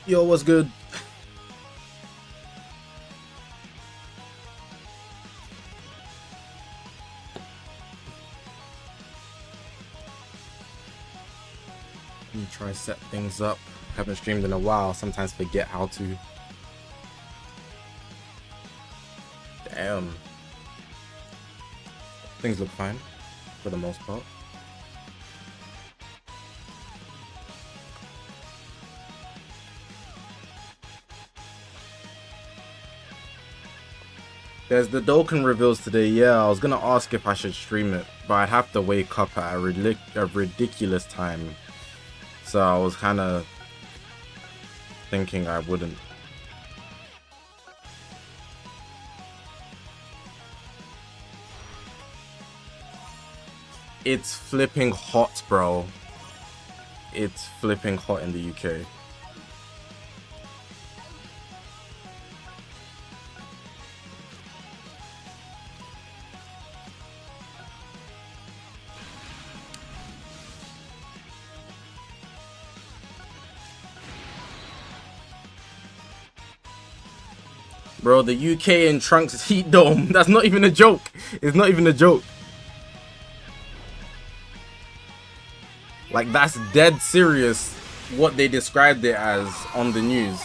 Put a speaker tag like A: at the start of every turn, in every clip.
A: Yo, what's good? Let me try set things up. Haven't streamed in a while. Sometimes forget how to. Damn. Things look fine for the most part. There's the Dokkan reveals today. Yeah, I was gonna ask if I should stream it, but I'd have to wake up at a ridiculous time. So I was kind of thinking I wouldn't. It's flipping hot, bro. It's flipping hot in the UK. Bro, the UK in Trunks' heat dome. That's not even a joke. It's not even a joke. Like, that's dead serious what they described it as on the news.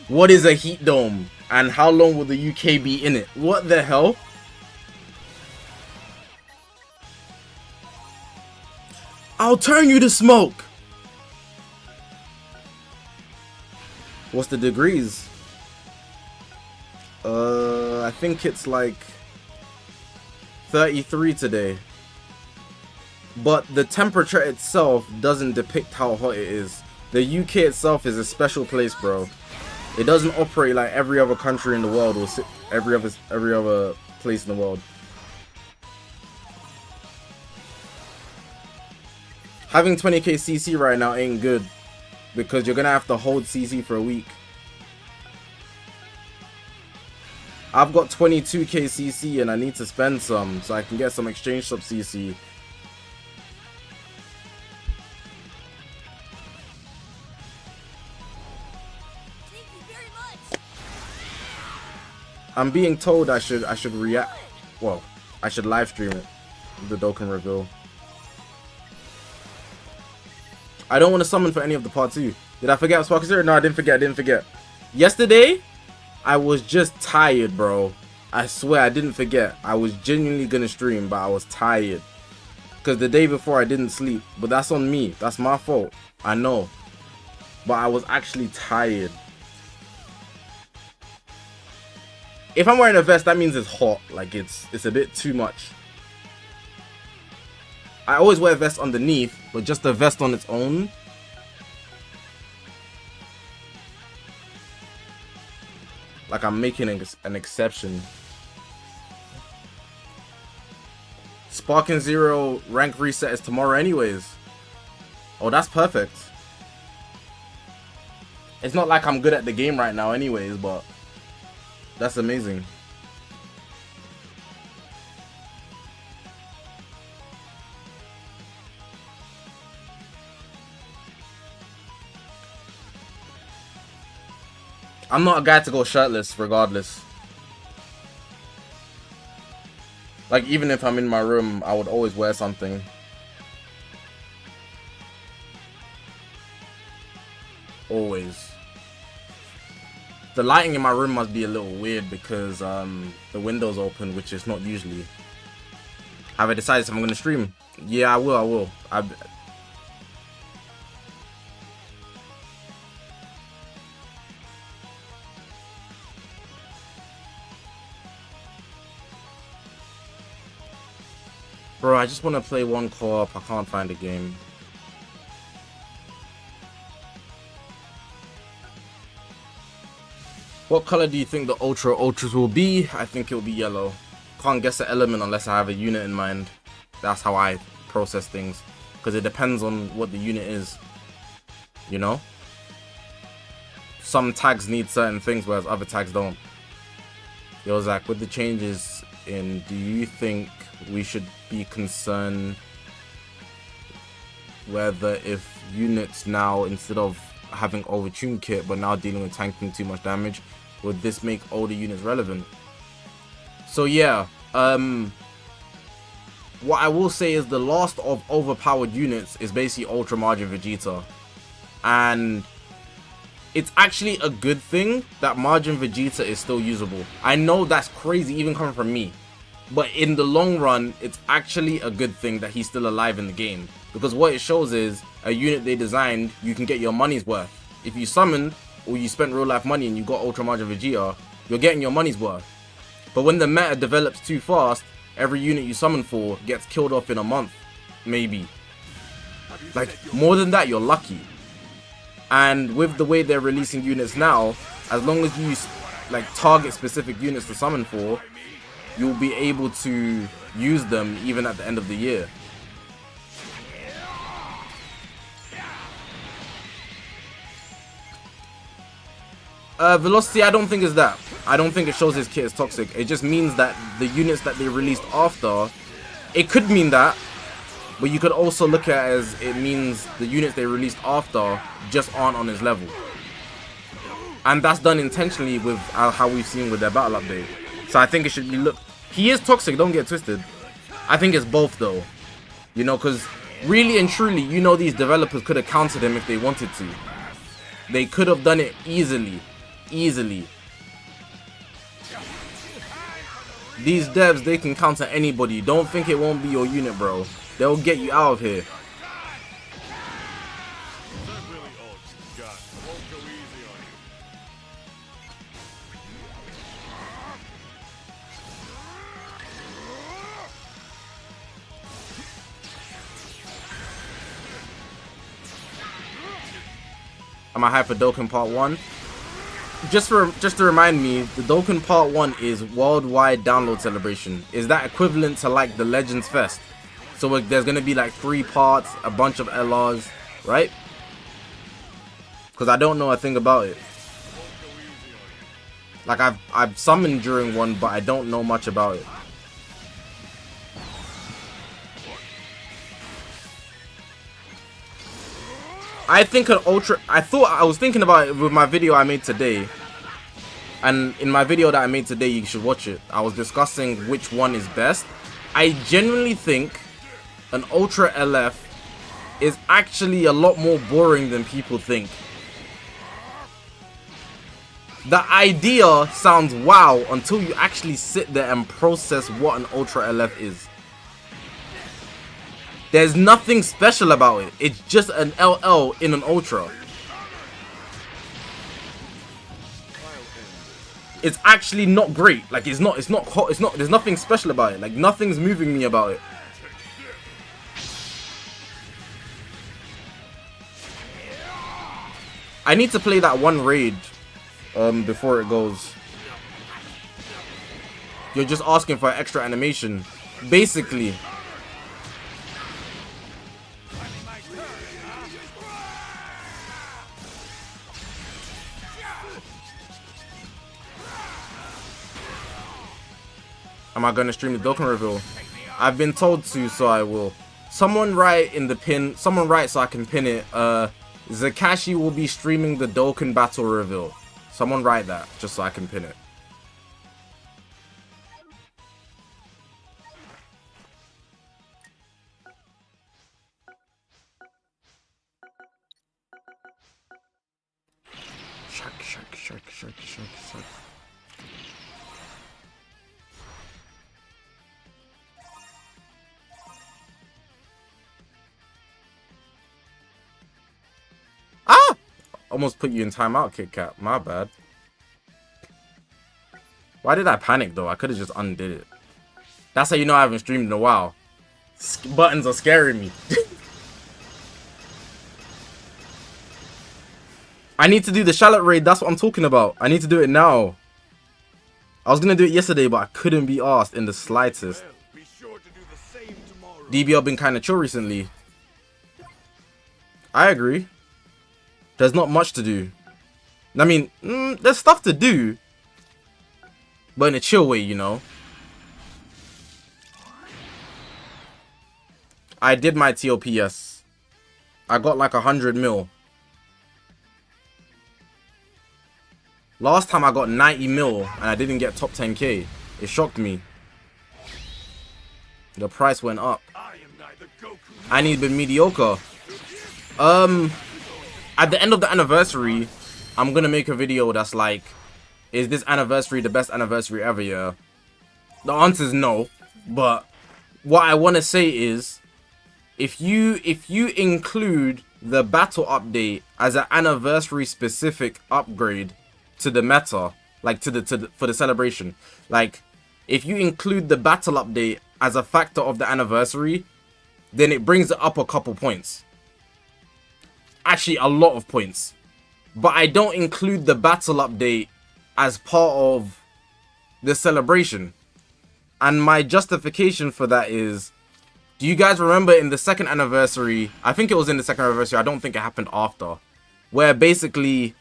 A: What is a heat dome? And how long will the UK be in it? What the hell? I'll turn you to smoke. What's the degrees? I think it's like 33 today. But the temperature itself doesn't depict how hot it is. The UK itself is a special place, bro. It doesn't operate like every other country in the world or every other place in the world. Having 20k CC right now ain't good because you're gonna have to hold CC for a week. I've got 22k CC and I need to spend some so I can get some exchange shop CC.
B: Thank you very much.
A: I'm being told I should react. Well, I should live stream it. The Dokkan reveal. I don't want to summon for any of the part 2. Did I forget Sparkle Zero? No, I didn't forget. Yesterday, I was just tired, bro. I swear I didn't forget. I was genuinely gonna stream, but I was tired. Because the day before I didn't sleep. But that's on me. That's my fault. I know. But I was actually tired. If I'm wearing a vest, that means it's hot. Like it's a bit too much. I always wear a vest underneath, but just the vest on its own. Like I'm making an exception. Sparking Zero rank reset is tomorrow anyways. Oh, that's perfect. It's not like I'm good at the game right now anyways, but that's amazing. I'm not a guy to go shirtless regardless. Like even if I'm in my room, I would always wear something. Always. The lighting in my room must be a little weird because the window's open, which is not usually. Have I decided if I'm gonna stream? Yeah, I will. Bro, I just want to play one co-op. I can't find a game. What color do you think the Ultras will be? I think it will be yellow. Can't guess the element unless I have a unit in mind. That's how I process things. Because it depends on what the unit is. You know? some tags need certain things, whereas other tags don't. Yo, Zach, with the changes in, do you think we should be concerned whether if units now, instead of having overtuned kit, but now dealing with tanking too much damage, would this make older units relevant? So yeah, what I will say is the last of overpowered units is basically Ultra Margin Vegeta. And it's actually a good thing that Margin Vegeta is still usable. I know that's crazy even coming from me, but in the long run, it's actually a good thing that he's still alive in the game. Because what it shows is, a unit they designed, you can get your money's worth. If you summoned, or you spent real life money and you got Ultra Margin Vegeta, you're getting your money's worth. But when the meta develops too fast, every unit you summon for gets killed off in a month, maybe. Like, more than that, you're lucky. And with the way they're releasing units now, as long as you like target specific units to summon for, you'll be able to use them even at the end of the year. Velocity, I don't think is that. I don't think it shows his kit is toxic. It just means that the units that they released after, it could mean that, but you could also look at it as it means the units they released after just aren't on his level. And that's done intentionally with how we've seen with their battle update. So I think it should be looked. He is toxic, don't get twisted. I think it's both though. You know, because really and truly, you know, these developers could have countered him if they wanted to. They could have done it easily. Easily. These devs, they can counter anybody. Don't think it won't be your unit, bro. They'll get you out of here. Am I hyped for Dokkan Part 1? Just to remind me, the Dokkan Part 1 is worldwide download celebration. Is that equivalent to like the Legends Fest? So there's gonna be like 3 parts, a bunch of LRs, right? Because I don't know a thing about it. Like I've summoned during one, but I don't know much about it. I think an ultra. I was thinking about it with my video I made today, and in my video that I made today, you should watch it. I was discussing which one is best. I genuinely think an Ultra LF is actually a lot more boring than people think. The idea sounds wow until you actually sit there and process what an Ultra LF is. There's nothing special about it. It's just an LL in an Ultra. It's actually not great. Like it's not hot. There's nothing special about it. Like nothing's moving me about it. I need to play that one raid before it goes. You're just asking for extra animation. Basically. Am I going to stream the Dokkan reveal? I've been told to, so I will. Someone write in the pin. Someone write so I can pin it. Zakashi will be streaming the Dokkan battle reveal. Someone write that just so I can pin it. Shark. Ah! Almost put you in timeout, Kit Kat. My bad. Why did I panic though? I could have just undid it. That's how you know I haven't streamed in a while. Buttons are scaring me. I need to do the shallot raid. That's what I'm talking about. I need to do it now. I was gonna do it yesterday, but I couldn't be asked in the slightest. DBL been kind of chill recently. I agree. There's not much to do. I mean, there's stuff to do, but in a chill way, you know. I did my TOPS. I got like 100 mil. Last time I got 90 mil and I didn't get top 10k. It shocked me. The price went up. I need to be mediocre. At the end of the anniversary, I'm gonna make a video that's like, is this anniversary the best anniversary ever? Yeah. The answer is no. But what I want to say is, if you include the battle update as an anniversary specific upgrade to the meta, like for the celebration, like if you include the battle update as a factor of the anniversary, then it brings it up a couple points. Actually, a lot of points. But I don't include the battle update as part of the celebration. And my justification for that is, do you guys remember in the second anniversary, I think it was in the second anniversary, I don't think it happened after, where basically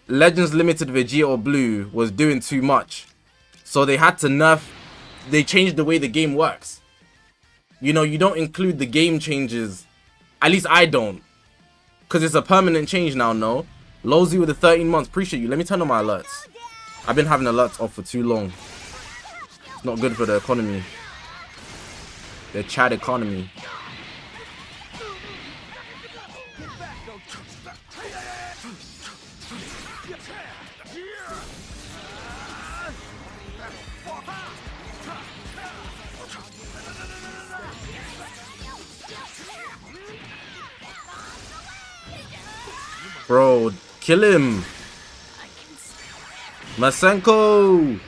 A: Legends Limited Vegito Blue was doing too much. So they had to nerf, they changed the way the game works. You know, you don't include the game changes. At least I don't. Because it's a permanent change now, no? Lozy with the 13 months, appreciate you. Let me turn on my alerts. I've been having alerts off for too long. It's not good for the economy. The chat economy. Bro, kill him. Masenko.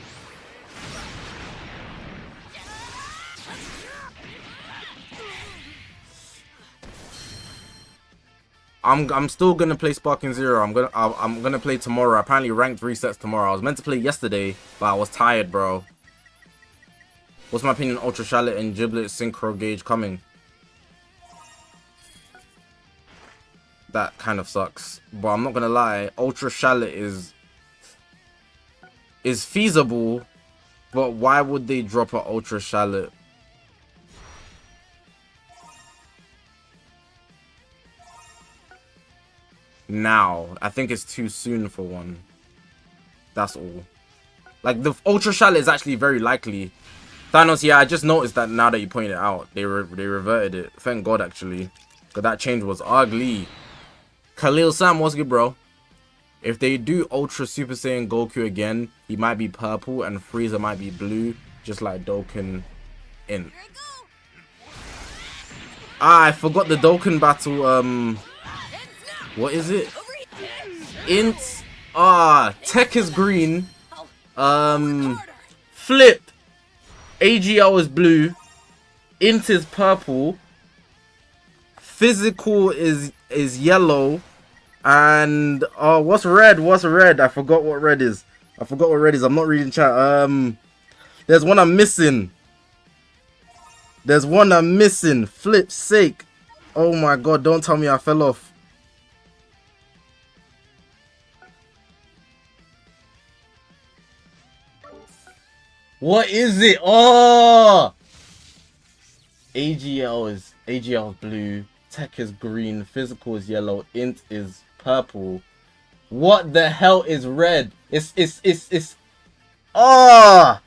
A: I'm still gonna play Sparking Zero. I'm gonna play tomorrow. Apparently ranked resets tomorrow. I was meant to play yesterday, but I was tired, bro. What's my opinion on Ultra Shallot and Giblet Synchro Gauge coming? That kind of sucks, but I'm not gonna lie, Ultra Shallot is feasible, but why would they drop an Ultra Shallot? Now, I think it's too soon for one. That's all. Like, the Ultra Shallot is actually very likely. Thanos, yeah, I just noticed that now that you pointed it out. They reverted it. Thank God, actually. Because that change was ugly. Khalil Sam, what's good, bro? If they do Ultra Super Saiyan Goku again, he might be purple and Frieza might be blue, just like Dokkan in. Ah, I forgot the Dokkan battle. What is it? Int. Ah, Tech is green. Flip. AGL is blue. Int is purple. Physical is yellow. And what's red? What's red? I forgot what red is. I'm not reading chat. There's one I'm missing. Flip's sake. Oh my god, don't tell me I fell off. What is it? Oh! AGL is blue. Tech is green. Physical is yellow. Int is purple. What the hell is red? It's ah!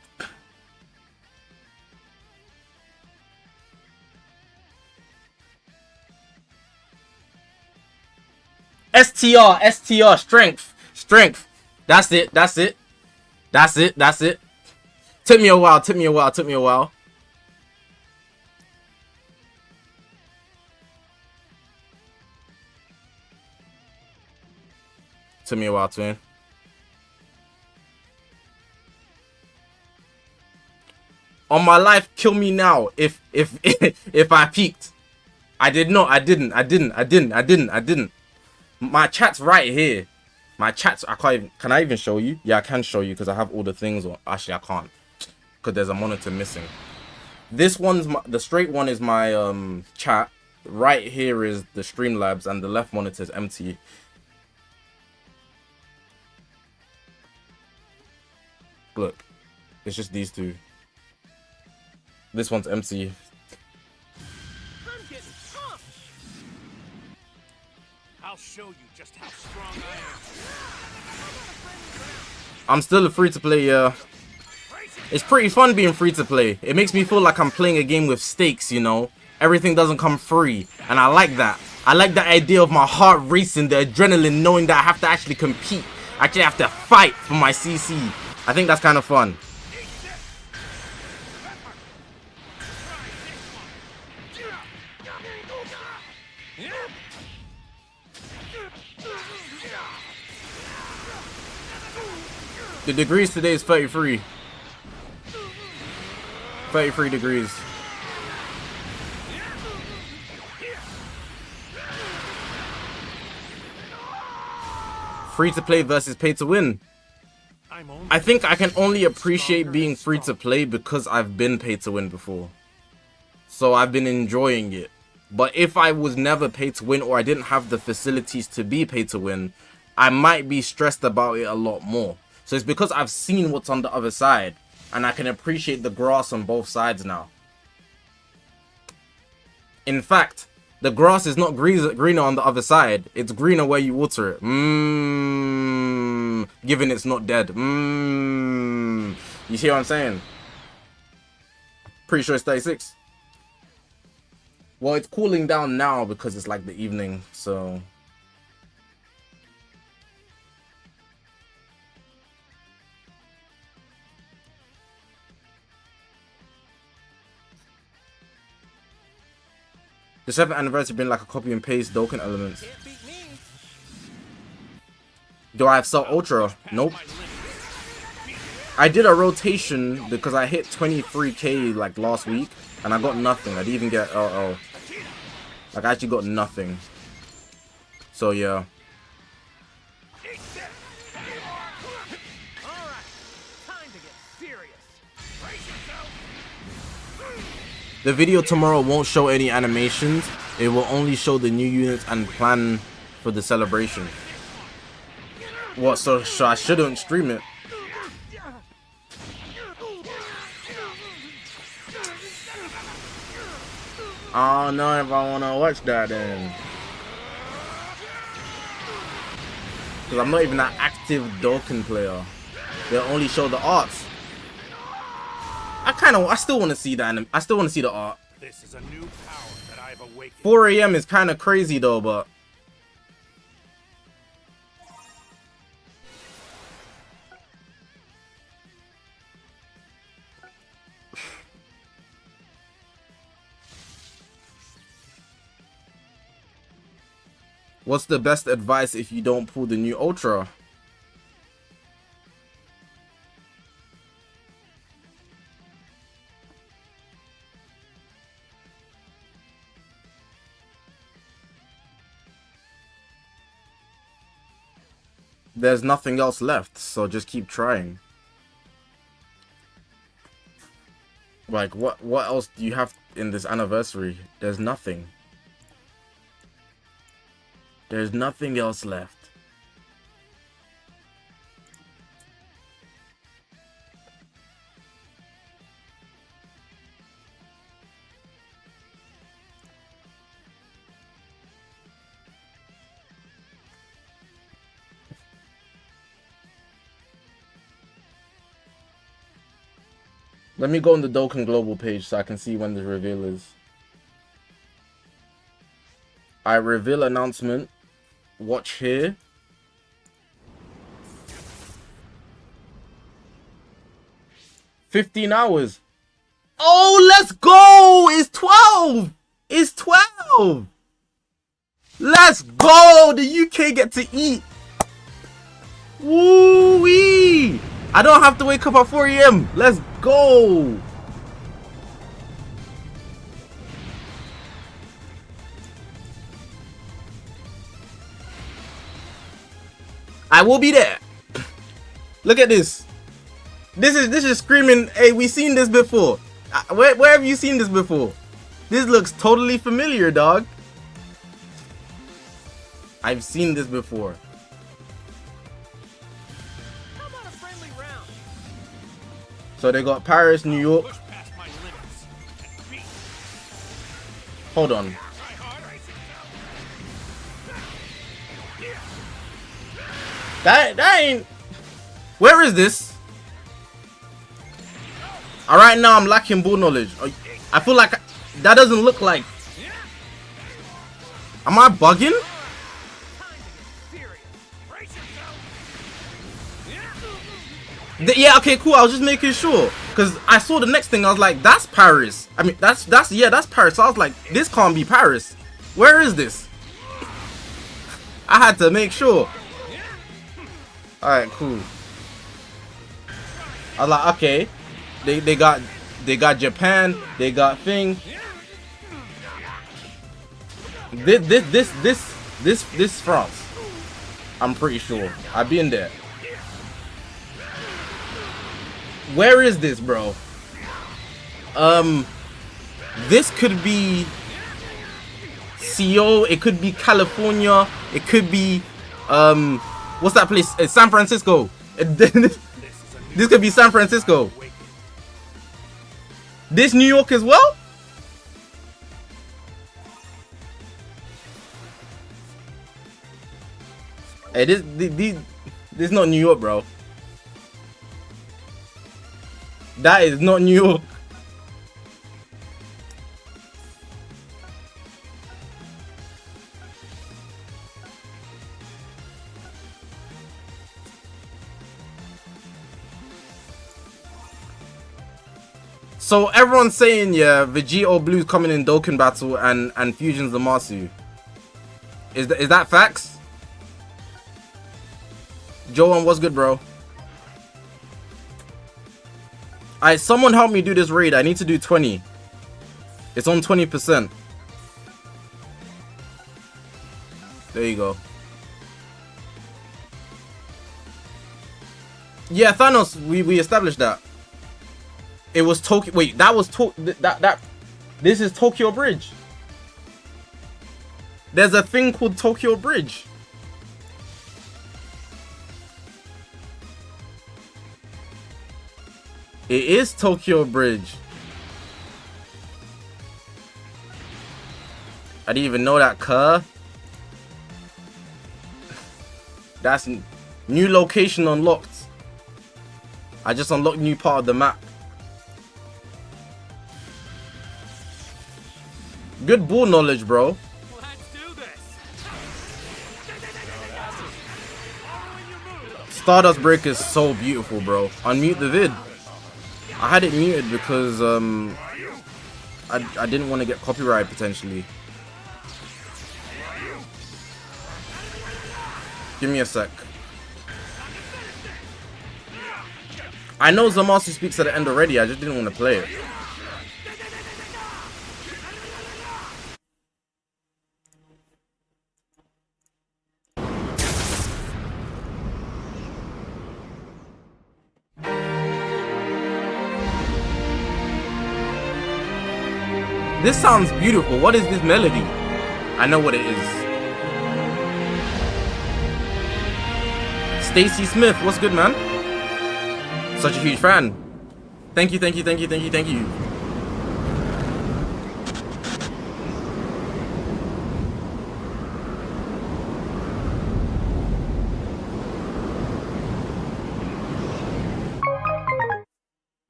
A: STR, strength. That's it. Took me a while. Took me a while twin. On my life, kill me now if I peeked. I didn't. My chat's right here. My chat's, I can't even, can I even show you? Yeah, I can show you because I have all the things on. Actually, I can't because there's a monitor missing. This one's the straight one is my chat. Right here is the Streamlabs and the left monitor is empty. Look, it's just these two. This one's empty.
C: I'm getting pumped. I'll show you just how strong I am.
A: I'm still a free-to-play, yeah. It's pretty fun being free-to-play. It makes me feel like I'm playing a game with stakes, you know? Everything doesn't come free, and I like that. I like the idea of my heart racing, the adrenaline, knowing that I have to actually compete. I actually have to fight for my CC. I think that's kind of fun. The degrees today is 33. 33 degrees. Free to play versus pay to win. I think I can only appreciate being free to play because I've been pay to win before. So I've been enjoying it. But if I was never pay to win, or I didn't have the facilities to be pay to win, I might be stressed about it a lot more. So it's because I've seen what's on the other side, and I can appreciate the grass on both sides now. In fact, the grass is not greener on the other side. It's greener where you water it. Given it's not dead. You see what I'm saying? Pretty sure it's 36. Well, it's cooling down now because it's like the evening, so... The 7th anniversary been like a copy and paste Dokkan elements. Do I have Cell Ultra? Nope. I did a rotation because I hit 23k like last week and I got nothing. I didn't even get like I actually got nothing. So yeah. The video tomorrow won't show any animations. It will only show the new units and plan for the celebration. What, so I shouldn't stream it? I don't know if I want to watch that then. Because I'm not even an active Dokkan player. They'll only show the arts. I still want to see that. I still want to see the art.
C: This is a new power that I've awakened.
A: 4 AM is kind of crazy though, but what's the best advice if you don't pull the new Ultra? There's nothing else left, so just keep trying. Like, what else do you have in this anniversary? There's nothing. There's nothing else left. Let me go on the Dokkan Global page so I can see when the reveal is. Reveal announcement. Watch here. $15 hours. Oh, let's go! It's 12! It's 12! Let's go! The UK get to eat. Woo-wee! I don't have to wake up at 4 AM. Let's go! I will be there. Look at this. This is screaming, hey, we seen this before. Where have you seen this before? This looks totally familiar, dog. I've seen this before.
C: How about a friendly round?
A: So they got Paris, New York.
C: Push past my limits and beat.
A: Hold on.
C: Try hard, I see.
A: That ain't. Where is this? Alright, now I'm lacking ball knowledge. I feel like that doesn't look like. Am I bugging? Yeah, okay, cool. I was just making sure. Because I saw the next thing. I was like, that's Paris. I mean, that's Paris. So I was like, this can't be Paris. Where is this? I had to make sure. Alright, cool. I was like, okay. They got Japan. They got thing. This France. I'm pretty sure. I've been there. Where is this, bro? This could be Seoul. It could be California. It could be what's that place? It's San Francisco. This could be San Francisco. This New York as well? Hey, this is not New York, bro. That is not New York. So everyone's saying, yeah, Vegito Blue coming in Dokkan Battle and Fusion Zamasu. Is that facts? Joan, what's good, bro? Alright, someone help me do this raid. I need to do 20. It's on 20%. There you go. Yeah, Thanos, we established that. It was Tokyo. Wait, that was this is Tokyo Bridge. There's a thing called Tokyo Bridge. It is Tokyo Bridge. I didn't even know that, cuh. That's new location unlocked. I just unlocked new part of the map. Good ball knowledge, bro.
C: Let's do this.
A: Stardust Break is so beautiful, bro. Unmute the vid. I had it muted because I didn't want to get copyright potentially. Give me a sec. I know Zamasu speaks at the end already. I just didn't want to play it. This sounds beautiful. What is this melody? I know what it is. Stacy Smith, what's good, man? Such a huge fan. Thank you, thank you, thank you, thank you, thank you.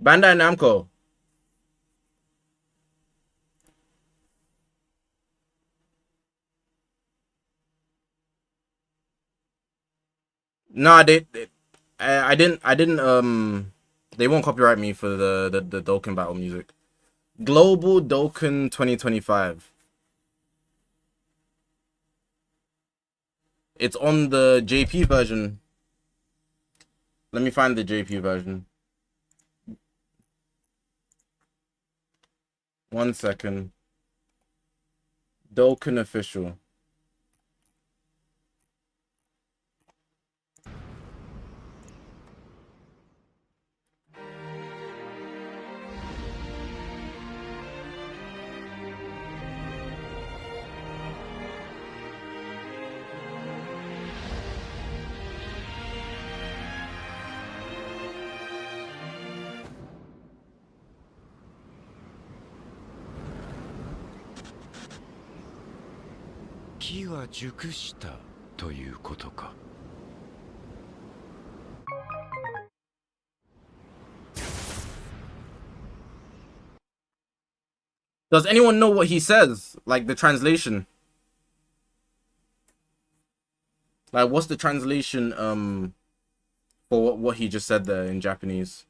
A: Bandai Namco. Nah, I didn't they won't copyright me for the Dokkan battle music. Global Dokkan 2025. It's on the JP version. Let me find the JP version. 1 second. Dokkan official.
D: 機は熟したということか。
A: Does anyone know what he says? Like the translation? Like what's the translation for what he just said there in Japanese?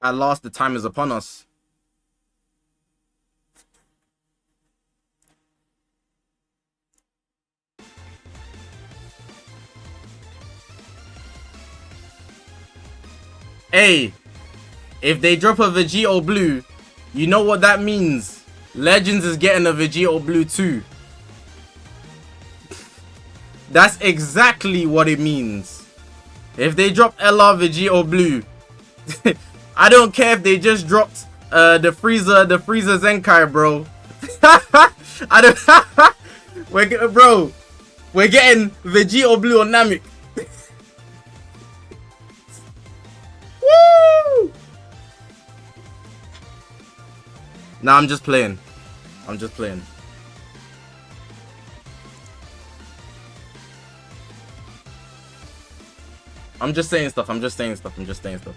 A: At last, the time is upon us. Hey, if they drop a Vegito Blue, you know what that means. Legends is getting a Vegito Blue too. That's exactly what it means. If they drop LR Vegito Blue, I don't care if they just dropped the Frieza Zenkai, bro. I don't we're getting Vegito Blue on Namek. Woo! Nah, I'm just playing. I'm just playing. I'm just saying stuff. I'm just saying stuff. I'm just saying stuff.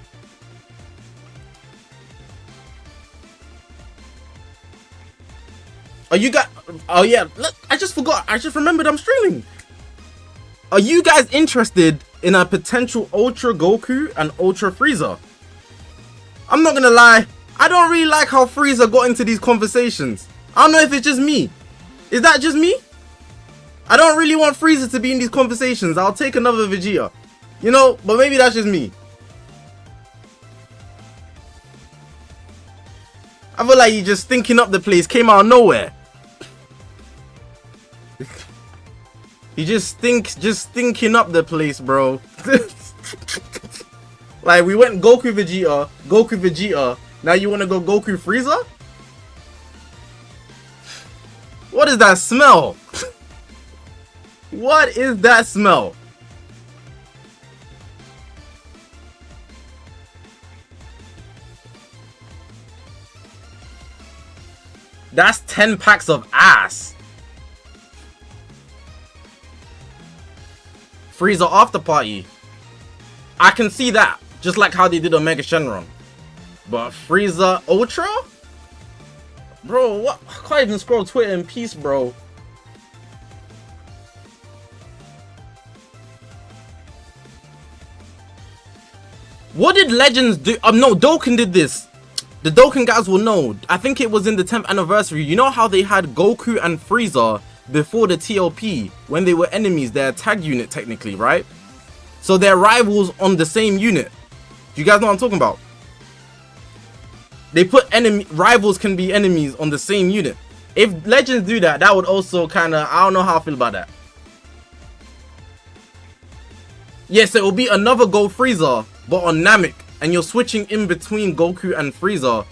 A: Are you guys? Oh yeah, look, I just forgot. I just remembered I'm streaming. Are you guys interested in a potential Ultra Goku and Ultra Frieza? I'm not gonna lie. I don't really like how Frieza got into these conversations. I don't know if it's just me. Is that just me? I don't really want Frieza to be in these conversations. I'll take another Vegeta. You know, but maybe that's just me. I feel like he just thinking up the place, came out of nowhere. He just thinking up the place, bro. Like we went Goku Vegeta. Now you want to go Goku Frieza? What is that smell? What is that smell? That's 10 packs of ass. Frieza after party. I can see that. Just like how they did Omega Shenron. But Frieza Ultra? Bro, what? I can't even scroll Twitter in peace, bro. What did Legends do? No, Dokkan did this. The Dokkan guys will know. I think it was in the 10th anniversary. You know how they had Goku and Frieza before the TLP when they were enemies? They're a tag unit technically, right? So they're rivals on the same unit. Do you guys know what I'm talking about? They put rivals can be enemies on the same unit. If Legends do that, that would also kind of, I don't know how I feel about that. Yes, it will be another Go Frieza, but on Namek. And you're switching in between Goku and Frieza,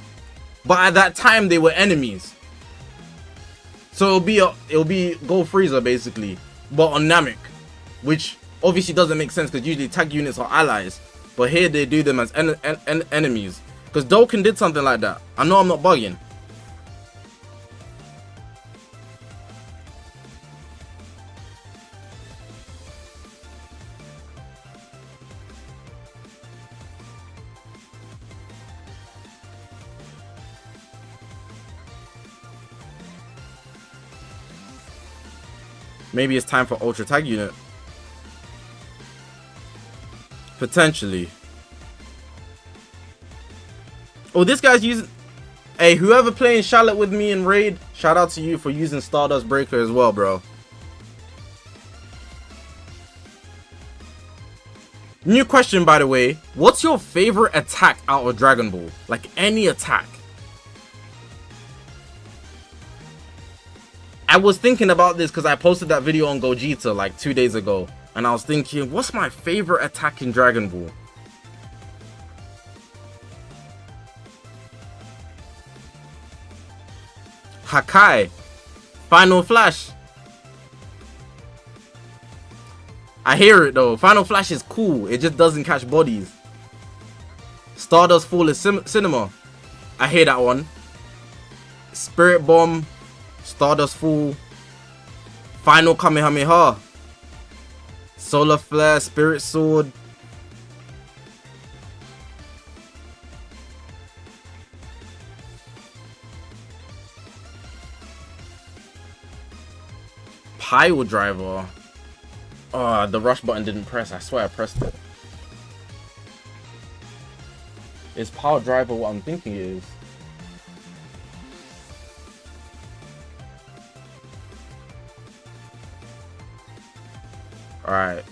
A: but at that time they were enemies. So it'll be Go Frieza basically, but on Namek, which obviously doesn't make sense because usually tag units are allies, but here they do them as enemies. Because Dokkan did something like that. I know I'm not bugging. Maybe it's time for Ultra Tag Unit. Potentially. Oh, this guy's using... Hey, whoever playing Charlotte with me in Raid, shout out to you for using Stardust Breaker as well, bro. New question, by the way. What's your favorite attack out of Dragon Ball? Like, any attack. I was thinking about this because I posted that video on Gogeta like 2 days ago. And I was thinking, what's my favorite attack in Dragon Ball? Hakai. Final Flash. I hear it though. Final Flash is cool. It just doesn't catch bodies. Stardust Fall is cinema. I hear that one. Spirit Bomb. Stardust Fall. Final Kamehameha. Solar Flare. Spirit Sword. Pile Driver. Oh, the rush button didn't press. I swear I pressed it. Is Power Driver what I'm thinking it is? Alright.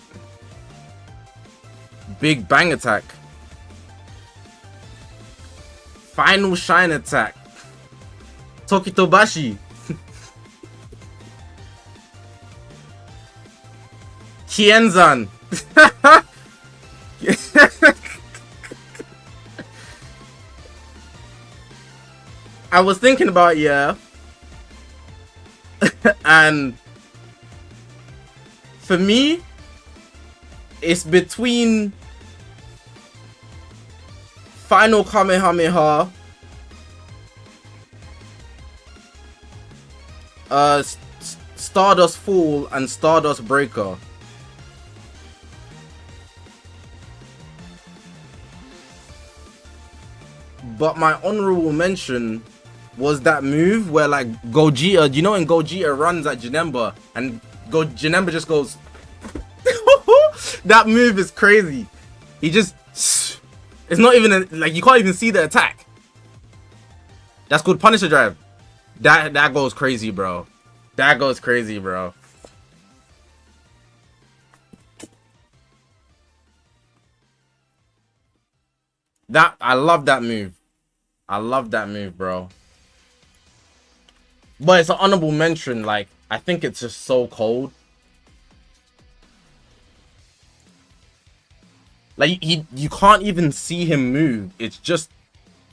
A: Big Bang Attack. Final Shine Attack. Tokitobashi. Kienzan. I was thinking about, yeah. And for me, it's between Final Kamehameha, Stardust Fall, and Stardust Breaker. But my honorable mention was that move where like Gogeta, you know, when Gogeta runs at Janemba and Janemba just goes. That move is crazy. He just, it's not even like you can't even see the attack. That's called Punisher Drive. That goes crazy, bro. That goes crazy, bro. I love that move. I love that move, bro. But it's an honorable mention. Like, I think it's just so cold. Like, you can't even see him move. It's just,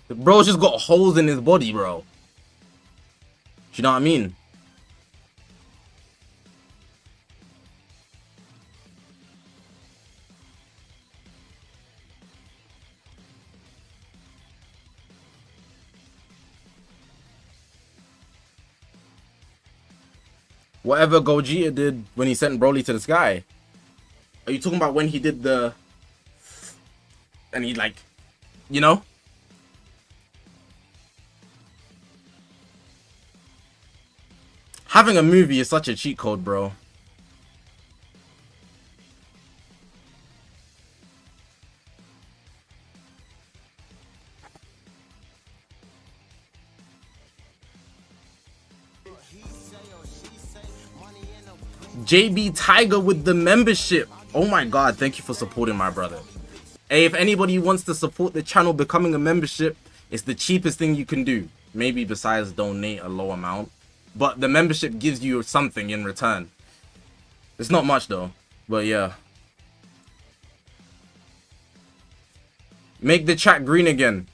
A: bro's just got holes in his body, bro. Do you know what I mean? Whatever Gogeta did when he sent Broly to the sky. Are you talking about when he did the... And he like... You know? Having a movie is such a cheat code, bro. JB Tiger with the membership. Oh my god, thank you for supporting my brother. Hey, if anybody wants to support the channel, becoming a membership is the cheapest thing you can do. Maybe besides donate a low amount. But the membership gives you something in return. It's not much though, but yeah. Make the chat green again.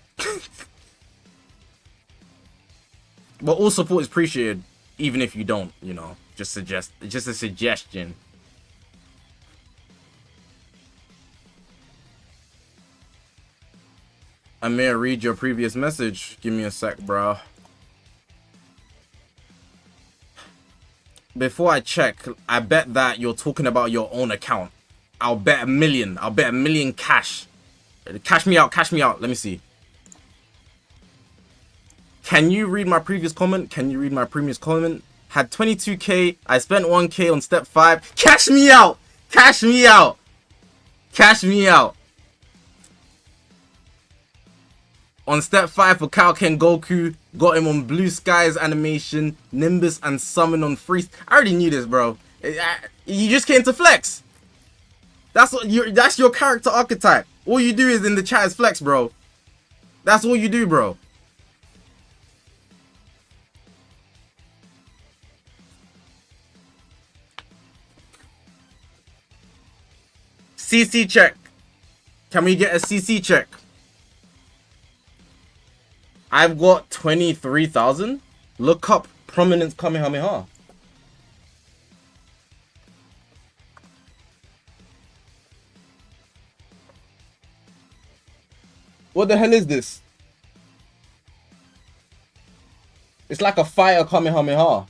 A: But all support is appreciated, even if you don't, you know. Just a suggestion. Amir, read your previous message. Give me a sec, bro. Before I check, I bet that you're talking about your own account. I'll bet $1 million. I'll bet $1 million cash. Cash me out. Cash me out. Let me see. Can you read my previous comment? Can you read my previous comment? Had 22k. I spent 1k on step 5. Cash me out. Cash me out. Cash me out. On step 5 for Kaioken Goku, got him on Blue Skies animation, Nimbus, and Summon on Frieza. I already knew this, bro. You just came to flex. That's your character archetype. All you do is in the chat is flex, bro. That's all you do, bro. CC check. Can we get a CC check? I've got 23,000. Look up Prominence Kamehameha. What the hell is this? It's like a fire Kamehameha.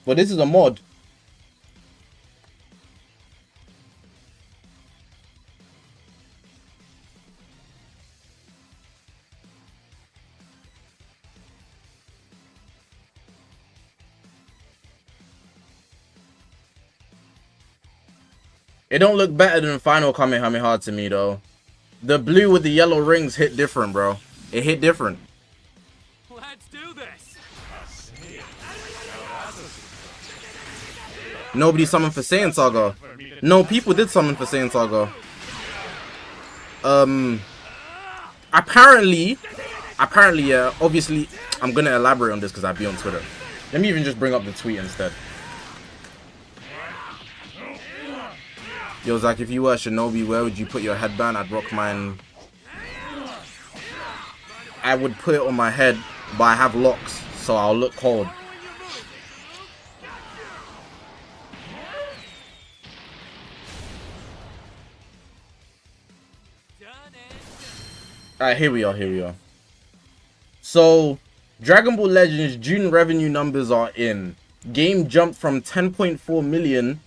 A: But this is a mod. It don't look better than Final Kamehameha to me though. The blue with the yellow rings hit different, bro. It hit different.
C: Let's do this.
A: Nobody summoned for Saiyan Saga. No, people did summon for Saiyan Saga. Apparently, yeah, obviously, I'm gonna elaborate on this because I'll be on Twitter. Let me even just bring up the tweet instead. Yo, Zach, if you were Shinobi, where would you put your headband? I'd rock mine. I would put it on my head, but I have locks, so I'll look cold. Alright, here we are. So, Dragon Ball Legends June revenue numbers are in. Game jumped from 10.4 million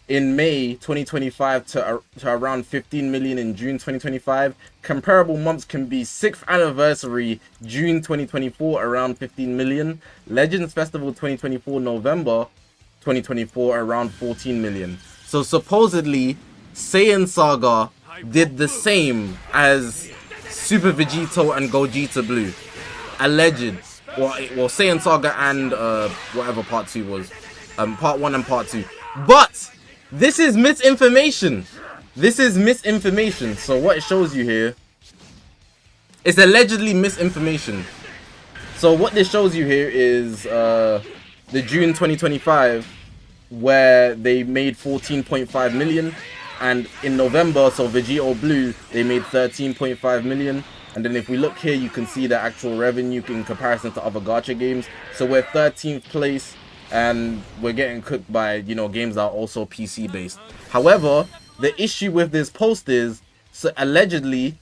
A: in May 2025 to around 15 million in June 2025. Comparable months can be 6th anniversary June 2024 around 15 million. Legends Festival 2024 November 2024 around 14 million. So supposedly Saiyan Saga did the same as Super Vegito and Gogeta Blue. Alleged. Well, Saiyan Saga and whatever part 2 was. Part 1 and part 2. But this is misinformation. So what it shows you here is allegedly misinformation. So what this shows you here is the June 2025 where they made 14.5 million, and in November, so Vegito Blue, they made 13.5 million. And then if we look here, you can see the actual revenue in comparison to other gacha games. So we're 13th place. And we're getting cooked by, you know, games that are also PC based. However, the issue with this post is, so allegedly,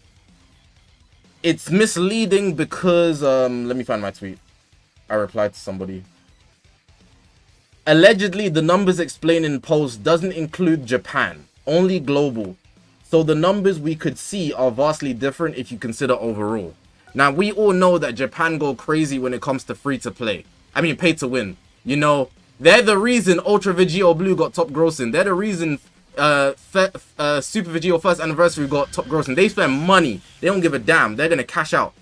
A: it's misleading because, let me find my tweet. I replied to somebody. Allegedly, the numbers explained in post doesn't include Japan, only global. So the numbers we could see are vastly different if you consider overall. Now, we all know that Japan go crazy when it comes to free to play. I mean, pay to win. You know, they're the reason Ultra Vegito Blue got top grossing. They're the reason Super Vegito first anniversary got top grossing. They spend money. They don't give a damn. They're gonna cash out.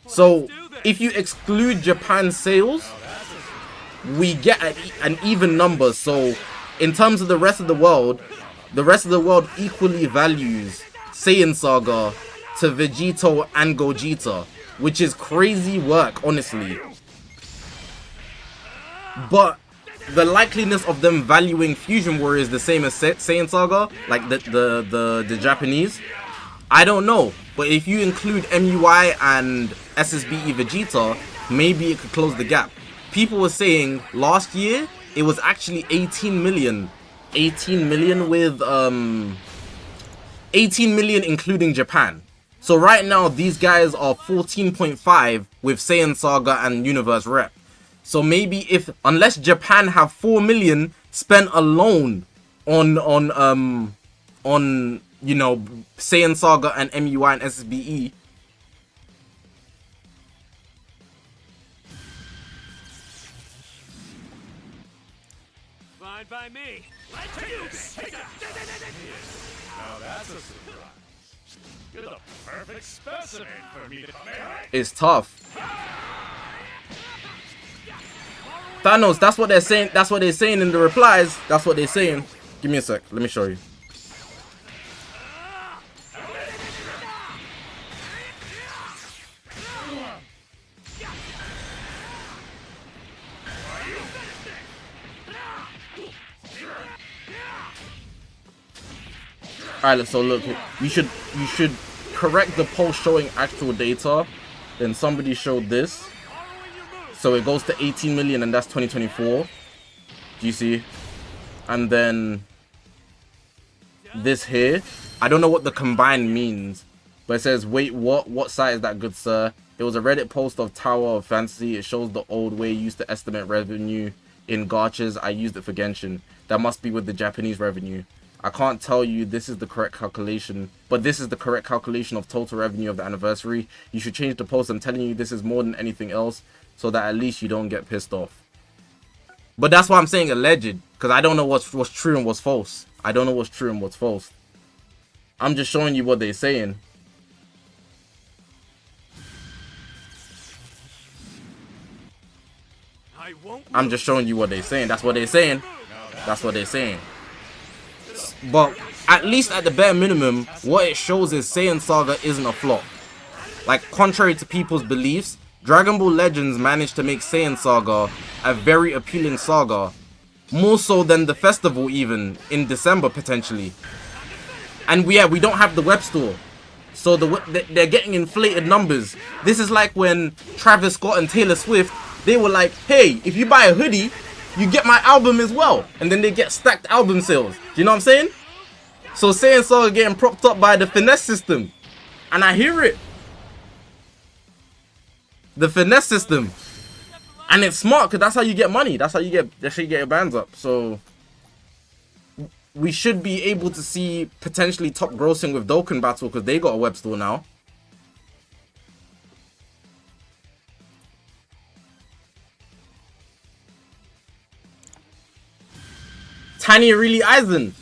A: So if you exclude Japan's sales, we get an even number. So in terms of the rest of the world equally values Saiyan Saga to Vegito and Gogeta, which is crazy work, honestly. But the likeliness of them valuing Fusion Warriors the same as Saiyan Saga, like the Japanese, I don't know. But if you include MUI and SSBE Vegeta, maybe it could close the gap. People were saying last year it was actually 18 million. 18 million with 18 million including Japan. So right now these guys are 14.5 with Saiyan Saga and Universe Rep. So maybe unless Japan have 4 million spent alone on you know, Saiyan Saga and MUI and SSBE.
C: Fine by me. Let's do this.
E: Now that's a surprise. You're the perfect specimen for me to marry.
A: It's tough. Thanos, that's what they're saying. That's what they're saying in the replies. That's what they're saying. Give me a sec. Let me show you. Alright, so look, you should correct the post showing actual data. Then somebody showed this. So it goes to 18 million, and that's 2024. Do you see? And then this here, I don't know what the combined means, but it says, wait, what site is that, good sir? It was a Reddit post of Tower of Fantasy. It shows the old way used to estimate revenue in gachas. I used it for Genshin. That must be with the Japanese revenue. I can't tell you this is the correct calculation, but this is the correct calculation of total revenue of the anniversary. You should change the post. I'm telling you, this is more than anything else, so that at least you don't get pissed off. But that's why I'm saying alleged, because I don't know what's true and what's false. I don't know what's true and what's false. I'm just showing you what they're saying. I'm just showing you what they're saying. That's what they're saying. That's what they're saying. But at least at the bare minimum, what it shows is Saiyan Saga isn't a flop. Like, contrary to people's beliefs, Dragon Ball Legends managed to make Saiyan Saga a very appealing saga. More so than the festival even, in December potentially. And we don't have the web store. So they're getting inflated numbers. This is like when Travis Scott and Taylor Swift, they were like, hey, if you buy a hoodie, you get my album as well. And then they get stacked album sales. Do you know what I'm saying? So Saiyan Saga getting propped up by the finesse system. And I hear it. The finesse system. And it's smart, because that's how you get money. That's how you get your bands up. So we should be able to see potentially top grossing with Dokkan Battle, because they got a web store now. Tiny really Eisen.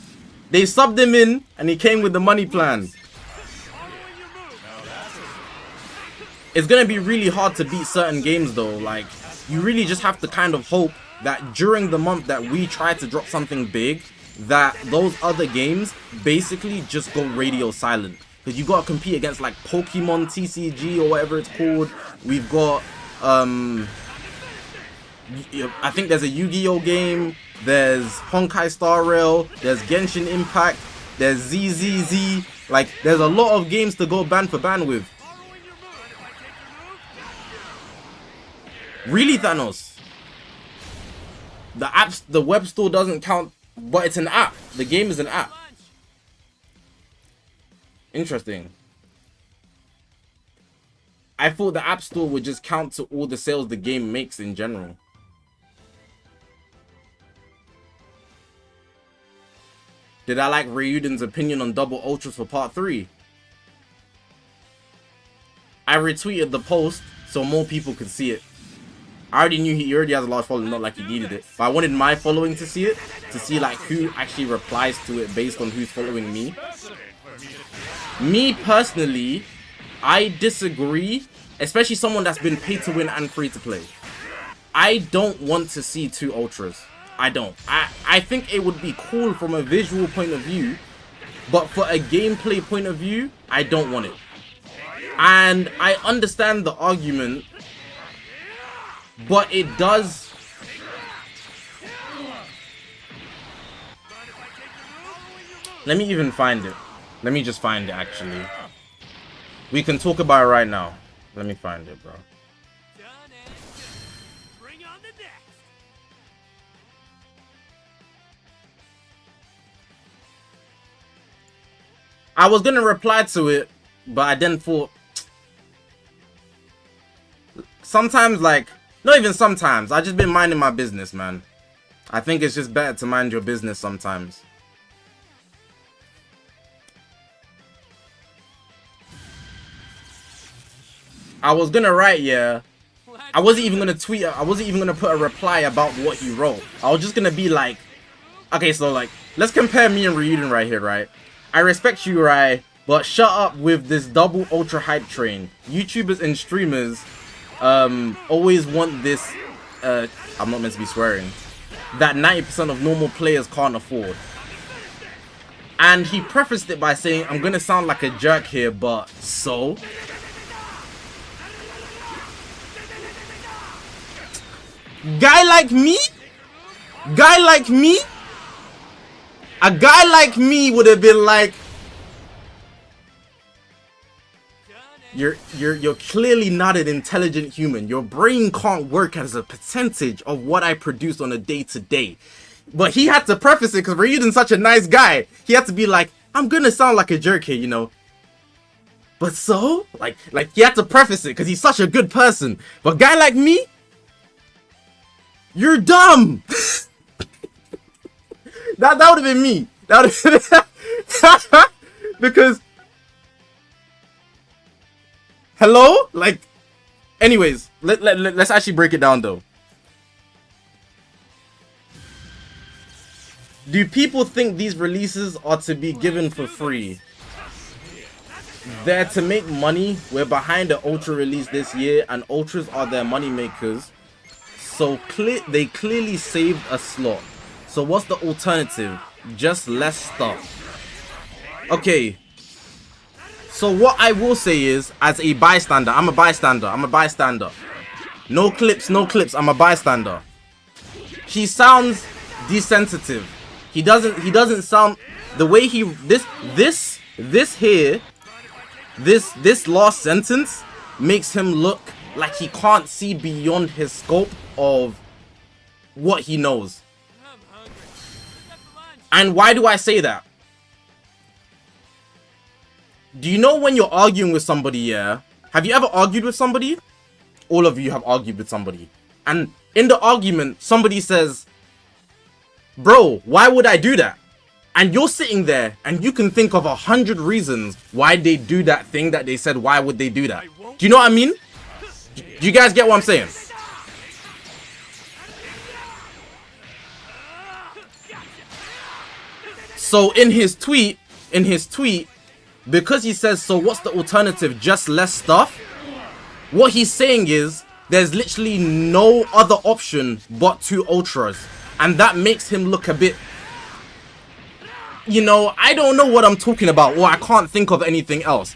A: They subbed him in and he came with the money plan. It's gonna be really hard to beat certain games though. Like, you really just have to kind of hope that during the month that we try to drop something big, that those other games basically just go radio silent. Because you gotta compete against like Pokemon TCG or whatever it's called. We've got I think there's a Yu-Gi-Oh game. There's Honkai Star Rail, there's Genshin Impact, there's ZZZ. Like, there's a lot of games to go ban for ban with. Really, Thanos? The web store doesn't count, but it's an app. The game is an app. Interesting. I thought the app store would just count to all the sales the game makes in general. Did I like Raiyuden's opinion on double ultras for part 3? I retweeted the post so more people could see it. I already knew he already has a large following, not like he needed it. But I wanted my following to see it, to see like who actually replies to it based on who's following me. Me personally, I disagree, especially someone that's been pay to win and free to play. I don't want to see 2 ultras. I don't. I think it would be cool from a visual point of view, but for a gameplay point of view, I don't want it. And I understand the argument, but it does. Let me even find it. Let me just find it actually. We can talk about it right now. Let me find it, bro. I was gonna reply to it, but I then thought, sometimes, like, not even sometimes, I just been minding my business, man. I think it's just better to mind your business sometimes. I was gonna write, yeah. I wasn't even gonna tweet, I wasn't even gonna put a reply about what he wrote. I was just gonna be like, okay, so like, let's compare me and Raiyuden right here, right? I respect you, Rai, but shut up with this double ultra hype train. YouTubers and streamers always want this, I'm not meant to be swearing, that 90% of normal players can't afford. And he prefaced it by saying, I'm gonna sound like a jerk here, but so? Guy like me? Guy like me? A guy like me would have been like, You're clearly not an intelligent human. Your brain can't work as a percentage of what I produce on a day-to-day. But he had to preface it because Raiyuden's such a nice guy. He had to be like, I'm gonna sound like a jerk here, you know. But so, like he had to preface it because he's such a good person. But a guy like me, you're dumb. that would have been me. That would have been because hello, like. Anyways, let's actually break it down though. Do people think these releases are to be given for free? They're to make money. We're behind the Ultra release this year, and Ultras are their money makers. So they clearly saved a slot. So what's the alternative? Just less stuff. Okay. So what I will say is, as a bystander, I'm a bystander. No clips, I'm a bystander. He sounds desensitive. He doesn't sound the way he this last sentence makes him look like he can't see beyond his scope of what he knows. And why do I say that? Do you know when you're arguing with somebody, yeah? Have you ever argued with somebody? All of you have argued with somebody. And in the argument, somebody says, bro, why would I do that? And you're sitting there and you can think of 100 reasons why they do that thing that they said, why would they do that? Do you know what I mean? Do you guys get what I'm saying? So in his tweet, because he says, so what's the alternative? Just less stuff? What he's saying is, there's literally no other option but 2 Ultras. And that makes him look a bit, you know, I don't know what I'm talking about, or I can't think of anything else.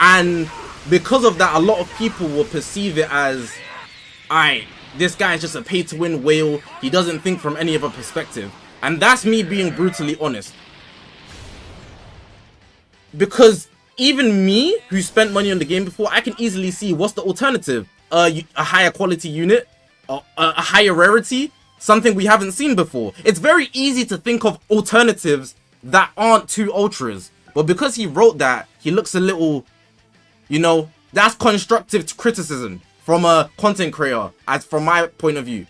A: And because of that, a lot of people will perceive it as, alright, this guy is just a pay-to-win whale. He doesn't think from any other perspective. And that's me being brutally honest. Because even me, who spent money on the game before, I can easily see what's the alternative. A higher quality unit, a higher rarity, something we haven't seen before. It's very easy to think of alternatives that aren't 2 Ultras. But because he wrote that, he looks a little, you know, that's constructive criticism from a content creator, as from my point of view.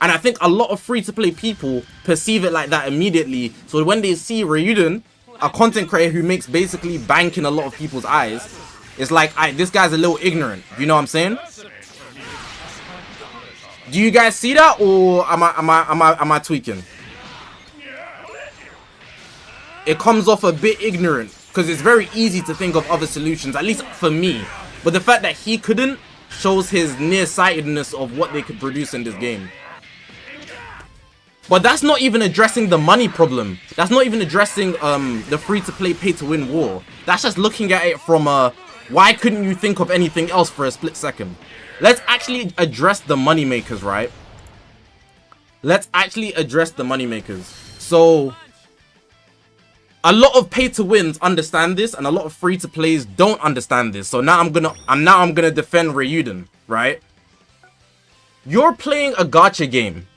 A: And I think a lot of free-to-play people perceive it like that immediately. So when they see Raiyuden, a content creator who makes basically bank in a lot of people's eyes, it's like, this guy's a little ignorant. You know what I'm saying? Do you guys see that, or am I tweaking? It comes off a bit ignorant because it's very easy to think of other solutions, at least for me. But the fact that he couldn't shows his nearsightedness of what they could produce in this game. But that's not even addressing the money problem. That's not even addressing the free-to-play pay-to-win war. That's just looking at it from a, why couldn't you think of anything else for a split second? Let's actually address the moneymakers, right? Let's actually address the moneymakers. So, a lot of pay-to-wins understand this, and a lot of free-to-plays don't understand this. So now I'm gonna defend Raiyuden, right? You're playing a gacha game.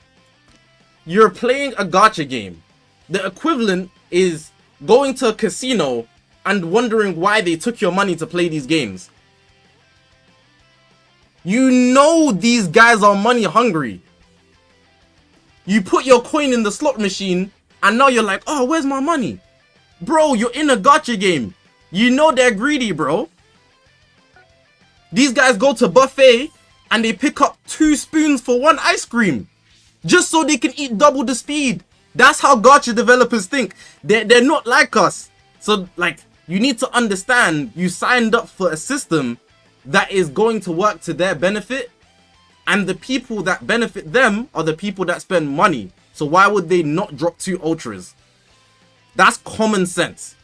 A: You're playing a gacha game. The equivalent is going to a casino and wondering why they took your money to play these games. You know these guys are money hungry. You put your coin in the slot machine and now you're like, oh, where's my money? Bro, you're in a gacha game. You know they're greedy, bro. These guys go to buffet and they pick up 2 spoons for 1 ice cream. Just so they can eat double the speed. That's how gacha developers think. They're not like us. So, like, you need to understand you signed up for a system that is going to work to their benefit. And the people that benefit them are the people that spend money. So why would they not drop 2 Ultras? That's common sense.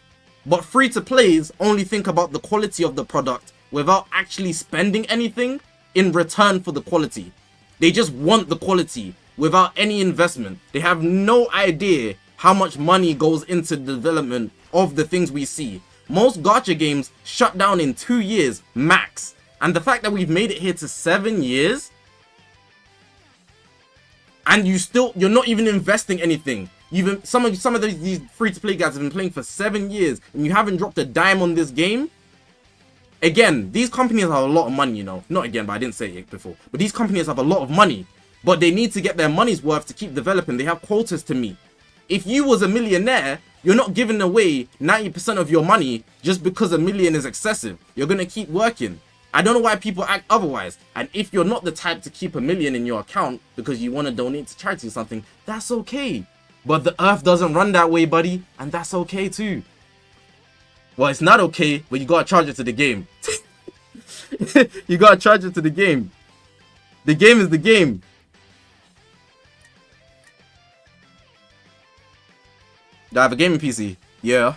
A: But free-to-plays only think about the quality of the product without actually spending anything in return for the quality. They just want the quality without any investment. They have no idea how much money goes into the development of the things we see. Most gacha games shut down in 2 years max. And the fact that we've made it here to 7 years, and you're not even investing anything. Some of these free-to-play guys have been playing for 7 years, and you haven't dropped a dime on this game. Again, these companies have a lot of money, you know. Not again, but I didn't say it before. But these companies have a lot of money, but they need to get their money's worth to keep developing. They have quotas to meet. If you was a millionaire, you're not giving away 90% of your money just because $1 million is excessive. You're gonna keep working. I don't know why people act otherwise. And if you're not the type to keep $1 million in your account because you want to donate to charity or something, that's okay. But the earth doesn't run that way, buddy, and that's okay too. Well, it's not okay, but you gotta charge it to the game. You gotta charge it to the game. The game is the game. Do I have a gaming PC? Yeah.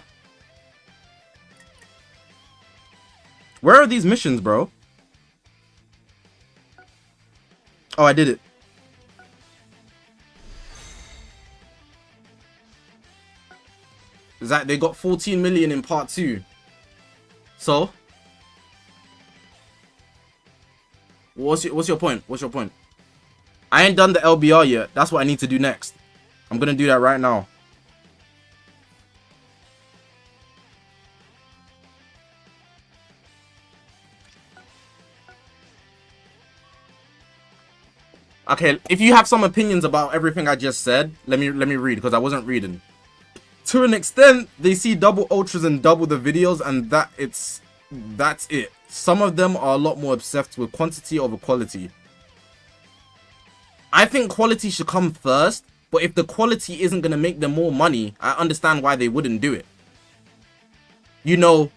A: Where are these missions, bro? Oh, I did it. Is that they got 14 million in part 2? So, what's your point? What's your point? I ain't done the LBR yet. That's what I need to do next. I'm gonna do that right now. Okay, if you have some opinions about everything I just said, let me read, because I wasn't reading. To an extent, they see double ultras and double the videos, and that's it. Some of them are a lot more obsessed with quantity over quality. I think quality should come first, but if the quality isn't going to make them more money, I understand why they wouldn't do it. You know,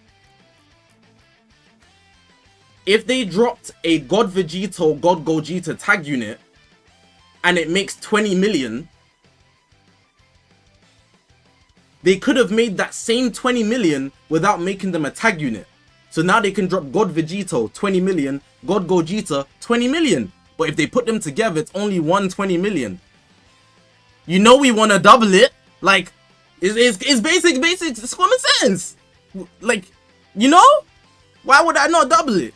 A: if they dropped a God Vegito, God Gogeta tag unit, and it makes 20 million, they could have made that same 20 million without making them a tag unit. So now they can drop God Vegito 20 million, God Gogeta 20 million. But if they put them together, it's only 120 million. You know we want to double it. Like, it's basic, it's common sense. Like, you know? Why would I not double it?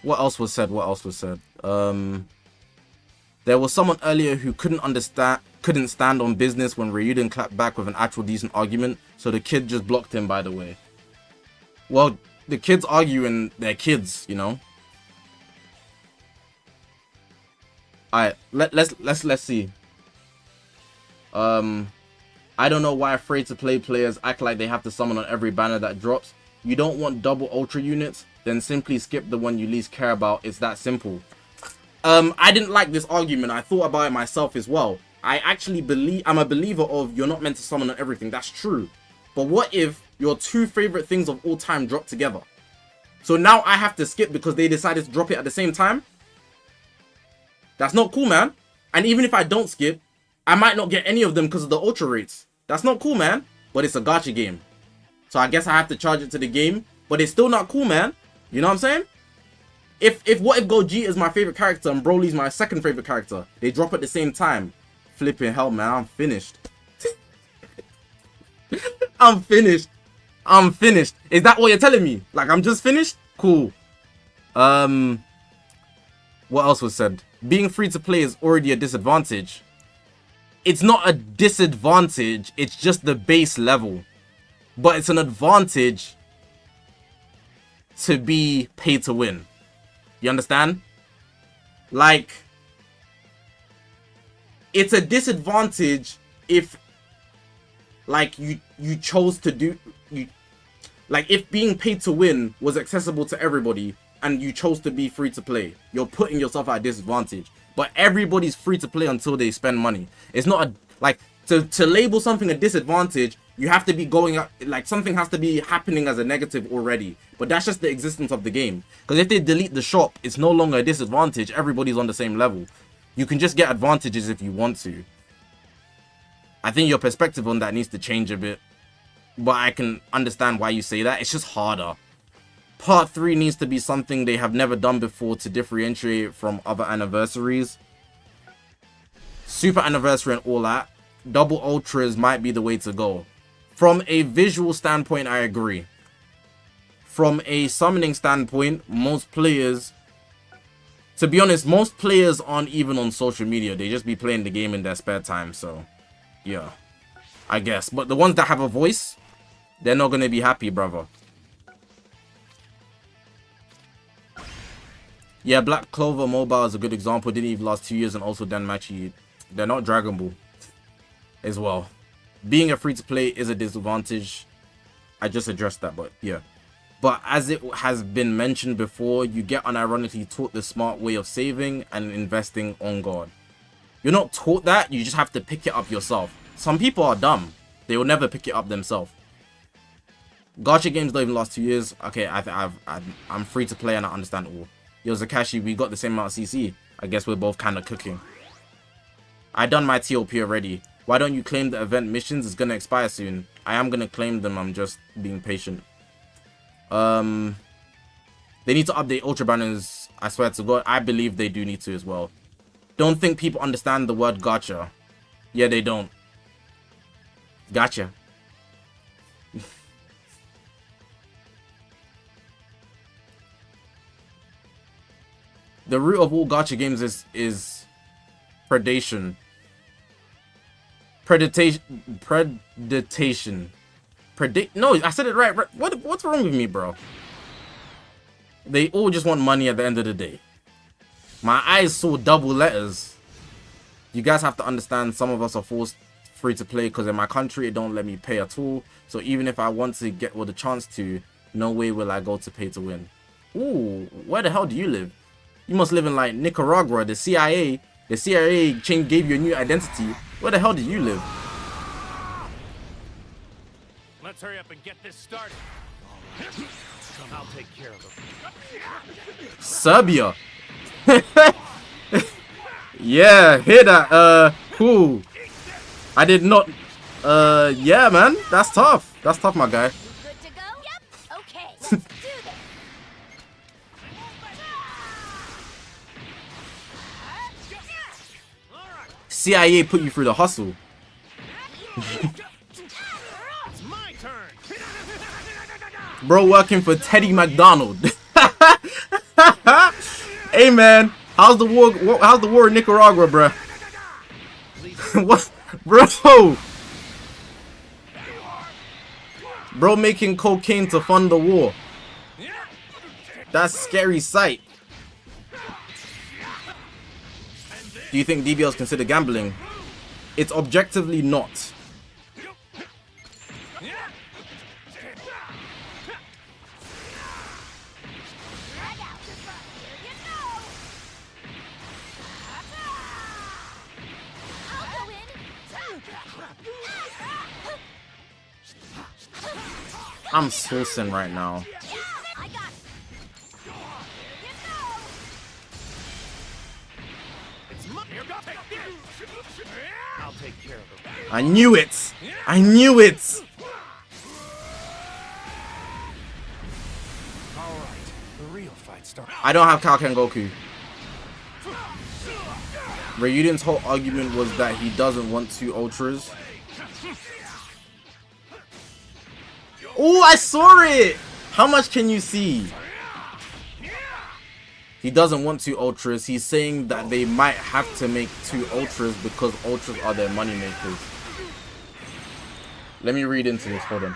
A: What else was said? There was someone earlier who couldn't stand on business when Raiyuden clapped back with an actual decent argument, so the kid just blocked him, by the way. Well, the kids arguing, they're kids, you know. Alright, let's see. I don't know why free-to-play players act like they have to summon on every banner that drops. You don't want double ultra units? Then simply skip the one you least care about. It's that simple. I didn't like this argument. I thought about it myself as well. I actually I'm a believer of you're not meant to summon on everything. That's true. But what if your 2 favorite things of all time drop together? So now I have to skip because they decided to drop it at the same time? That's not cool, man. And even if I don't skip, I might not get any of them because of the ultra rates. That's not cool, man. But it's a gacha game. So I guess I have to charge it to the game. But it's still not cool, man. You know what I'm saying? What if Gogeta is my favorite character and Broly's my second favorite character? They drop at the same time. Flipping hell, man. I'm finished. I'm finished. Is that what you're telling me? Like, I'm just finished? Cool. What else was said? Being free to play is already a disadvantage. It's not a disadvantage. It's just the base level. But it's an advantage to be pay to win. You understand? Like, it's a disadvantage if, like, you chose to do, like, if being paid to win was accessible to everybody and you chose to be free to play, you're putting yourself at a disadvantage. But everybody's free to play until they spend money. It's not a, like, to label something a disadvantage, you have to be going up, like, something has to be happening as a negative already. But that's just the existence of the game. Because if they delete the shop, it's no longer a disadvantage. Everybody's on the same level. You can just get advantages if you want to. I think your perspective on that needs to change a bit. But I can understand why you say that. It's just harder. Part 3 needs to be something they have never done before to differentiate from other anniversaries. Super anniversary and all that. Double ultras might be the way to go. From a visual standpoint, I agree. From a summoning standpoint, most players, to be honest, most players aren't even on social media. They just be playing the game in their spare time. So, yeah, I guess. But the ones that have a voice, they're not going to be happy, brother. Yeah, Black Clover Mobile is a good example. Didn't even last 2 years, and also Danmachi. They're not Dragon Ball as well. Being a free-to-play is a disadvantage. I just addressed that, but yeah. But as it has been mentioned before, you get unironically taught the smart way of saving and investing on God. You're not taught that, you just have to pick it up yourself. Some people are dumb. They will never pick it up themselves. Gacha games don't even last 2 years. Okay, I'm free to play and I understand all. Yo, Zakashi, we got the same amount of CC. I guess we're both kind of cooking. I done my TOP already. Why don't you claim the event missions is going to expire soon? I am going to claim them. I'm just being patient. They need to update Ultra Banners. I swear to God, I believe they do need to as well. Don't think people understand the word gacha. Yeah, they don't. Gotcha. The root of all gacha games is predation. Predation. No, I said it right. What's wrong with me, bro? They all just want money at the end of the day. My eyes saw double letters. You guys have to understand, some of us are forced free to play because in my country it don't let me pay at all. So even if I want to get the chance to, no way will I go to pay to win. Ooh, where the hell do you live? You must live in like Nicaragua. The CIA gave you a new identity. Where the hell do you live?
C: Let's hurry up and get this started. I'll take care of them.
A: Serbia. Yeah, hear that. Cool. I did not. Yeah, man. That's tough. That's tough, my guy.
B: Good to go? Yep. Okay. Let's do this.
A: CIA put you through the hustle.
C: It's my turn.
A: Bro working for Teddy McDonald. Hey man, how's the war? How's the war in Nicaragua, bro? What, bro? Bro making cocaine to fund the war. That's a scary sight. Do you think DBL is considered gambling? It's objectively not. I'm sourcing right now.
C: I'll take care of them.
A: I knew it! I knew it!
C: Alright, the real fight starts.
A: I don't have Kaioken Goku. Raiyuden's whole argument was that he doesn't want 2 ultras. Oh, I saw it! How much can you see? He doesn't want 2 ultras. He's saying that they might have to make 2 ultras because ultras are their money makers. Let me read into this. Hold on.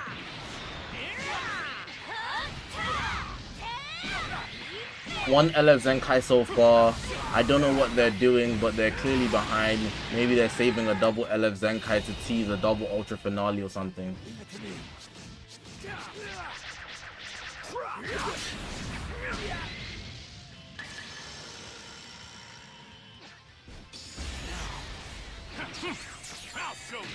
A: One LF Zenkai so far. I don't know what they're doing, but they're clearly behind. Maybe they're saving a double LF Zenkai to tease a double ultra finale or something.
C: I'll show you.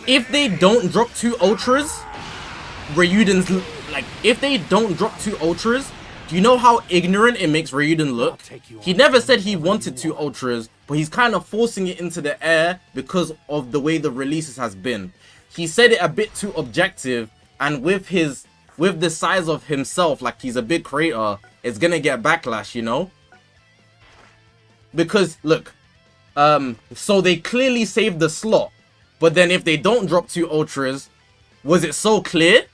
A: If they don't drop 2 ultras, Raiyuden's like, if they don't drop 2 ultras, Do you know how ignorant it makes Raiyuden look? He never said he wanted 2 ultras, but he's kind of forcing it into the air because of the way the releases has been. He said it a bit too objective, and with the size of himself, like he's a big creator, it's gonna get backlash, you know? Because look, so they clearly saved the slot, but then if they don't drop 2 ultras, was it so clear?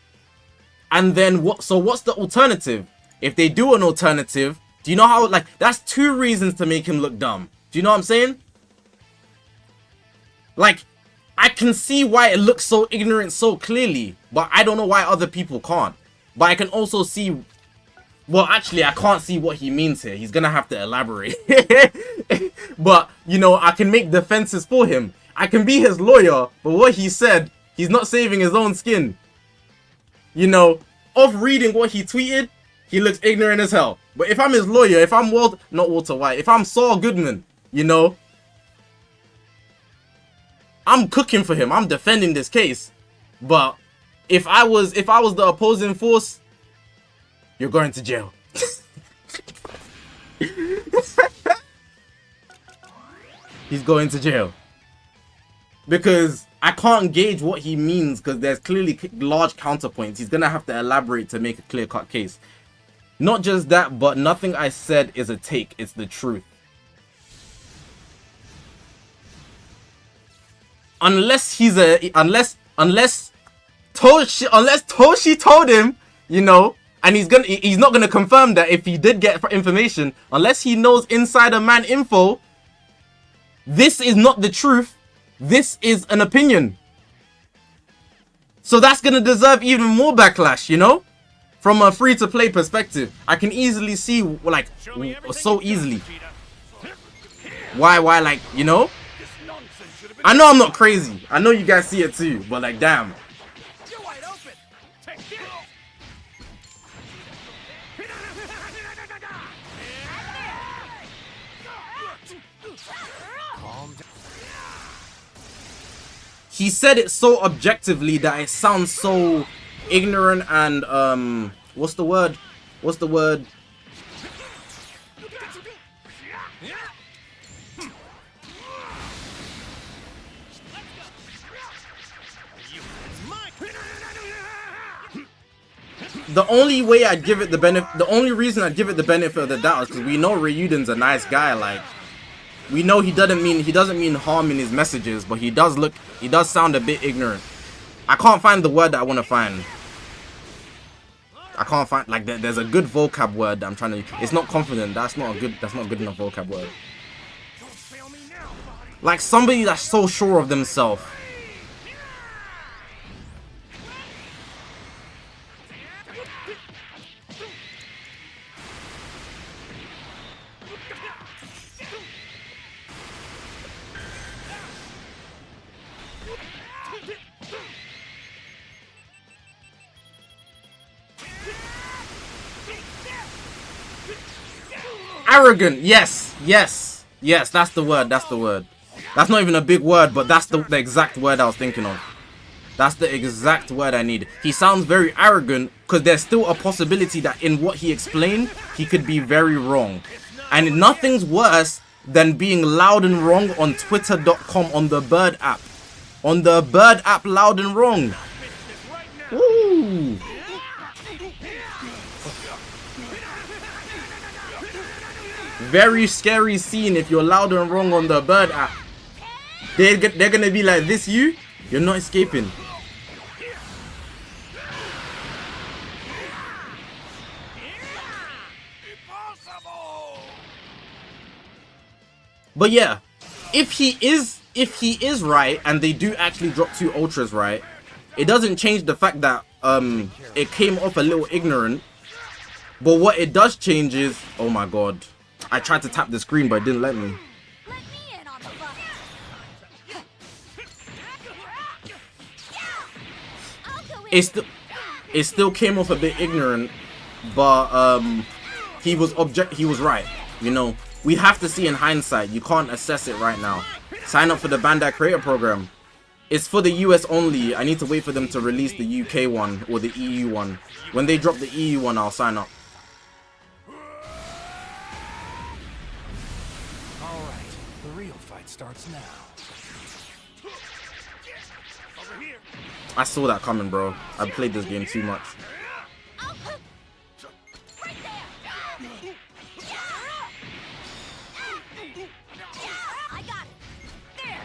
A: And then what? So what's the alternative? If they do an alternative, do you know how, like, that's 2 reasons to make him look dumb. Do you know what I'm saying? Like, I can see why it looks so ignorant so clearly, but I don't know why other people can't. But I can also see, well, actually, I can't see what he means here. He's gonna have to elaborate. But, you know, I can make defenses for him. I can be his lawyer, but what he said, he's not saving his own skin. You know, off reading what he tweeted, he looks ignorant as hell. But if I'm his lawyer, if I'm not Walter White, if I'm Saul Goodman, you know, I'm cooking for him. I'm defending this case. But if I was the opposing force, you're going to jail. He's going to jail. Because I can't gauge what he means, because there's clearly large counterpoints. He's going to have to elaborate to make a clear-cut case. Not just that, but nothing I said is a take. It's the truth. Unless Toshi told him, you know, and he's not gonna confirm that if he did get information, unless he knows insider man info. This is not the truth. This is an opinion. So that's gonna deserve even more backlash, you know? From a free-to-play perspective, I can easily see, like, so easily why, like, you know? I know I'm not crazy. I know you guys see it too, but like, damn. He said it so objectively that it sounds so ignorant and what's the word? The only way I'd give it the benefit, the only reason I'd give it the benefit of the doubt is because we know Raiyuden's a nice guy. Like, we know he doesn't mean harm in his messages, but he does sound a bit ignorant. I can't find the word that I want to find. I can't find, like, there's a good vocab word that I'm trying to. It's not confident. That's not good enough vocab word. Like somebody that's so sure of themselves. Arrogant, yes, that's the word, That's not even a big word, but that's the exact word I was thinking of. That's the exact word I need. He sounds very arrogant, because there's still a possibility that in what he explained, he could be very wrong. And nothing's worse than being loud and wrong on Twitter.com on the Bird app. On the Bird app, loud and wrong. Woo! Very scary scene if you're loud and wrong on the Bird app. They're gonna be like, this you? You're not escaping. But yeah, if he is right and they do actually drop 2 ultras right, it doesn't change the fact that it came off a little ignorant. But what it does change is, oh my god, I tried to tap the screen but it didn't let me.
B: Let me in on the fun.
A: It still came off a bit ignorant, but he was right. You know, we have to see in hindsight. You can't assess it right now. Sign up for the Bandai Creator Program. It's for the US only. I need to wait for them to release the UK one or the EU one. When they drop the EU one, I'll sign up.
C: fight starts now. Over here.
A: I saw that coming, bro. I played this game too much.
B: Right there. I got it. There.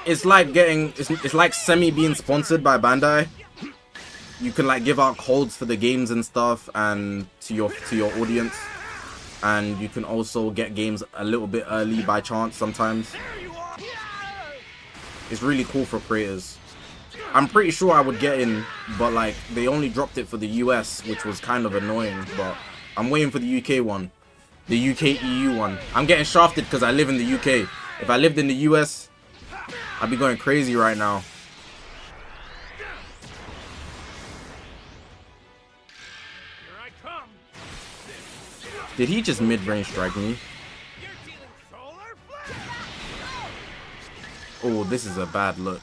A: It's like getting, it's like semi being sponsored by Bandai. You can like give out codes for the games and stuff, and to your audience, and you can also get games a little bit early by chance sometimes. It's really cool for creators. I'm pretty sure I would get in, but like they only dropped it for the US, which was kind of annoying. But I'm waiting for the UK one, the UK EU one. I'm getting shafted because I live in the UK. If I lived in the US, I'd be going crazy right now.
C: Here I come.
A: Did he just mid-range strike me?
C: You're dealing solar flare.
A: Oh, this is a bad look.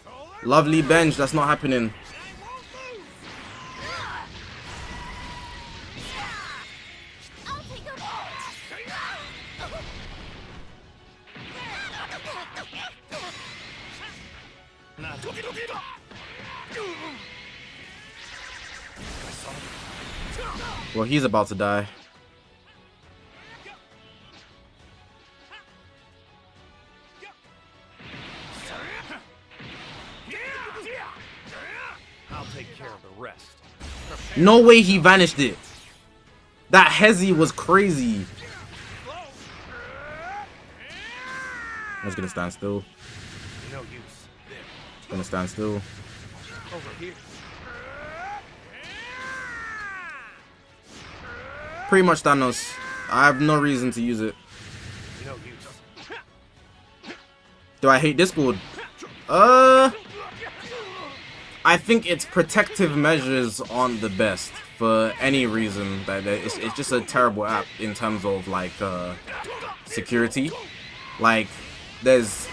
C: Solar.
A: Lovely bench, that's not happening.
C: I won't lose.
B: I'll take a
C: Not
A: Well, he's about to die.
C: I'll take care of the rest.
A: No way he vanished it. That Hezi was crazy. I was gonna stand still.
C: No use.
A: Gonna stand still.
C: Over here.
A: Pretty much Thanos. I have no reason to use it.
C: No use.
A: Do I hate Discord? I think its protective measures aren't the best for any reason. That it's just a terrible app in terms of like security. Like there's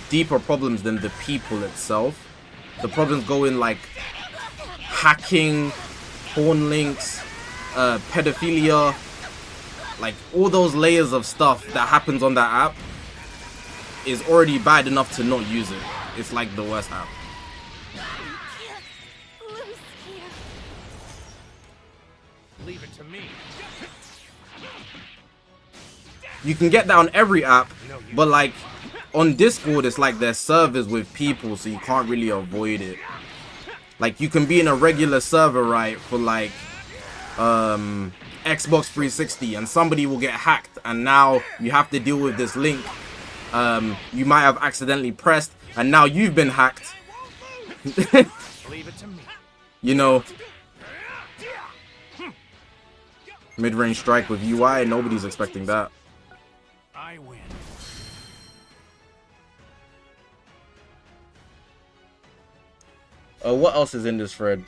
A: deeper problems than the people itself. The problems go in like hacking, porn links, pedophilia, like all those layers of stuff that happens on that app is already bad enough to not use it. It's like the worst app.
B: loose here.
C: Leave it to me.
A: You can get that on every app, but like on Discord it's like there's servers with people, so you can't really avoid it. Like you can be in a regular server, right, for like Xbox 360 and somebody will get hacked and now you have to deal with this link you might have accidentally pressed and now you've been hacked.
C: Leave it to me.
A: You know, mid-range strike with UI, nobody's expecting that.
C: I win.
A: What else is in this thread?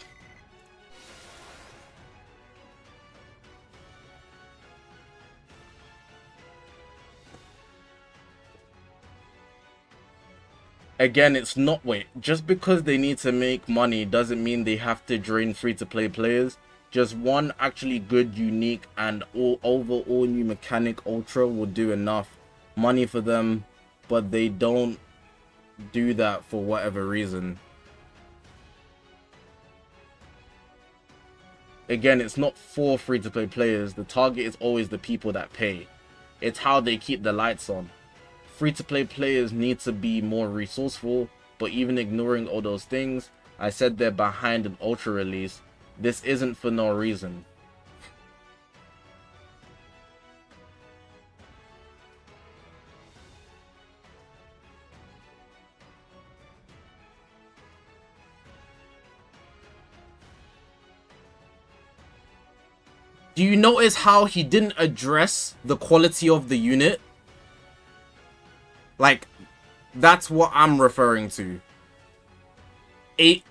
A: Again, it's not, wait, just because they need to make money doesn't mean they have to drain free-to-play players. Just one actually good, unique, and overall new mechanic ultra will do enough money for them, but they don't do that for whatever reason. Again, it's not for free-to-play players. The target is always the people that pay. It's how they keep the lights on. Free-to-play players need to be more resourceful, but even ignoring all those things, I said they're behind an ultra release. This isn't for no reason. Do you notice how he didn't address the quality of the unit? Like, that's what I'm referring to.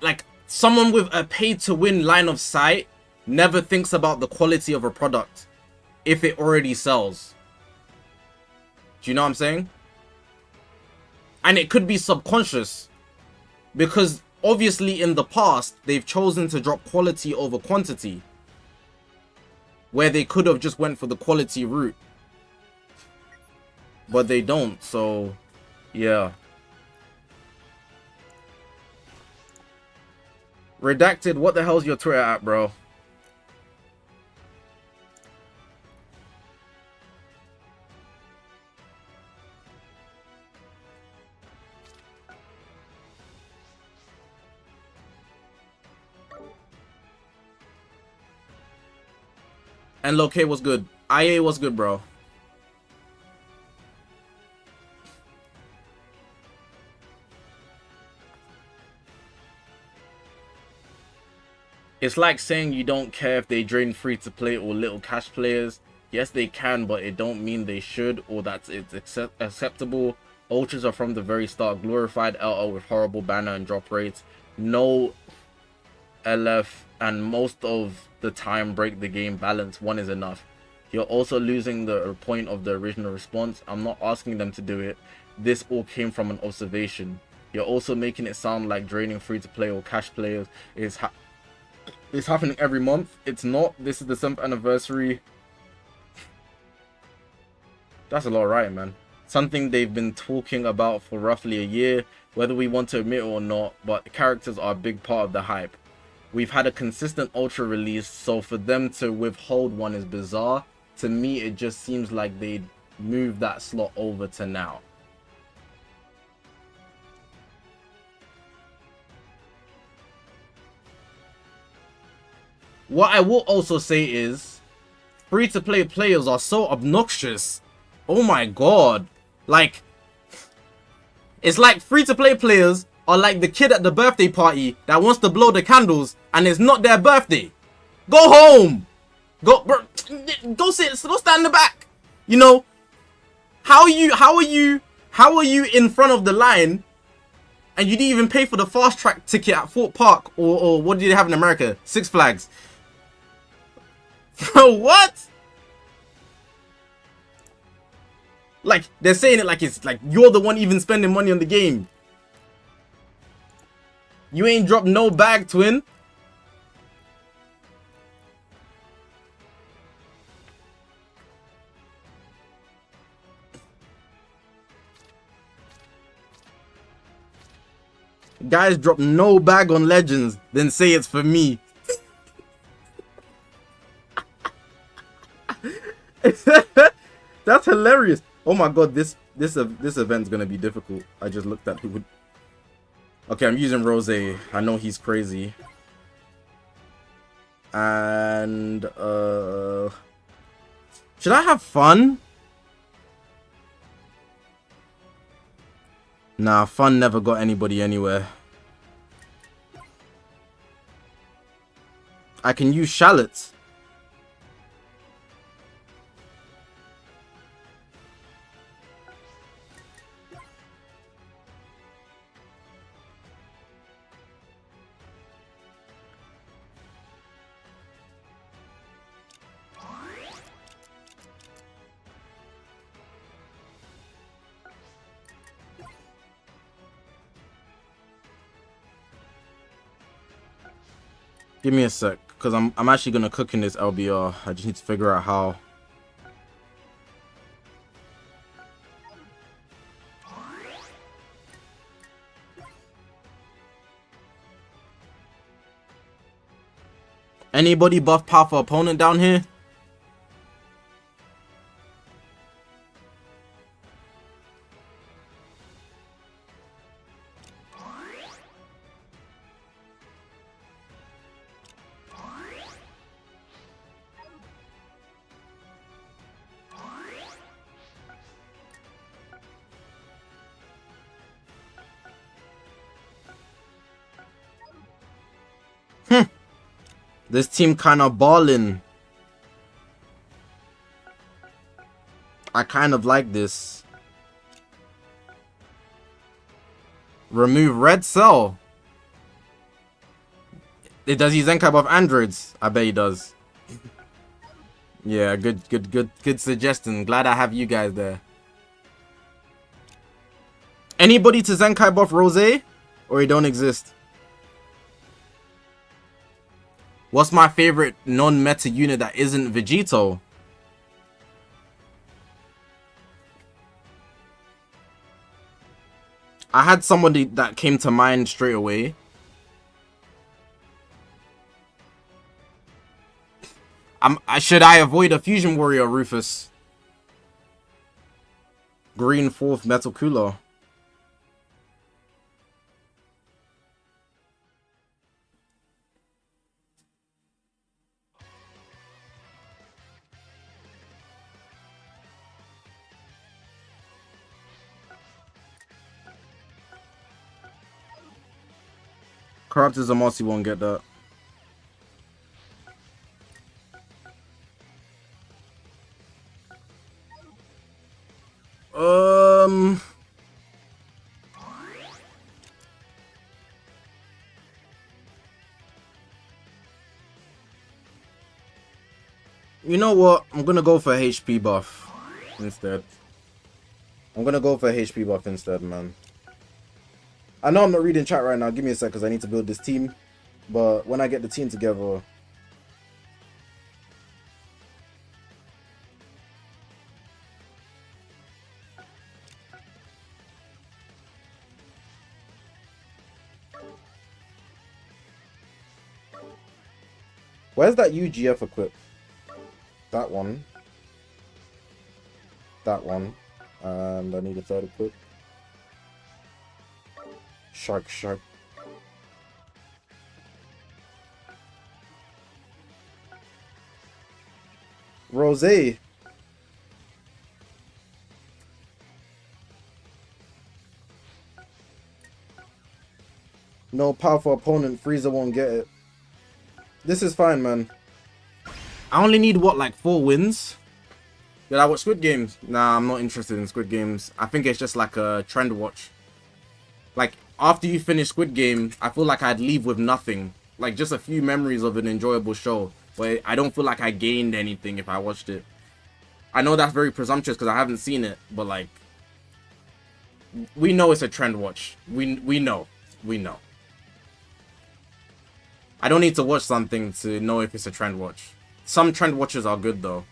A: Like, someone with a pay-to-win line of sight never thinks about the quality of a product if it already sells. Do you know what I'm saying? And it could be subconscious, because obviously in the past, they've chosen to drop quality over quantity, where they could have just went for the quality route. but they don't. So, yeah. Redacted, what the hell's your Twitter at, bro? And Loke was good. IA was good, bro. It's like saying you don't care if they drain free to play or little cash players. Yes, they can, but it don't mean they should or that it's acceptable. Ultras are from the very start glorified LO with horrible banner and drop rates. No LF, and most of the time break the game balance. One is enough. You're also losing the point of the original response. I'm not asking them to do it. This all came from an observation. You're also making it sound like draining free to play or cash players is it's happening every month. It's not. This is the 7th anniversary. That's a lot, right, man? Something they've been talking about for roughly a year, whether we want to admit it or not, but characters are a big part of the hype. We've had a consistent Ultra release, so for them to withhold one is bizarre. To me, it just seems like they'd move that slot over to now. What I will also say is, free-to-play players are so obnoxious. Oh my god. Like, it's like free-to-play players are like the kid at the birthday party that wants to blow the candles and it's not their birthday. Go home. Go sit, go stand in the back. You know, how are you in front of the line and you didn't even pay for the fast track ticket at Fort Park or what do they have in America? Six Flags. What? Like, they're saying it like it's like you're the one even spending money on the game. You ain't dropped no bag, twin. Guys drop no bag on Legends, then say it's for me. That's hilarious. Oh my god, this event's gonna be difficult. I just looked at who would. Okay, I'm using Rose. I know he's crazy. And should I have fun? Nah, fun never got anybody anywhere. I can use shallots. Give me a sec, because I'm actually gonna cook in this LBR. I just need to figure out how. Anybody buff powerful opponent down here? This team kind of balling. I kind of like this. Remove red cell. Does he Zenkai buff androids? I bet he does. Yeah, good suggestion. Glad I have you guys there. Anybody to Zenkai buff Rose? Or he don't exist? What's my favorite non-meta unit that isn't Vegito? I had somebody that came to mind straight away. Should I avoid a fusion warrior, Rufus? Green 4th metal cooler. Corrupted Zamasu won't get that. You know what? I'm gonna go for HP buff instead. Man. I know I'm not reading chat right now. Give me a sec because I need to build this team. But when I get the team together... Where's that UGF equip? That one. That one. And I need a third equip. Shark. Rosé. No powerful opponent. Frieza won't get it. This is fine, man. I only need, what, like 4 wins? Did I watch Squid Games? Nah, I'm not interested in Squid Games. I think it's just like a trend watch. Like, after you finish Squid Game, I feel like I'd leave with nothing. Like, just a few memories of an enjoyable show. But I don't feel like I gained anything if I watched it. I know that's very presumptuous because I haven't seen it. But, like, we know it's a trend watch. We know. I don't need to watch something to know if it's a trend watch. Some trend watches are good, though.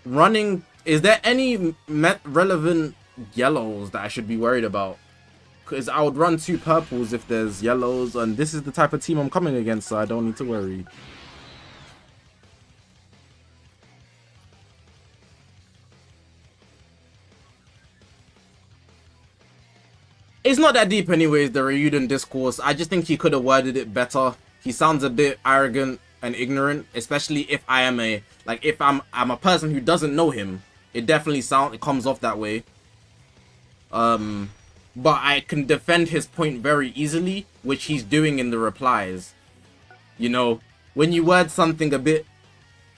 A: Running, is there any relevant yellows that I should be worried about? Because I would run 2 purples if there's yellows, and this is the type of team I'm coming against, so I don't need to worry. It's not that deep anyways, the Raiyuden discourse. I just think he could have worded it better. He sounds a bit arrogant and ignorant, especially if I am I'm a person who doesn't know him. It definitely comes off that way. But I can defend his point very easily, which he's doing in the replies. You know, when you word something a bit,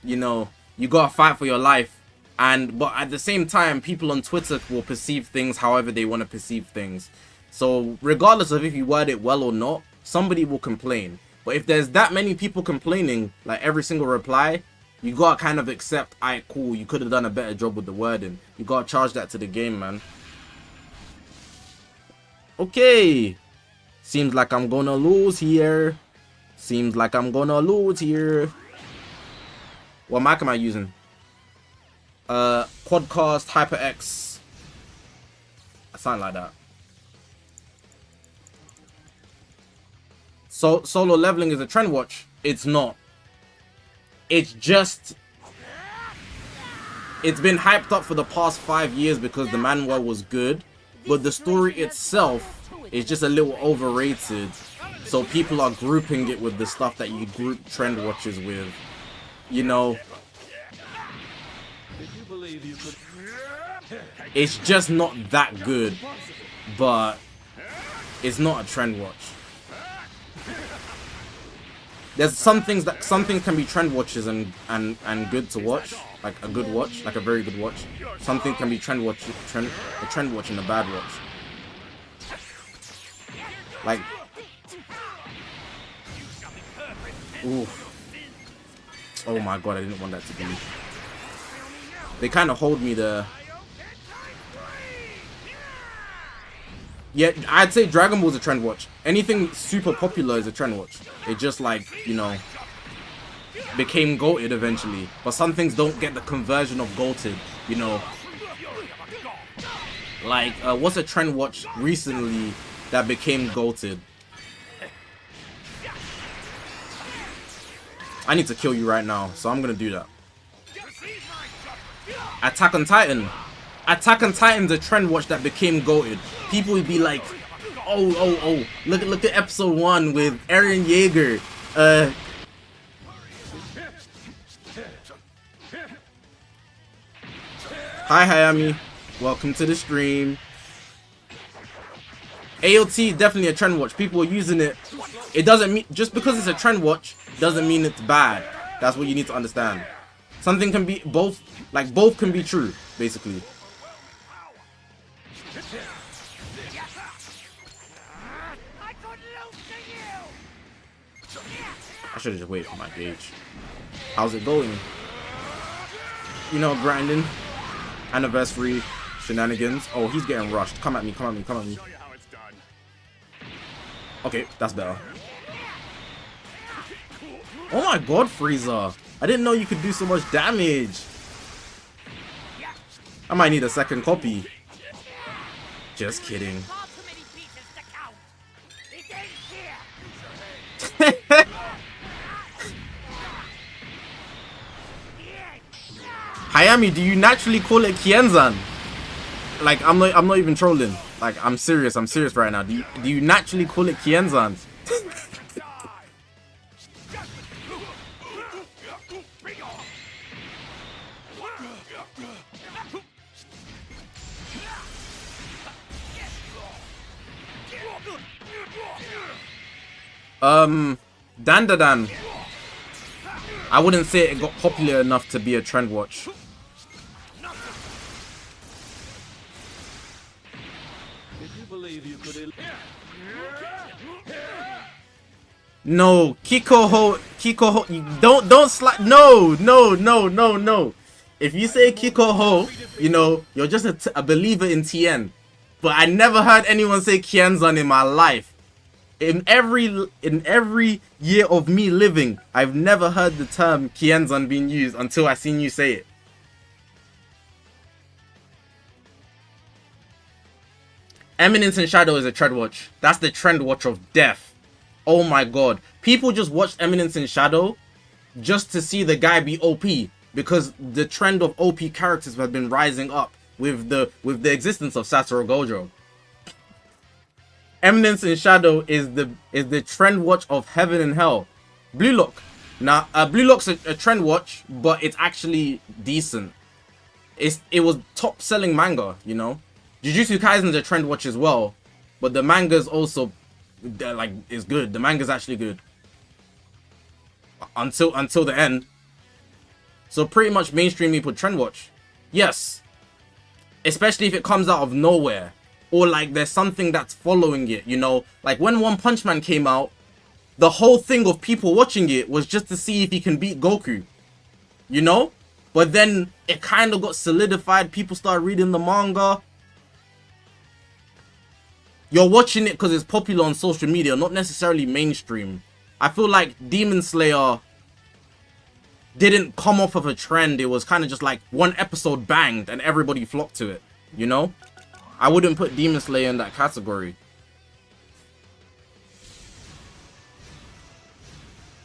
A: you know, you gotta fight for your life. But at the same time, people on Twitter will perceive things however they want to perceive things. So regardless of if you word it well or not, somebody will complain. But if there's that many people complaining, like every single reply, you gotta kind of accept, alright, cool, you could have done a better job with the wording. You gotta charge that to the game, man. Okay. Seems like I'm gonna lose here. What mic am I using? Quadcast HyperX. Something like that. So solo leveling is a trend watch. It's not. It's just, it's been hyped up for the past 5 years because the manhwa was good, but the story itself is just a little overrated. So people are grouping it with the stuff that you group trend watches with. You know, it's just not that good, but it's not a trend watch. There's some things can be trend watches and good to watch, like a good watch, like a very good watch. Something can be a trend watch and a bad watch. Like, oof. Oh my god, I didn't want that to be. They kind of hold me there. Yeah, I'd say Dragon Ball's a trend watch. Anything super popular is a trend watch. It just, like, you know, became goated eventually, but some things don't get the conversion of goated, you know. Like, what's a trend watch recently that became goated? I need to kill you right now, so I'm gonna do that. Attack on Titan. Attack on Titan's a trend watch that became goated. People would be like, oh, look at episode 1 with Eren Yeager. Hi Hayami, welcome to the stream. AOT definitely a trend watch. People are using it. It doesn't mean, just because it's a trend watch doesn't mean it's bad. That's what you need to understand. Something can be both, like both can be true, basically. I should have just waited for my gauge. How's it going? You know, grinding. Anniversary shenanigans. Oh, he's getting rushed. Come at me, come at me, come at me. Okay, that's better. Oh my god, Frieza. I didn't know you could do so much damage. I might need a second copy. Just kidding. Hayami, do you naturally call it Kienzan? Like, I'm not even trolling. Like, I'm serious right now. Do you naturally call it Kienzan? Dandadan. I wouldn't say it got popular enough to be a trend watch. No, Kikoho, you don't slide. No. If you say Kikoho, you know, you're just a believer in TN. But I never heard anyone say Kienzan in my life. In every year of me living, I've never heard the term Kienzan being used until I seen you say it. Eminence in Shadow is a trend watch. That's the trend watch of death. Oh my god. People just watched Eminence in Shadow just to see the guy be OP. Because the trend of OP characters has been rising up with the existence of Satoru Gojo. Eminence in Shadow is the trend watch of heaven and hell. Blue Lock. Now, Blue Lock's a trend watch, but it's actually decent. It was top selling manga, you know. Jujutsu Kaisen's a trend watch as well, but the manga's also like is good. The manga's actually good until the end. So pretty much mainstream people trend watch. Yes, especially if it comes out of nowhere or like there's something that's following it, you know. Like when One Punch Man came out, the whole thing of people watching it was just to see if he can beat Goku, you know. But then it kind of got solidified. People started reading the manga. You're watching it because it's popular on social media, not necessarily mainstream. I feel like Demon Slayer didn't come off of a trend. It was kind of just like one episode banged and everybody flocked to it, you know? I wouldn't put Demon Slayer in that category.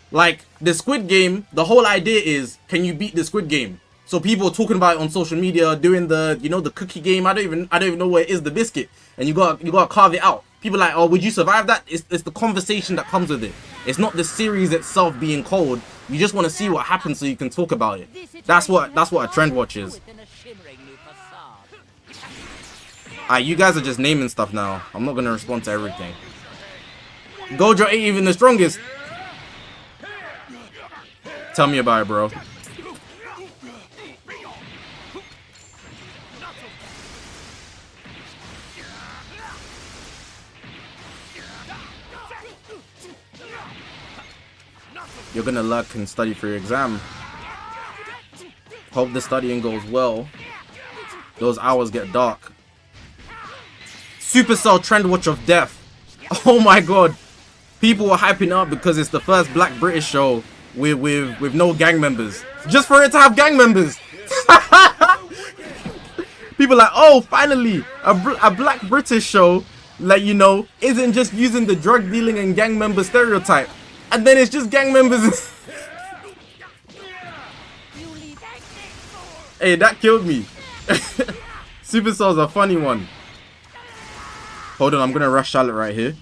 A: Like, the Squid Game, the whole idea is, can you beat the Squid Game? So people are talking about it on social media, doing the, you know, the cookie game. I don't even know where it is, the biscuit. And you gotta carve it out. People are like, oh, would you survive that? It's the conversation that comes with it. It's not the series itself being cold. You just want to see what happens so you can talk about it. That's what a trend watch is. You guys are just naming stuff now. I'm not gonna respond to everything. Gojo ain't even the strongest. Tell me about it, bro. You're gonna luck and study for your exam. Hope the studying goes well. Those hours get dark. Supercell trend watch of death. Oh my god. People were hyping up because it's the first black British show with no gang members, just for it to have gang members. People like, oh, finally a black British show, like, you know, isn't just using the drug dealing and gang member stereotype, and then it's just gang members. Hey, that killed me. Super Soul's a funny one. Hold on, I'm gonna rush Charlotte right here.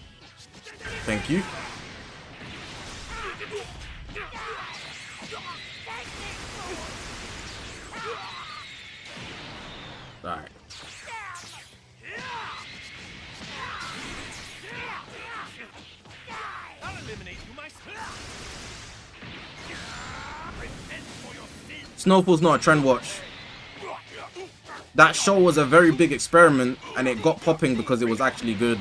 A: Thank you. Alright. Snowfall's not a trend watch. That show was a very big experiment and it got popping because it was actually good.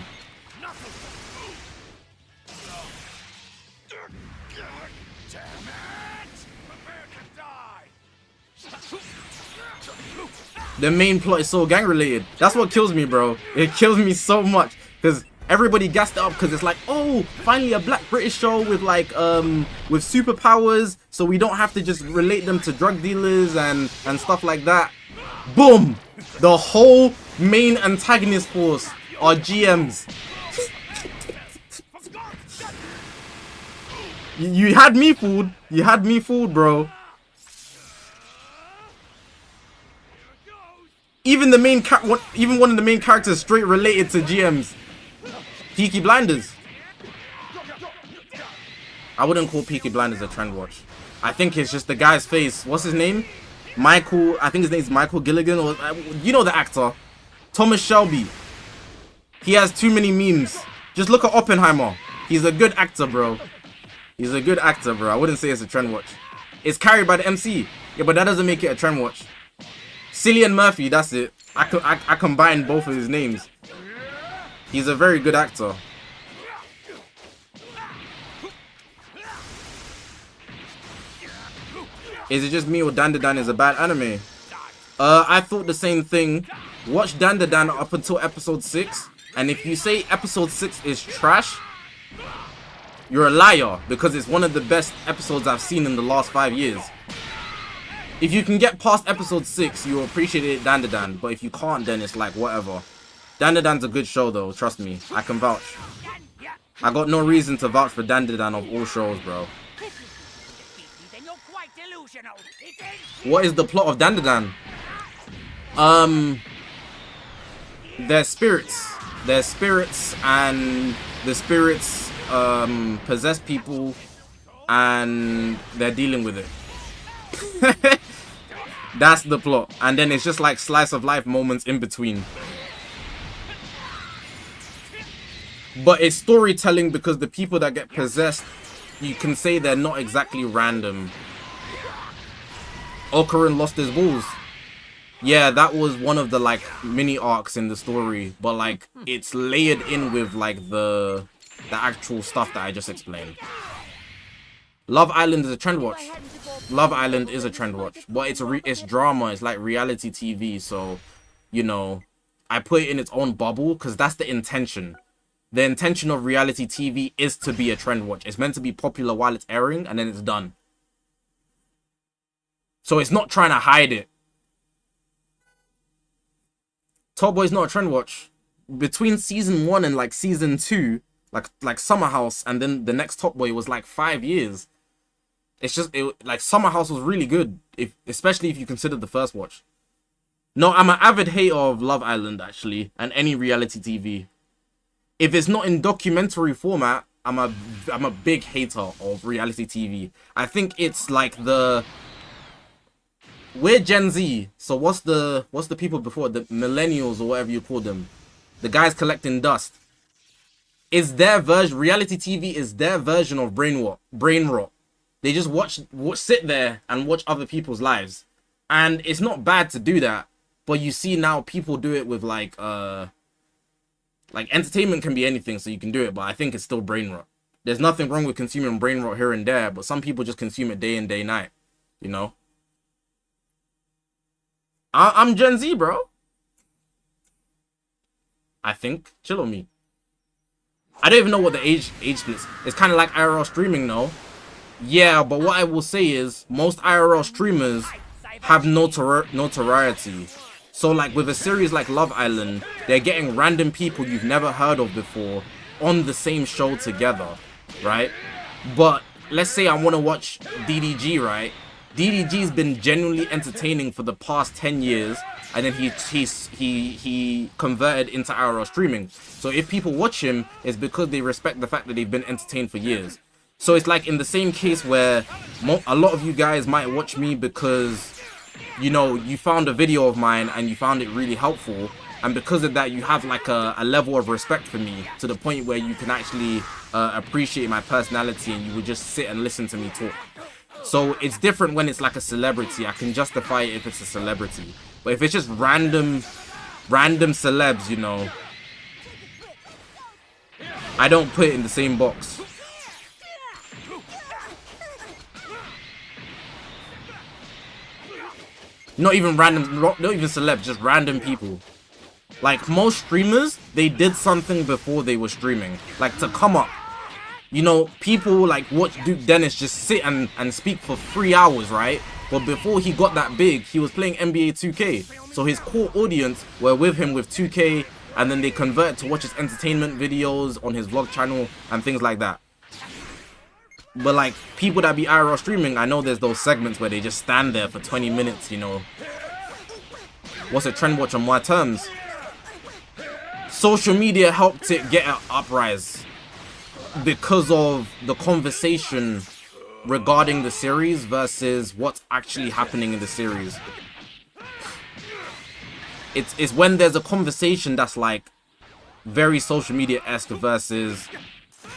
A: The main plot is so gang related. That's what kills me, bro. It kills me so much because everybody gassed it up because it's like, oh, finally a black British show with like with superpowers, so we don't have to just relate them to drug dealers and stuff like that. Boom! The whole main antagonist force are GMs. You had me fooled. You had me fooled, bro. Even the main even one of the main characters straight related to GMs. Peaky Blinders. I wouldn't call Peaky Blinders a trend watch. I think it's just the guy's face. What's his name? Michael. I think his name's Michael Gilligan, or you know the actor, Thomas Shelby. He has too many memes. Just look at Oppenheimer. He's a good actor, bro. He's a good actor, bro. I wouldn't say it's a trend watch. It's carried by the MC. Yeah, but that doesn't make it a trend watch. Cillian Murphy, that's it. I combined both of his names. He's a very good actor. Is it just me or Dandadan is a bad anime? I thought the same thing. Watch Dandadan up until episode 6. And if you say episode 6 is trash, you're a liar. Because it's one of the best episodes I've seen in the last 5 years. If you can get past episode 6, you'll appreciate it, Dandadan. But if you can't, then it's like, whatever. Dandadan's a good show, though. Trust me. I can vouch. I got no reason to vouch for Dandadan of all shows, bro. What is the plot of Dandadan? They're spirits. They're spirits, and the spirits possess people, and they're dealing with it. That's the plot. And then it's just like slice of life moments in between. But it's storytelling because the people that get possessed, you can say they're not exactly random. Okarin lost his balls. Yeah, that was one of the like mini arcs in the story, but like it's layered in with like the actual stuff that I just explained. Love Island is a trend watch. Love Island is a trend watch, but it's drama. It's like reality TV, so you know, I put it in its own bubble because that's the intention. The intention of reality TV is to be a trend watch. It's meant to be popular while it's airing, and then it's done. So it's not trying to hide it. Top Boy's not a trend watch. Between season 1 and like season 2, like Summer House, and then the next Top Boy was like 5 years. It's just like Summer House was really good, especially if you consider the first watch. No, I'm an avid hater of Love Island actually, and any reality TV. If it's not in documentary format, I'm a big hater of reality TV. I think it's like we're Gen Z, so what's the people before, the millennials or whatever you call them, the guys collecting dust. Is their version, reality TV is their version of brain rot. They just sit there and watch other people's lives, and it's not bad to do that. But you see now people do it with like entertainment can be anything, so you can do it, but I think it's still brain rot. There's nothing wrong with consuming brain rot here and there, but some people just consume it day in, day night, you know? I'm Gen Z, bro. I think. Chill on me. I don't even know what the age splits. It's kind of like IRL streaming, though. Yeah, but what I will say is most IRL streamers have notoriety. So like with a series like Love Island, they're getting random people you've never heard of before on the same show together, right? But let's say I want to watch DDG, right? DDG's been genuinely entertaining for the past 10 years, and then he converted into IRL streaming. So if people watch him, it's because they respect the fact that they've been entertained for years. So it's like in the same case where a lot of you guys might watch me because, you know, you found a video of mine and you found it really helpful, and because of that you have like a level of respect for me to the point where you can actually appreciate my personality and you would just sit and listen to me talk. So it's different when it's like a celebrity. I can justify it if it's a celebrity, but if it's just random celebs, you know, I don't put it in the same box. Not even random, not even celebs, just random people. Like most streamers, they did something before they were streaming, like to come up. You know, people like watch Duke Dennis just sit and speak for 3 hours, right? But before he got that big, he was playing NBA 2K. So his core audience were with him with 2K, and then they converted to watch his entertainment videos on his vlog channel and things like that. But like people that be IRL streaming, I know there's those segments where they just stand there for 20 minutes, you know. What's a trend watch on my terms? Social media helped it get an uprise because of the conversation regarding the series versus what's actually happening in the series. It's when there's a conversation that's like very social media-esque versus,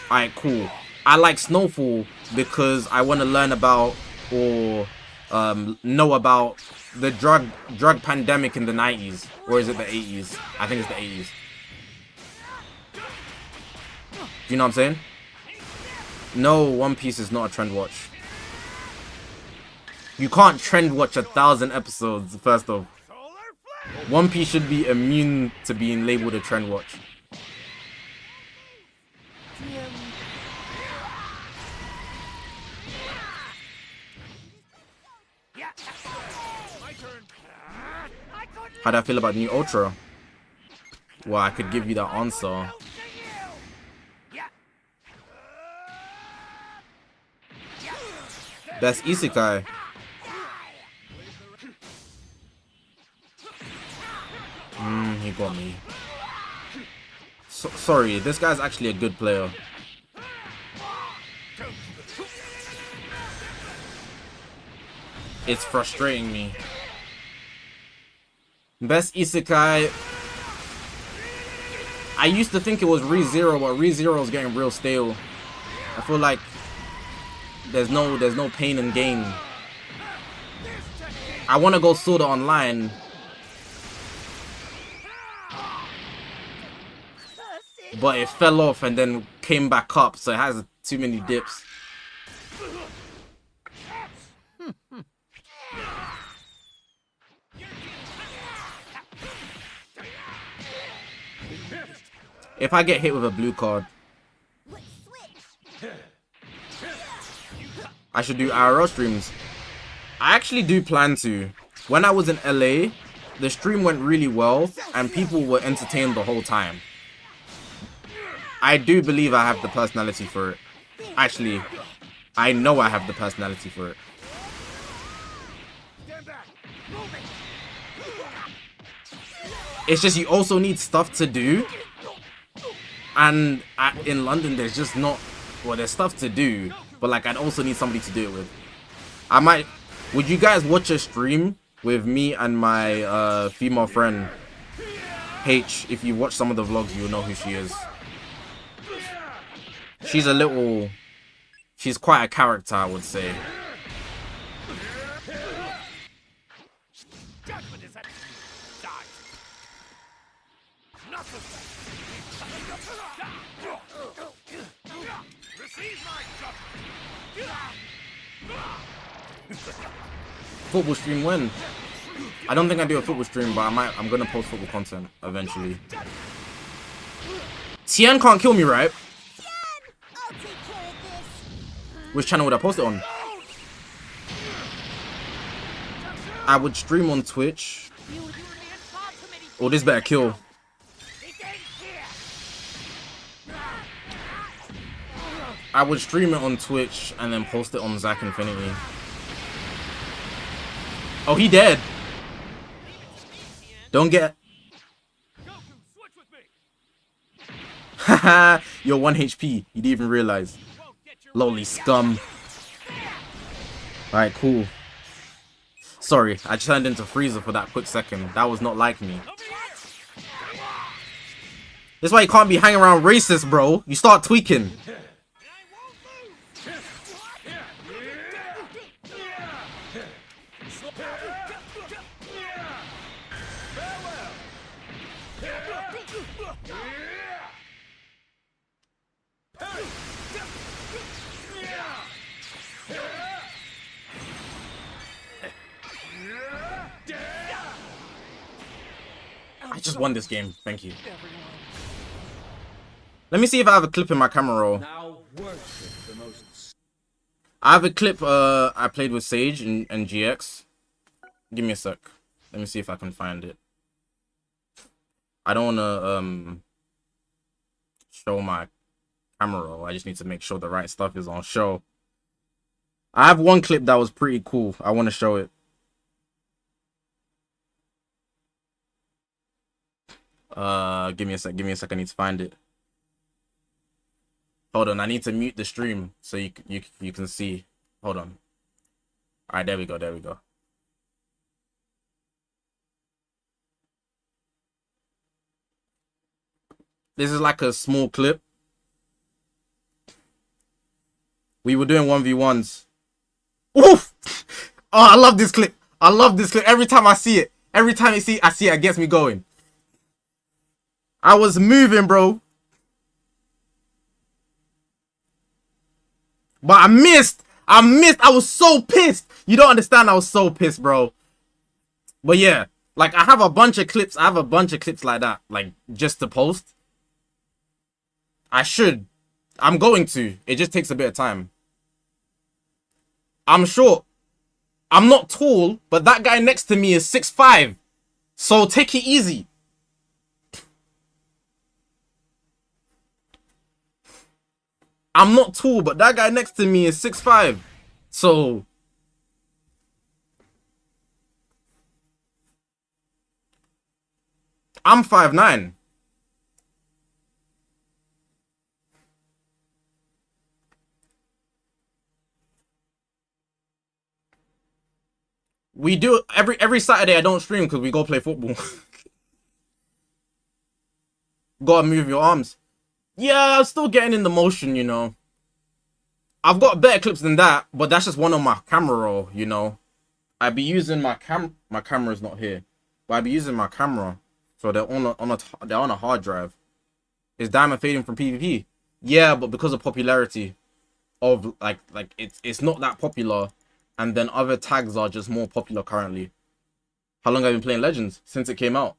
A: alright, cool, I like Snowfall because I want to learn about or know about the drug pandemic in the 90s, or is it the 80s? I think it's the 80s. Do you know what I'm saying? No, One Piece is not a trend watch. You can't trend watch 1,000 episodes, first off. One Piece should be immune to being labeled a trend watch. How do I feel about New Ultra? Well, I could give you that answer. Best Isekai. He got me. Sorry, this guy's actually a good player. It's frustrating me. Best Isekai. I used to think it was ReZero, but ReZero is getting real stale. I feel like there's no pain in gain. I want to go Sword Art Online, but it fell off and then came back up, so it has too many dips. If I get hit with a blue card, I should do IRL streams. I actually do plan to. When I was in LA, the stream went really well and people were entertained the whole time. I do believe I have the personality for it. Actually, I know I have the personality for it. It's just you also need stuff to do. And in London, there's just not... Well, there's stuff to do. But like, I'd also need somebody to do it with. I might... Would you guys watch a stream with me and my female friend, H? If you watch some of the vlogs, you'll know who she is. She's a little... She's quite a character, I would say. Football stream when? I don't think I do a football stream, but I'm gonna post football content eventually. Tien can't kill me, right? Which channel would I post it on? I would stream on Twitch. Oh, this better kill. I would stream it on Twitch and then post it on Zack Infinity. Oh, he dead. Don't get. Haha, you're 1 HP. You didn't even realize. Lowly scum. Alright, cool. Sorry, I turned into Frieza for that quick second. That was not like me. That's why you can't be hanging around racist, bro. You start tweaking. I just won this game. Thank you. Let me see if I have a clip in my camera roll. I have a clip I played with Sage and GX. Give me a sec. Let me see if I can find it. I don't want to show my camera roll. I just need to make sure the right stuff is on show. I have one clip that was pretty cool. I want to show it. Give me a sec. Give me a sec. I need to find it. Hold on. I need to mute the stream so you can see. Hold on. All right, there we go. There we go. This is like a small clip. We were doing 1v1s. Oof! Oh, I love this clip. I love this clip. Every time I see it. Every time I see it, it gets me going. I was moving, bro. But I missed. I was so pissed. You don't understand. I was so pissed, bro. But yeah, like I have a bunch of clips. I have a bunch of clips like that, like just to post. I should. I'm going to. It just takes a bit of time. I'm short. I'm not tall, but that guy next to me is 6'5". So take it easy. I'm not tall, but that guy next to me is 6'5". So I'm 5'9". We do every Saturday. I don't stream because we go play football. Gotta move your arms. Yeah, I'm still getting in the motion, you know. I've got better clips than that, but that's just one on my camera roll, you know. I be using my camera's not here, but I be using my camera, so they're on a hard drive. Is diamond fading from PvP? Yeah, but because of popularity of like it's not that popular. And then other tags are just more popular currently. How long have I been playing Legends? Since it came out.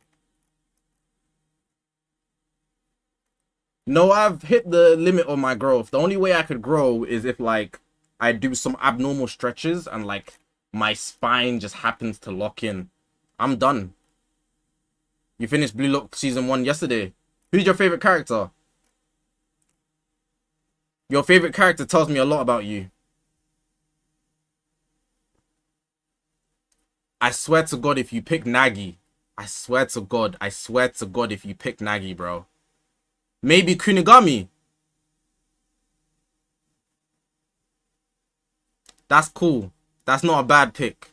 A: No, I've hit the limit of my growth. The only way I could grow is if like I do some abnormal stretches and like my spine just happens to lock in. I'm done. You finished Blue Lock Season 1 yesterday. Who's your favorite character? Your favorite character tells me a lot about you. I swear to God, if you pick Nagi, I swear to God, if you pick Nagi, bro. Maybe Kunigami. That's cool. That's not a bad pick.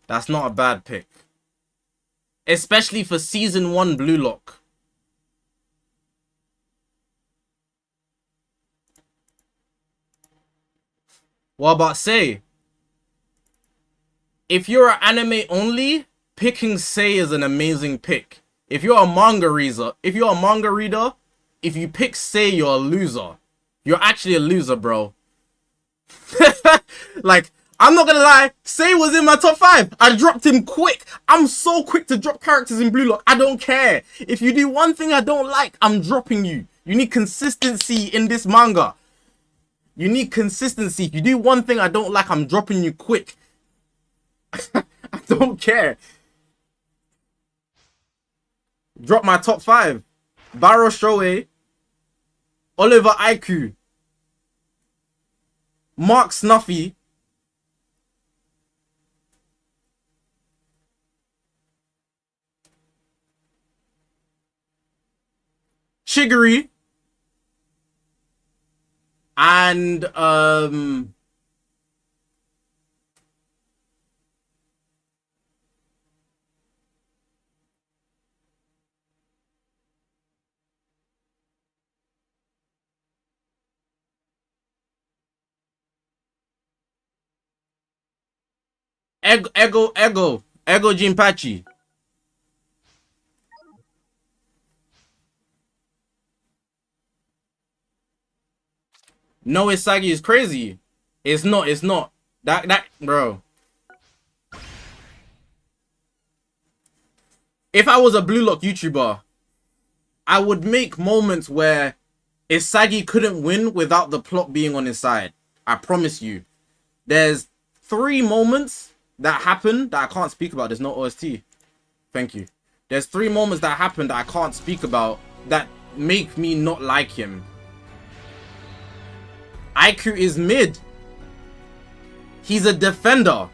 A: That's not a bad pick. Especially for Season 1 Blue Lock. What about Sei? If you're an anime only, picking Sei is an amazing pick. If you're a manga reader, if you pick Sei, you're a loser. You're actually a loser, bro. Like, I'm not gonna lie, Sei was in my top 5. I dropped him quick. I'm so quick to drop characters in Blue Lock. I don't care. If you do one thing I don't like, I'm dropping you. You need consistency in this manga. You need consistency. If you do one thing I don't like, I'm dropping you quick. I don't care. Drop my top 5. Baro Shoei, Oliver Aiku, Mark Snuffy, Shiguri, and Ego Jinpachi. No, Isagi is crazy. It's not. That, bro. If I was a Blue Lock YouTuber, I would make moments where Isagi couldn't win without the plot being on his side. I promise you. There's 3 moments that happen that I can't speak about. There's no OST. Thank you. There's 3 moments that happen that I can't speak about that make me not like him. Aiku is mid. He's a defender.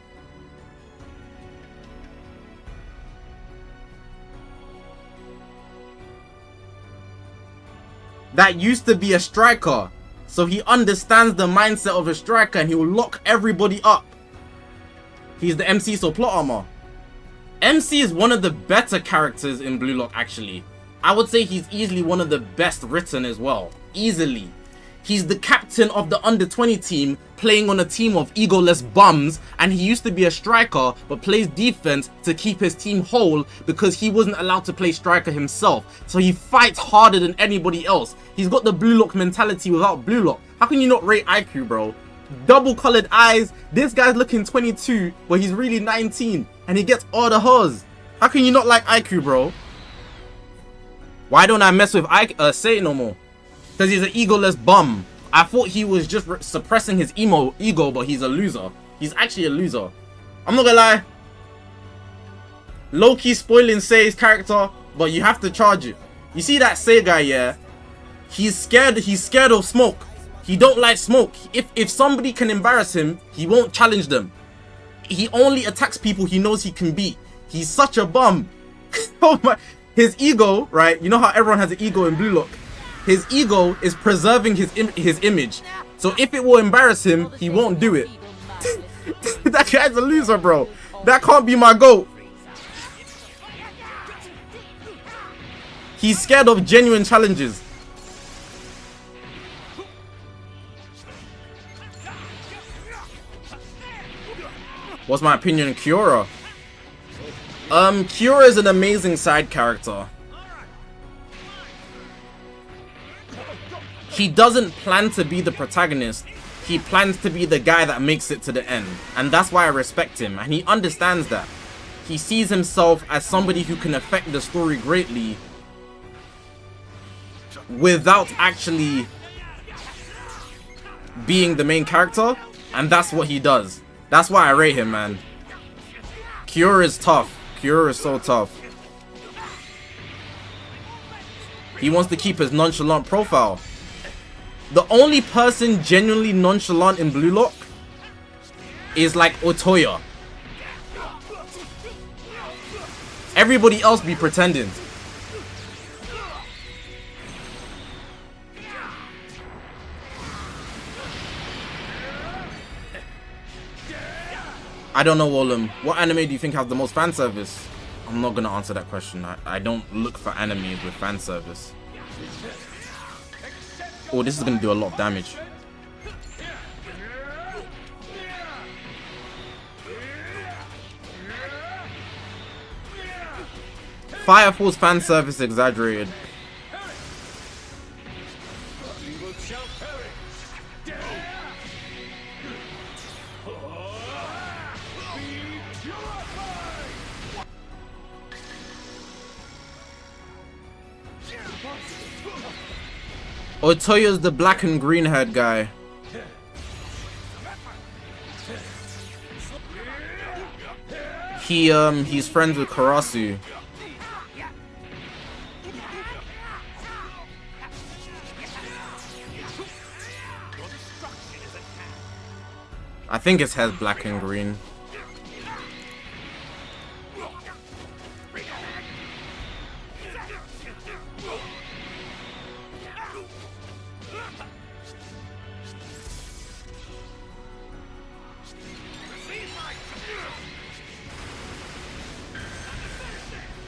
A: That used to be a striker. So he understands the mindset of a striker and he will lock everybody up. He's the MC, so plot armor. MC is one of the better characters in Blue Lock, actually. I would say he's easily one of the best written as well. Easily. He's the captain of the under-20 team, playing on a team of egoless bums, and he used to be a striker, but plays defense to keep his team whole because he wasn't allowed to play striker himself. So he fights harder than anybody else. He's got the Blue Lock mentality without Blue Lock. How can you not rate IQ, bro? Double-colored eyes. This guy's looking 22, but he's really 19, and he gets all the hoes. How can you not like IQ, bro? Why don't I mess with Say no more? Because he's an egoless bum. I thought he was just suppressing his ego, but he's a loser. He's actually a loser. I'm not gonna lie. Low-key spoiling Sei's character, but you have to charge it. You see that Sei guy, yeah? He's scared of smoke. He don't like smoke. If somebody can embarrass him, he won't challenge them. He only attacks people he knows he can beat. He's such a bum. Oh my. His ego, right? You know how everyone has an ego in Blue Lock? His ego is preserving his image. So if it will embarrass him, he won't do it. That guy's a loser, bro. That can't be my GOAT. He's scared of genuine challenges. What's my opinion on Kiora? Kiora is an amazing side character. He doesn't plan to be the protagonist. He plans to be the guy that makes it to the end. And that's why I respect him. And he understands that. He sees himself as somebody who can affect the story greatly without actually being the main character. And that's what he does. That's why I rate him, man. Kiora is tough. Kiora is so tough. He wants to keep his nonchalant profile. The only person genuinely nonchalant in Blue Lock is like Otoya. Everybody else be pretending. I don't know, Wolem. What anime do you think has the most fan service? I'm not gonna answer that question. I don't look for animes with fan service. Oh, this is gonna do a lot of damage. Fire Force fan service exaggerated. Otoya's the black and green haired guy. He's friends with Karasu. I think his hair's black and green.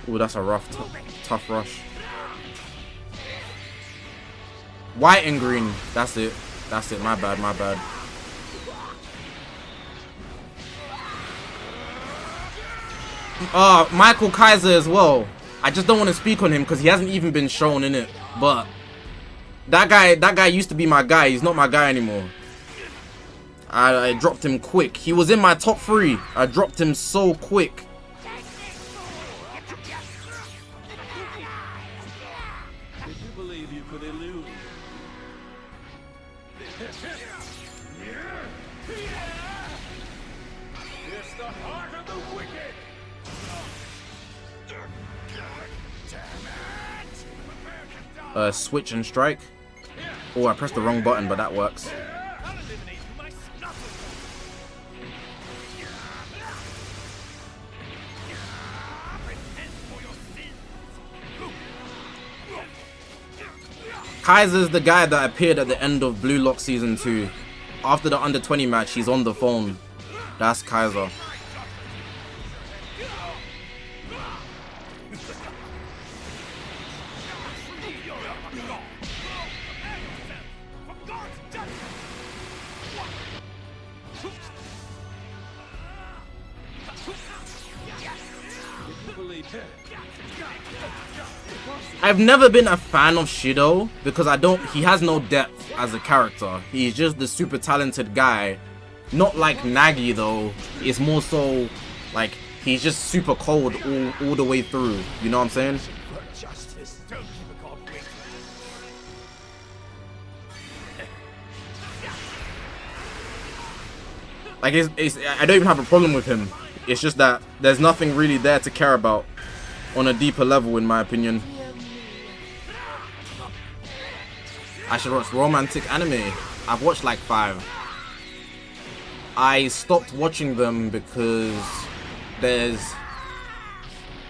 A: Ooh, that's a rough, tough rush. White and green. That's it. That's it. My bad. My bad. Michael Kaiser as well. I just don't want to speak on him because he hasn't even been shown in it. But that guy used to be my guy. He's not my guy anymore. I dropped him quick. He was in my top 3. I dropped him so quick.
E: Did you believe you could elude? It's the heart of the wicked.
A: Switch and strike. Oh, I pressed the wrong button, but that works. Kaiser's the guy that appeared at the end of Blue Lock Season 2. After the under 20 match, he's on the phone. That's Kaiser. I've never been a fan of Shido because he has no depth as a character. He's just the super talented guy. Not like Nagi though. It's more so like he's just super cold all the way through. You know what I'm saying? Like I don't even have a problem with him. It's just that there's nothing really there to care about on a deeper level, in my opinion. I should watch romantic anime. I've watched like 5. I stopped watching them because there's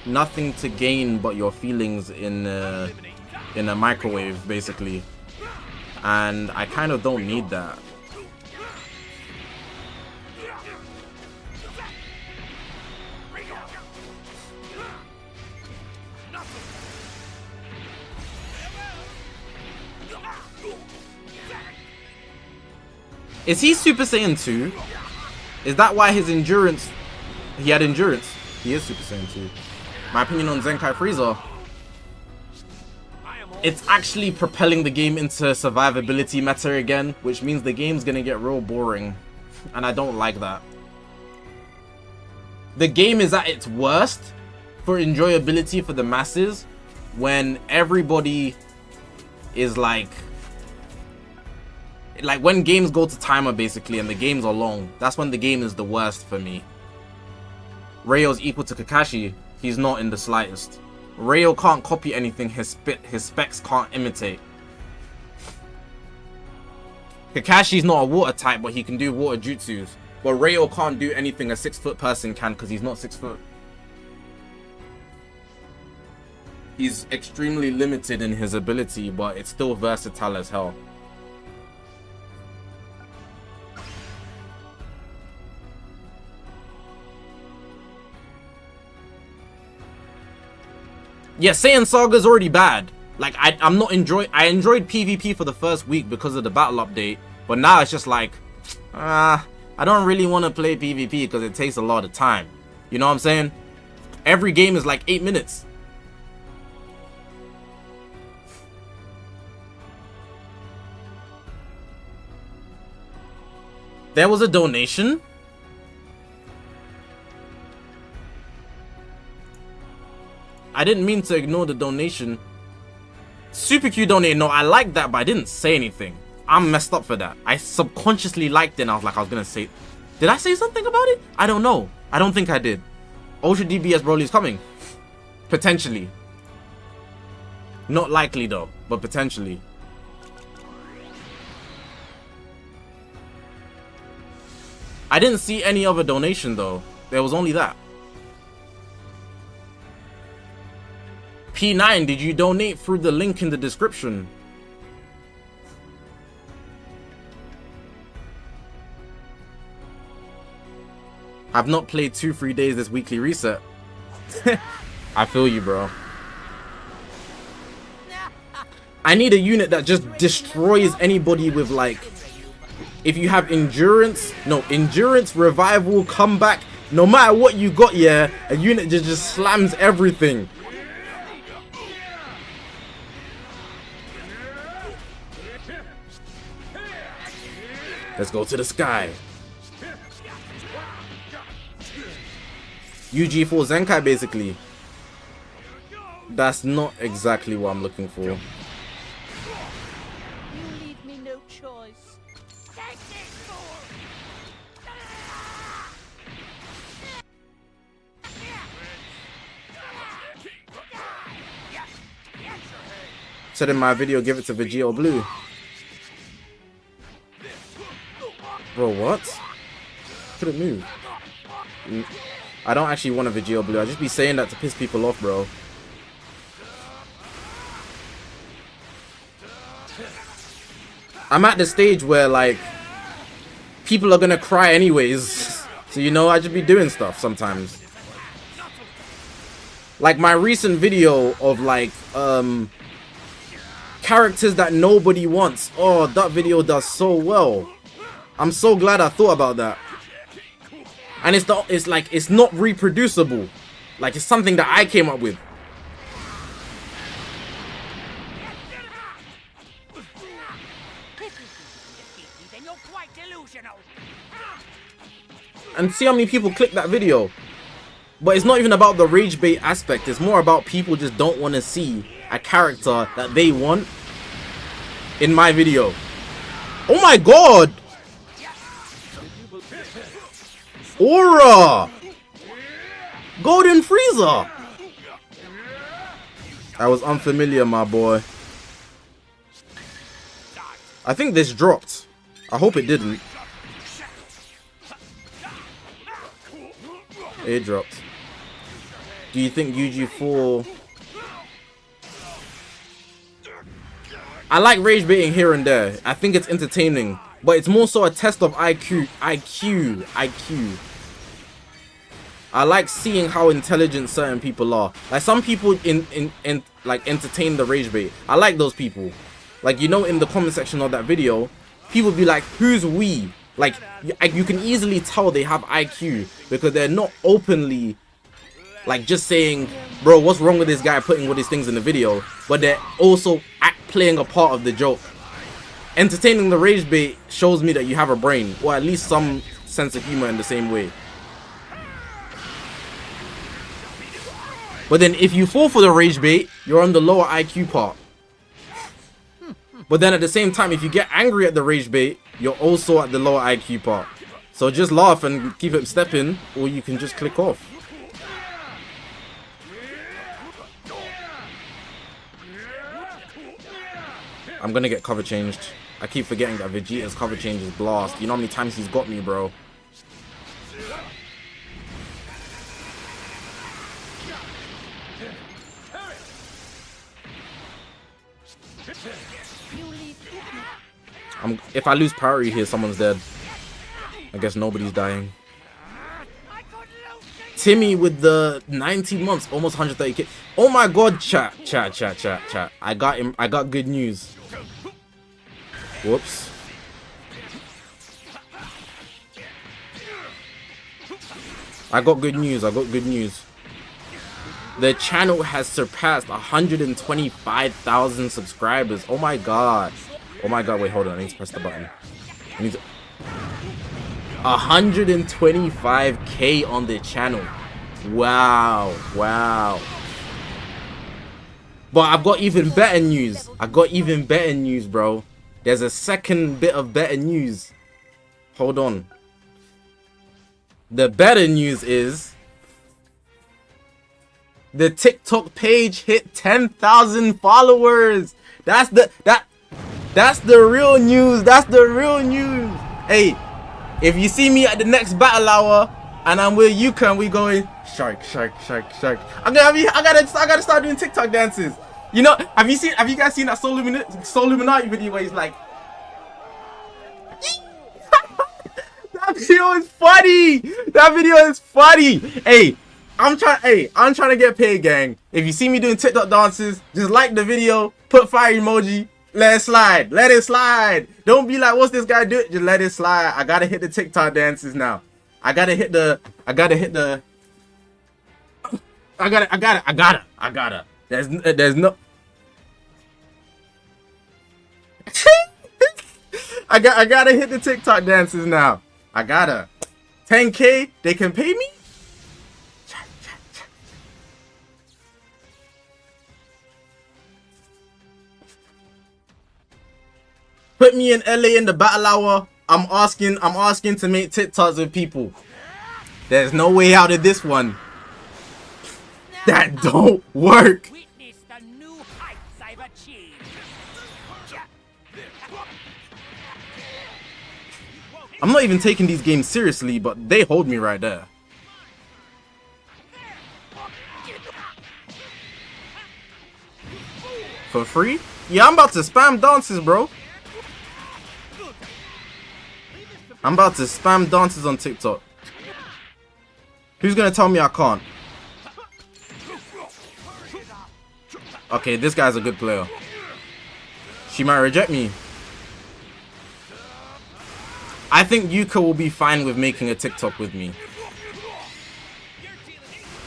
A: nothing to gain but your feelings in a microwave, basically. And I kind of don't need that. Is he Super Saiyan 2? Is that why his endurance... He had endurance. He is Super Saiyan 2. My opinion on Zenkai Frieza. It's actually propelling the game into survivability meta again, which means the game's gonna get real boring. And I don't like that. The game is at its worst for enjoyability for the masses when everybody is like when games go to timer basically and the games are long. That's when the game is the worst for me. Rayo's equal to Kakashi. He's not in the slightest. Rayo can't copy anything his specs can't imitate. Kakashi's not a water type, but he can do water jutsus. But Rayo can't do anything a 6-foot person can because he's not 6 foot. He's extremely limited in his ability, but it's still versatile as hell. Yeah, Saiyan Saga is already bad. Like I enjoyed PvP for the first week because of the battle update, but now it's just like, I don't really want to play PvP because it takes a lot of time. You know what I'm saying? Every game is like 8 minutes. There was a donation. I didn't mean to ignore the donation. Super Q donated. No, I like that, but I didn't say anything. I'm messed up for that. I subconsciously liked it and I was like, I was gonna say... Did I say something about it? I don't know. I don't think I did. Ultra DBS Broly's coming. Potentially. Not likely though, but potentially. I didn't see any other donation though. There was only that. P9, did you donate through the link in the description? I've not played 2-3 days this weekly reset. I feel you, bro. I need a unit that just destroys anybody with like... If you have endurance... No, endurance, revival, comeback. No matter what you got, yeah, a unit just slams everything. Let's go to the sky. UG4 Zenkai, basically. That's not exactly what I'm looking for.
B: You leave me no choice. Take this sword.
A: Said in my video, give it to Vegito Blue. Bro, what? Couldn't move. I don't actually want a Vegito Blue. I just be saying that to piss people off, bro. I'm at the stage where, like, people are gonna cry anyways. So, you know, I just be doing stuff sometimes. Like my recent video of, like, characters that nobody wants. Oh, that video does so well. I'm so glad I thought about that. And it's like, it's not reproducible. Like, it's something that I came up with. And see how many people click that video. But it's not even about the rage bait aspect. It's more about people just don't want to see a character that they want in my video. Oh my god! Aura! Golden Frieza! I was unfamiliar, my boy. I think this dropped. I hope it didn't. It dropped. Do you think UG4... I like rage baiting here and there. I think it's entertaining. But it's more so a test of IQ. I like seeing how intelligent certain people are. Like some people like entertain the rage bait. I like those people. Like, you know, in the comment section of that video, people be like, who's we? Like, you can easily tell they have IQ because they're not openly, like, just saying, bro, what's wrong with this guy putting all these things in the video? But they're also playing a part of the joke. Entertaining the rage bait shows me that you have a brain, or at least some sense of humor in the same way. But then if you fall for the rage bait, you're on the lower IQ part. But then at the same time, if you get angry at the rage bait, you're also at the lower IQ part. So just laugh and keep it stepping, or you can just click off. I'm gonna get cover changed. I keep forgetting that Vegeta's cover change is blast. You know how many times he's got me, bro. If I lose priority here, someone's dead. I guess nobody's dying. Timmy with the 90 months, almost 130k. Oh my god, chat. I got him. I got good news. Whoops. I got good news. The channel has surpassed 125,000 subscribers. Oh my god. Oh my god, wait, hold on. I need to press the button. I need to... 125k on the channel. Wow. But I've got even better news. I got even better news, bro. There's a second bit of better news. Hold on. The better news is the TikTok page hit 10,000 followers. That's the real news. That's the real news. Hey, if you see me at the next battle hour and I'm with Yuka and we going shark. I gotta start doing TikTok dances. You know, have you guys seen that Soul Illuminati video where he's like that video is funny. That video is funny. Hey, I'm trying to get paid, gang. If you see me doing TikTok dances, just like the video, put fire emoji, let it slide. Let it slide. Don't be like, what's this guy doing? Just let it slide. I gotta hit the TikTok dances now. I gotta. There's no I gotta hit the TikTok dances now. I gotta. 10K, they can pay me? Put me in LA in the battle hour. I'm asking to make TikToks with people. There's no way out of this one. That don't work.
B: Witness the new heights I've achieved.
A: I'm not even taking these games seriously, but they hold me right there. For free? Yeah, I'm about to spam dances, bro. I'm about to spam dances on TikTok. Who's gonna tell me I can't? Okay, this guy's a good player. She might reject me. I think Yuka will be fine with making a TikTok with me.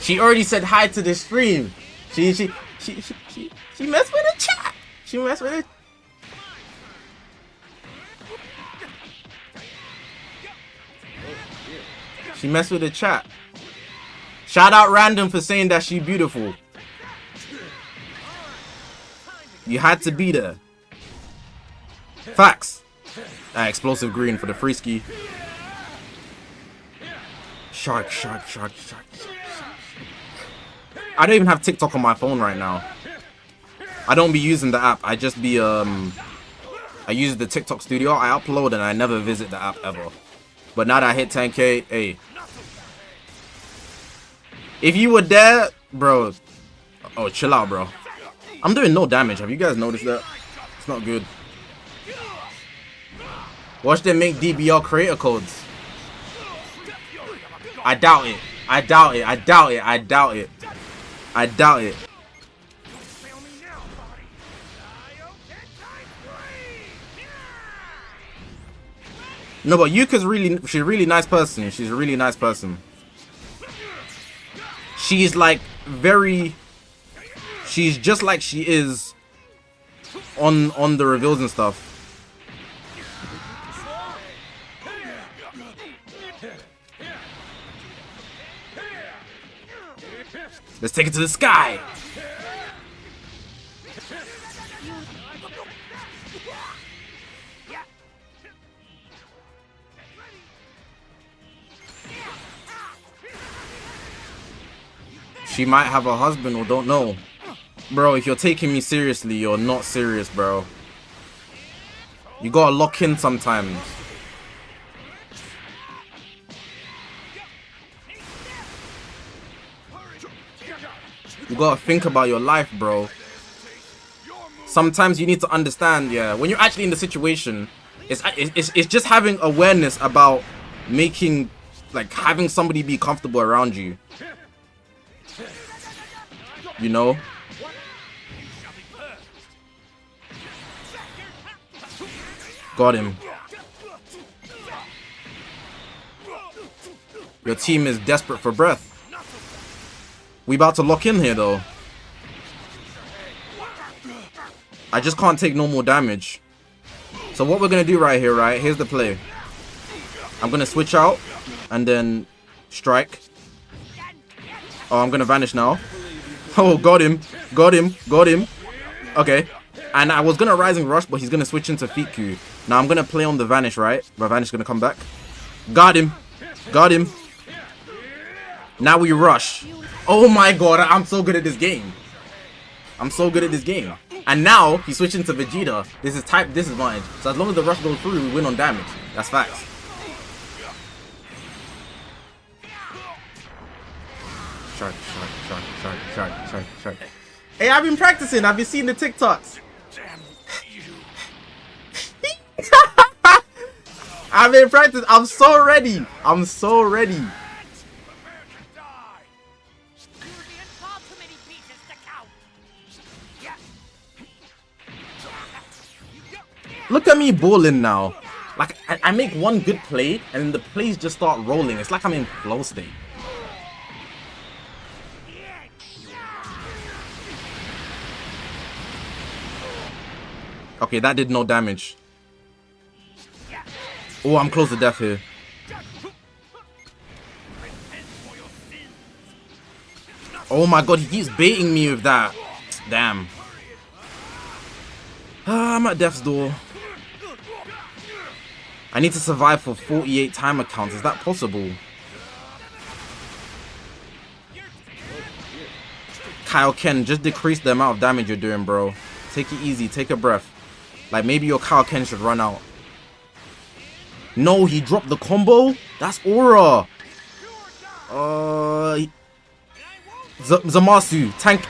A: She already said hi to the stream. She messed with the chat. She messed with it. She messed with the chat. Shout out Random for saying that she beautiful. You had to be there. Facts. Explosive green for the free ski. Shark. I don't even have TikTok on my phone right now. I don't be using the app. I just be I use the TikTok studio. I upload and I never visit the app ever. But now that I hit 10K, hey. If you were there, bro. Oh, chill out, bro. I'm doing no damage. Have you guys noticed that? It's not good. Watch them make DBL creator codes. I doubt it. I doubt it. No, but Yuka's she's a really nice person. She's a really nice person. She's like she's just like she is on the reveals and stuff. Let's take it to the sky. She might have a husband or don't know. Bro, if you're taking me seriously, you're not serious, bro. You gotta lock in sometimes. You gotta think about your life, bro. Sometimes you need to understand, yeah, when you're actually in the situation, it's just having awareness about making, like, having somebody be comfortable around you. You know? Got him. Your team is desperate for breath. We about to lock in here, though. I just can't take no more damage. So what we're gonna do right here, right? Here's the play. I'm gonna switch out and then strike. Oh, I'm gonna vanish now. Oh, got him. Got him. Got him. Okay. And I was gonna Rising Rush, but he's gonna switch into Fiku. Now I'm gonna play on the Vanish, right? My Vanish is gonna come back. Got him. Got him. Now we rush. Oh my god, I'm so good at this game. I'm so good at this game. And now he's switching to Vegeta. This is type disadvantage. So as long as the rush goes through, we win on damage. That's facts. Shark, shark, shark, shark, shark, shark, shark. Hey, I've been practicing. I've been seeing the TikToks. I've been practicing. I'm so ready. I'm so ready. Look at me balling now. Like, I make one good play, and then the plays just start rolling. It's like I'm in flow state. Okay, that did no damage. Oh, I'm close to death here. Oh my god, he keeps baiting me with that. Damn. I'm at death's door. I need to survive for 48 timer counts. Is that possible? Kyle Ken, just decrease the amount of damage you're doing, bro. Take it easy. Take a breath. Like, maybe your Kyle Ken should run out. No, he dropped the combo? That's Aura. Zamasu, tank.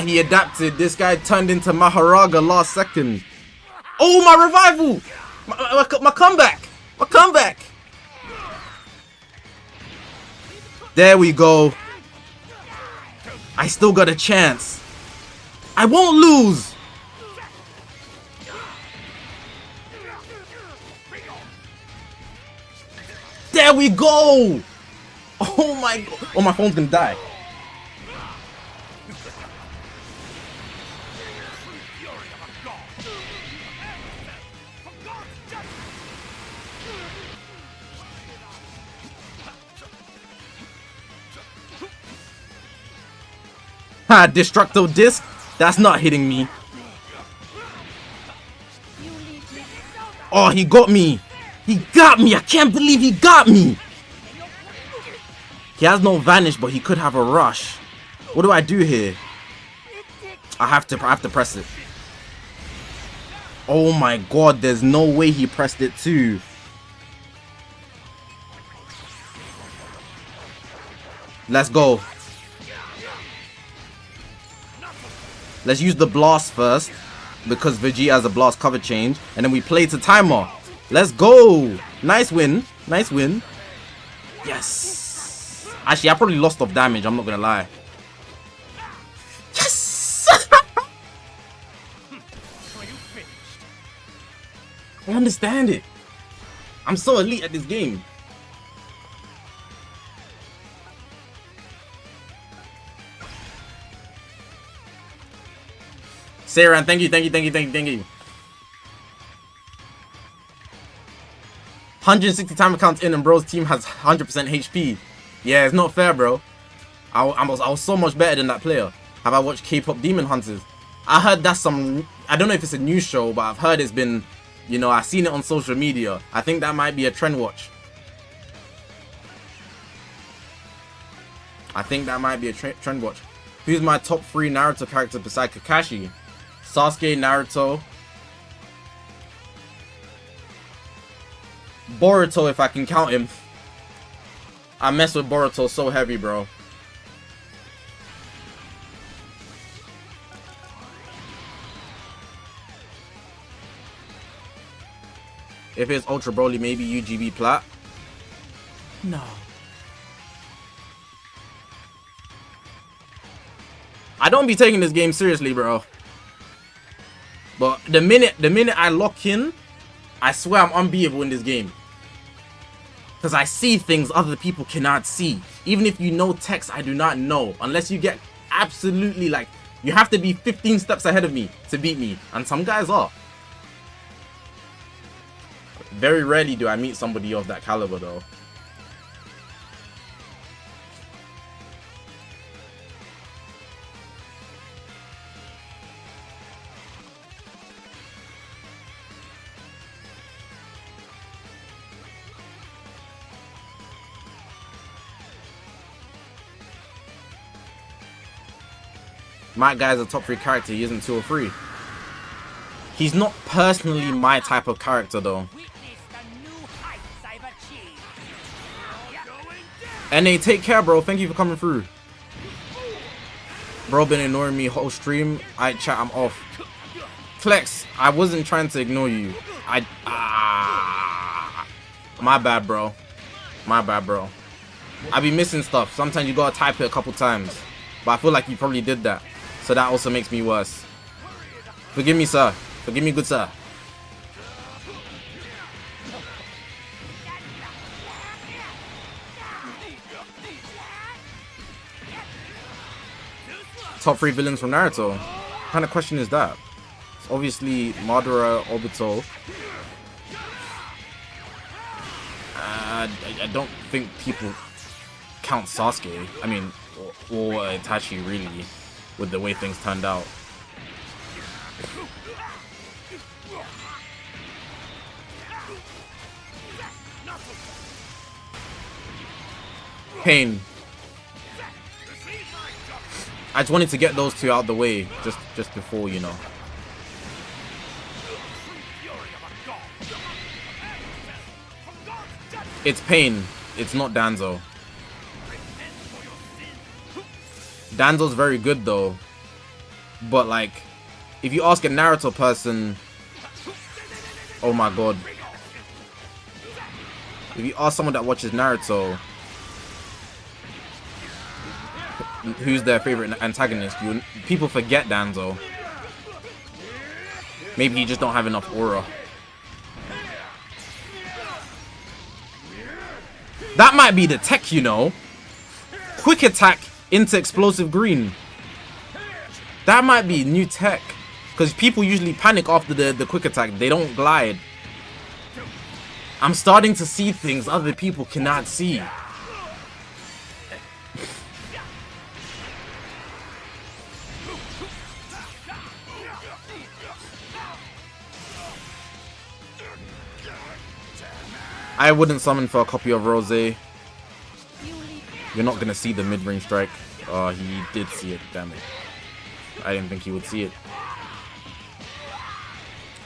A: He adapted. This guy turned into Maharaga last second. Oh, my revival! My comeback! My comeback! There we go. I still got a chance. I won't lose. There we go. Oh my god. Oh, my phone's gonna die. Ha, Destructo Disc? That's not hitting me. Oh, he got me. He got me. I can't believe he got me. He has no Vanish, but he could have a Rush. What do I do here? I have to press it. Oh my god, there's no way he pressed it too. Let's go. Let's use the blast first, because Vegeta has a blast cover change, and then we play to timer. Let's go. Nice win. Nice win. Yes. Actually, I probably lost off damage. I'm not gonna lie. Yes. I understand it. I'm so elite at this game. Saiyan, thank you. 160 timer counts in, and bro's team has 100% HP. Yeah, it's not fair, bro. I was so much better than that player. Have I watched K-pop Demon Hunters? I heard that's some. I don't know if it's a new show, but I've heard it's been. You know, I've seen it on social media. I think that might be a trend watch. Trend watch. Who's my top 3 Naruto character beside Kakashi? Sasuke, Naruto, Boruto if I can count him. I mess with Boruto so heavy, bro. If it's Ultra Broly, maybe UGB Plat. No. I don't be taking this game seriously, bro. But the minute I lock in, I swear I'm unbeatable in this game. Because I see things other people cannot see. Even if you know text I do not know. Unless you get absolutely like, you have to be 15 steps ahead of me to beat me. And some guys are. Very rarely do I meet somebody of that caliber though. My guy's a top 3 character, he isn't 2 or 3. He's not personally my type of character though.
B: Witness the new heights I've achieved.
A: NA, take care, bro. Thank you for coming through. Bro, been ignoring me whole stream. Alright, chat, I'm off. Flex, I wasn't trying to ignore you. My bad, bro. My bad, bro. I be missing stuff. Sometimes you gotta type it a couple times. But I feel like you probably did that. So that also makes me worse. Forgive me, sir. Forgive me, good sir. Top 3 villains from Naruto. What kind of question is that? It's obviously Madara, Obito. I don't think people count Sasuke. I mean, or Itachi really, with the way things turned out. Pain. I just wanted to get those 2 out of the way just before, you know. It's Pain. It's not Danzo. Danzo's very good though. But like, if you ask a Naruto person, oh my god. If you ask someone that watches Naruto, who's their favorite antagonist, people forget Danzo. Maybe you just don't have enough aura. That might be the tech, you know. Quick attack into explosive green. That might be new tech. Because people usually panic after the quick attack. They don't glide. I'm starting to see things other people cannot see. I wouldn't summon for a copy of Rose. You're not gonna see the mid-range strike. Oh, he did see it, damn it. I didn't think he would see it.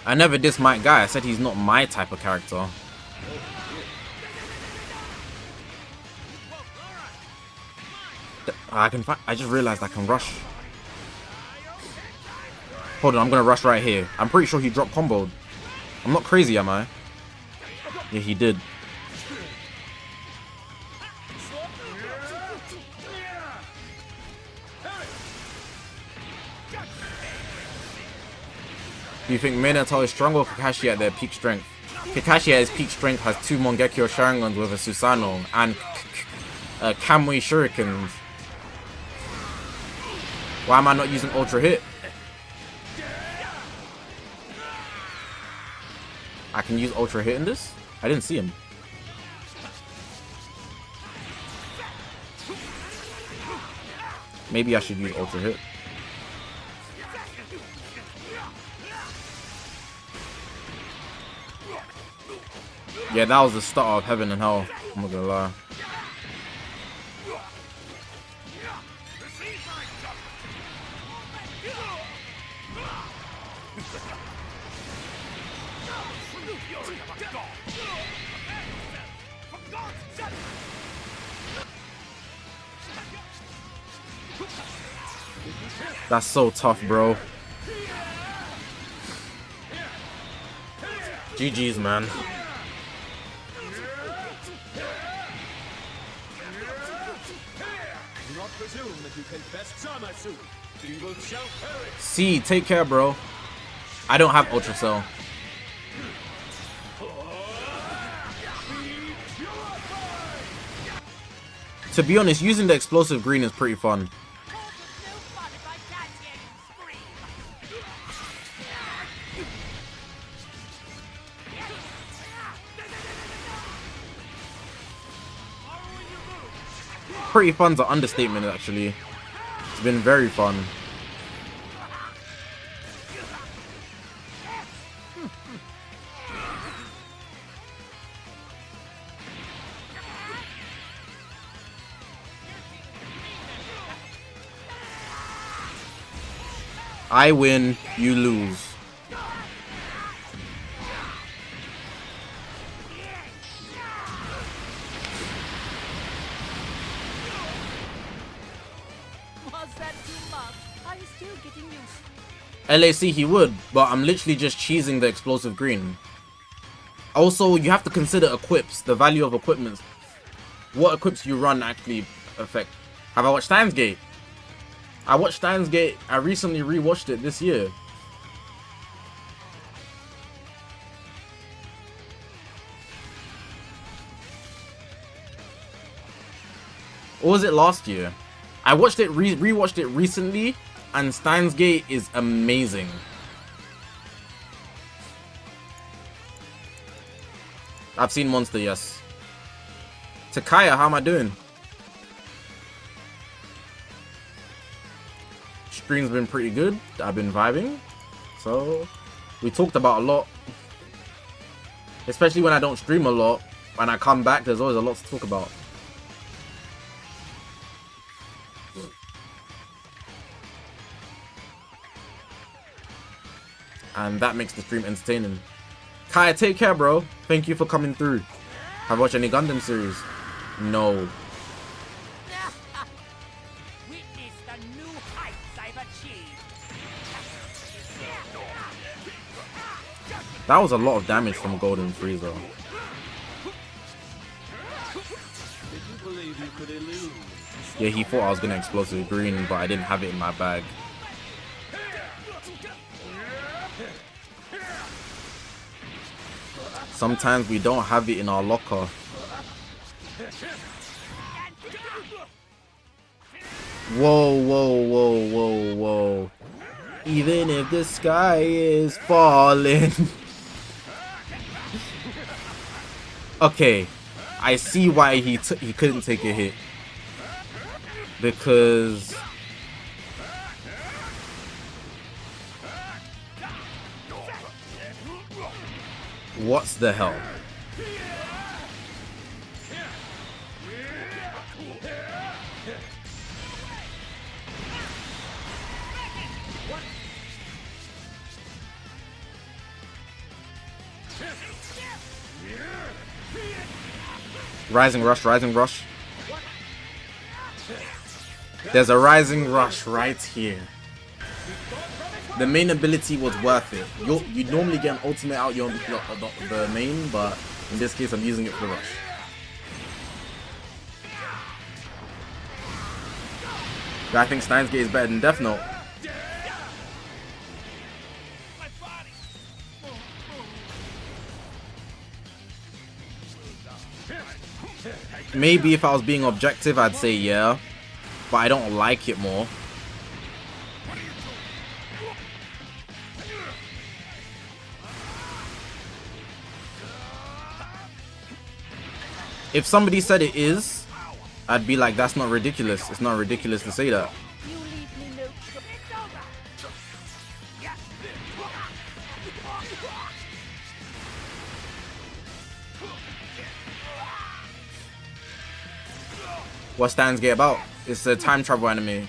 A: I never dissed my guy. I said he's not my type of character. I just realized I can rush. Hold on, I'm gonna rush right here. I'm pretty sure he dropped comboed. I'm not crazy, am I? Yeah, he did. Do you think Minato is stronger or Kakashi at their peak strength? Kakashi at his peak strength has 2 Mangekyo Sharingans with a Susanoo and Kamui Shurikens. Why am I not using Ultra Hit? I can use Ultra Hit in this? I didn't see him. Maybe I should use Ultra Hit. Yeah, that was the start of Heaven and Hell. I'm not gonna lie. That's so tough, bro. GG's, man. C, take care, bro. I don't have Ultra Cell. To be honest, using the explosive green is pretty fun. Pretty fun's an understatement, actually. It's been very fun. I win, you lose.
B: Was that too much? I'm still getting used.
A: LAC he would, but I'm literally just cheesing the explosive green. Also, you have to consider equips, the value of equipment. What equips you run actually affect. Have I watched Steins Gate? I watched Steins Gate. I recently rewatched it this year. Or was it last year? I watched it, rewatched it recently, and Steins Gate is amazing. I've seen Monster, yes. Takaya, how am I doing? Stream's been pretty good. I've been vibing. So, we talked about a lot. Especially when I don't stream a lot. When I come back, there's always a lot to talk about. And that makes the stream entertaining. Kaya, take care, bro. Thank you for coming through. Have you watched any Gundam series? No.
B: Witness the new heights I've achieved.
A: That was a lot of damage from Golden Frieza. Yeah, he thought I was gonna explosive green, but I didn't have it in my bag. Sometimes we don't have it in our locker. Whoa, whoa, whoa, whoa, whoa. Even if the sky is falling. Okay, I see why he couldn't take a hit. Because what's the hell? Rising rush, rising rush. There's a rising rush right here. The main ability was worth it. You normally get an ultimate out the main, but in this case I'm using it for the rush. I think Steins Gate is better than Death Note. Maybe if I was being objective, I'd say yeah, but I don't like it more. If somebody said it is, I'd be like, that's not ridiculous. It's not ridiculous to say that.
B: You leave me no choice.
A: What's Steins Gate about? It's a time travel anime.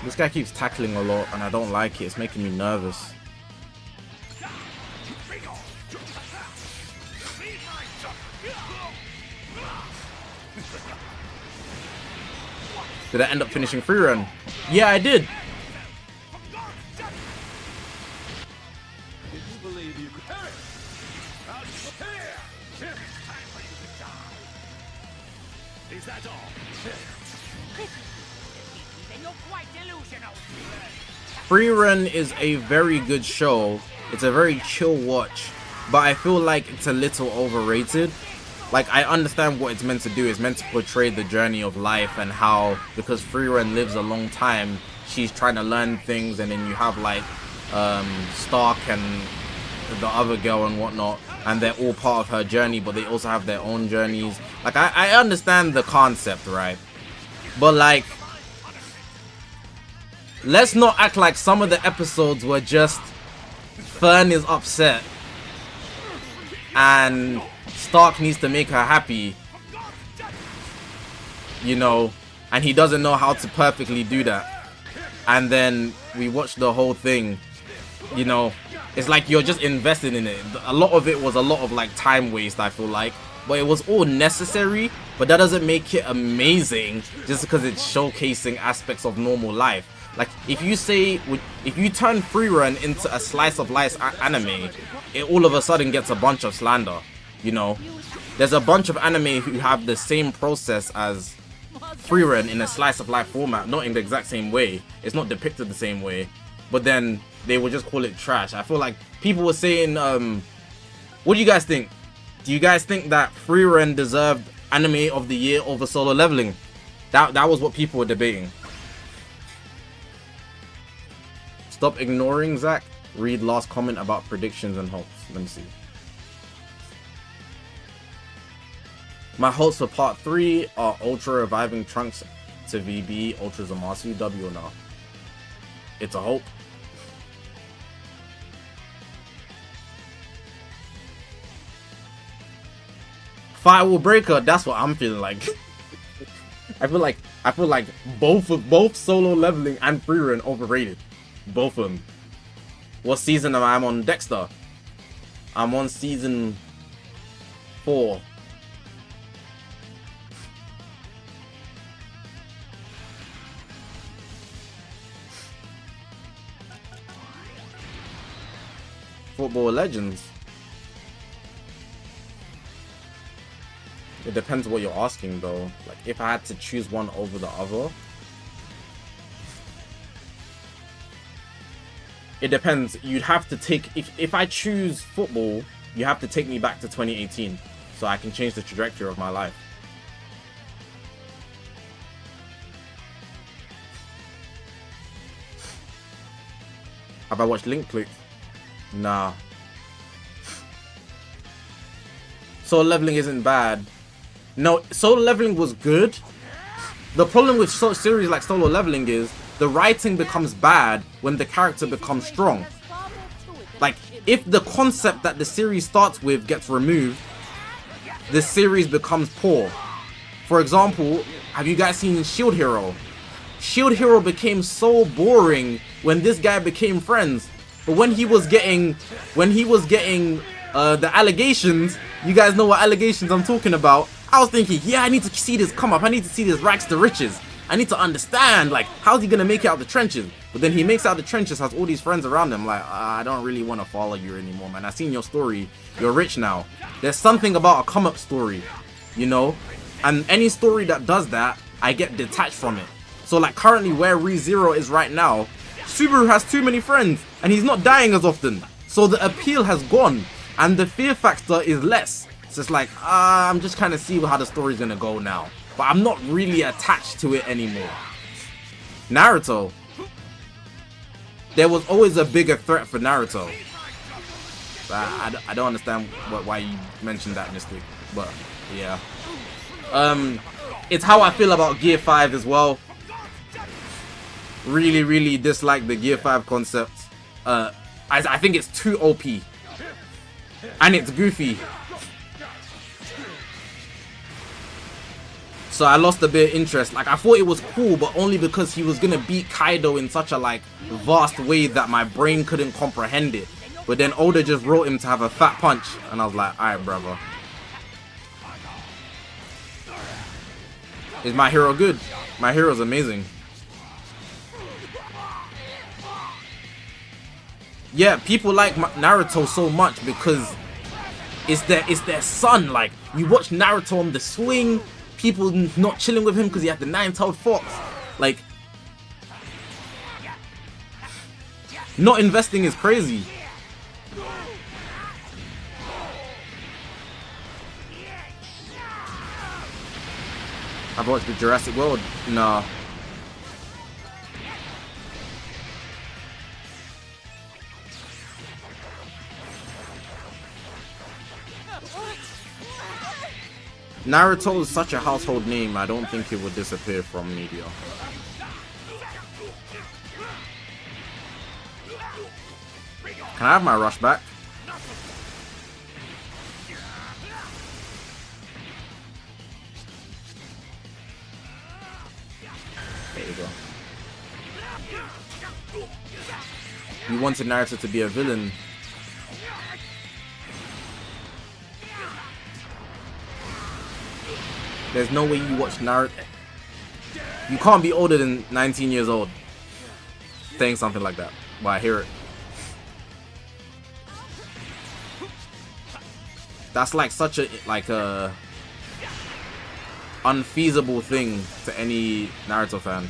A: This guy keeps tackling a lot and I don't like it. It's making me nervous. Did I end up finishing Frieren? Yeah, I did.
C: Is that all?
B: Then you're quite delusional.
A: Frieren is a very good show. It's a very chill watch, but I feel like it's a little overrated. Like, I understand what it's meant to do. It's meant to portray the journey of life and how, because Frieren lives a long time, she's trying to learn things, and then you have like Stark and the other girl and whatnot, and they're all part of her journey, but they also have their own journeys. Like, I understand the concept, right? But like, let's not act like some of the episodes were just Fern is upset and Stark needs to make her happy, you know, and he doesn't know how to perfectly do that. And then we watch the whole thing, you know, it's like you're just invested in it. A lot of it was a lot of like time waste, I feel like, but it was all necessary. But that doesn't make it amazing just because it's showcasing aspects of normal life. Like, if you turn Frieren into a slice of life anime, it all of a sudden gets a bunch of slander, you know. There's a bunch of anime who have the same process as Frieren in a slice of life format, not in the exact same way. It's not depicted the same way, but then they would just call it trash. I feel like people were saying, what do you guys think? Do you guys think that Frieren deserved Anime of the Year over Solo Leveling? That was what people were debating. Stop ignoring Zach. Read last comment about predictions and hopes. Let me see. My hopes for part 3 are Ultra reviving Trunks to VB, Ultra Zamasu, W or no? It's a hope. Firewall Breaker, that's what I'm feeling like. I feel like both Solo Leveling and Frieren overrated. Both of them. What season am I on? Dexter. I'm on season 4. Football Legends. It depends what you're asking though. Like, if I had to choose one over the other, it depends. You'd have to take, if I choose football, you have to take me back to 2018 so I can change the trajectory of my life. Have I watched Link Click? Nah. Solo Leveling isn't bad. No, Solo Leveling was good. The problem with series like Solo Leveling is the writing becomes bad when the character becomes strong. Like, if the concept that the series starts with gets removed, the series becomes poor. For example, have you guys seen Shield Hero? Shield Hero became so boring when this guy became friends. But when he was getting the allegations, you guys know what allegations I'm talking about. I was thinking, yeah, I need to see this come up. I need to see this rags to riches. I need to understand, like, how's he gonna make it out the trenches? But then he makes out the trenches, has all these friends around him. Like, I don't really want to follow you anymore, man. I've seen your story. You're rich now. There's something about a come up story, you know? And any story that does that, I get detached from it. So, like, currently where ReZero is right now, Subaru has too many friends and he's not dying as often. So the appeal has gone and the fear factor is less. It's just like, I'm just kind of see how the story's gonna go now. But I'm not really attached to it anymore. Naruto. There was always a bigger threat for Naruto. I don't understand why you mentioned that, Mystic. But, yeah. It's how I feel about Gear 5 as well. Really dislike the Gear 5 concept. I think it's too OP. And it's goofy. So I lost a bit of interest. Like, I thought it was cool, but only because he was gonna beat Kaido in such a, like, vast way that my brain couldn't comprehend it. But then Oda just wrote him to have a fat punch. And I was like, alright, brother. Is my hero good? My hero's amazing. Yeah, people like Naruto so much because it's their son. Like, you watch Naruto on the swing, people not chilling with him because he had the 9-tailed fox. Like, not investing is crazy. I've watched the Jurassic World. Nah. Naruto is such a household name, I don't think it would disappear from media. Can I have my rush back? There you go. You wanted Naruto to be a villain. There's no way you watch Naruto. You can't be older than 19 years old saying something like that. But I hear it. That's like such a unfeasible thing to any Naruto fan.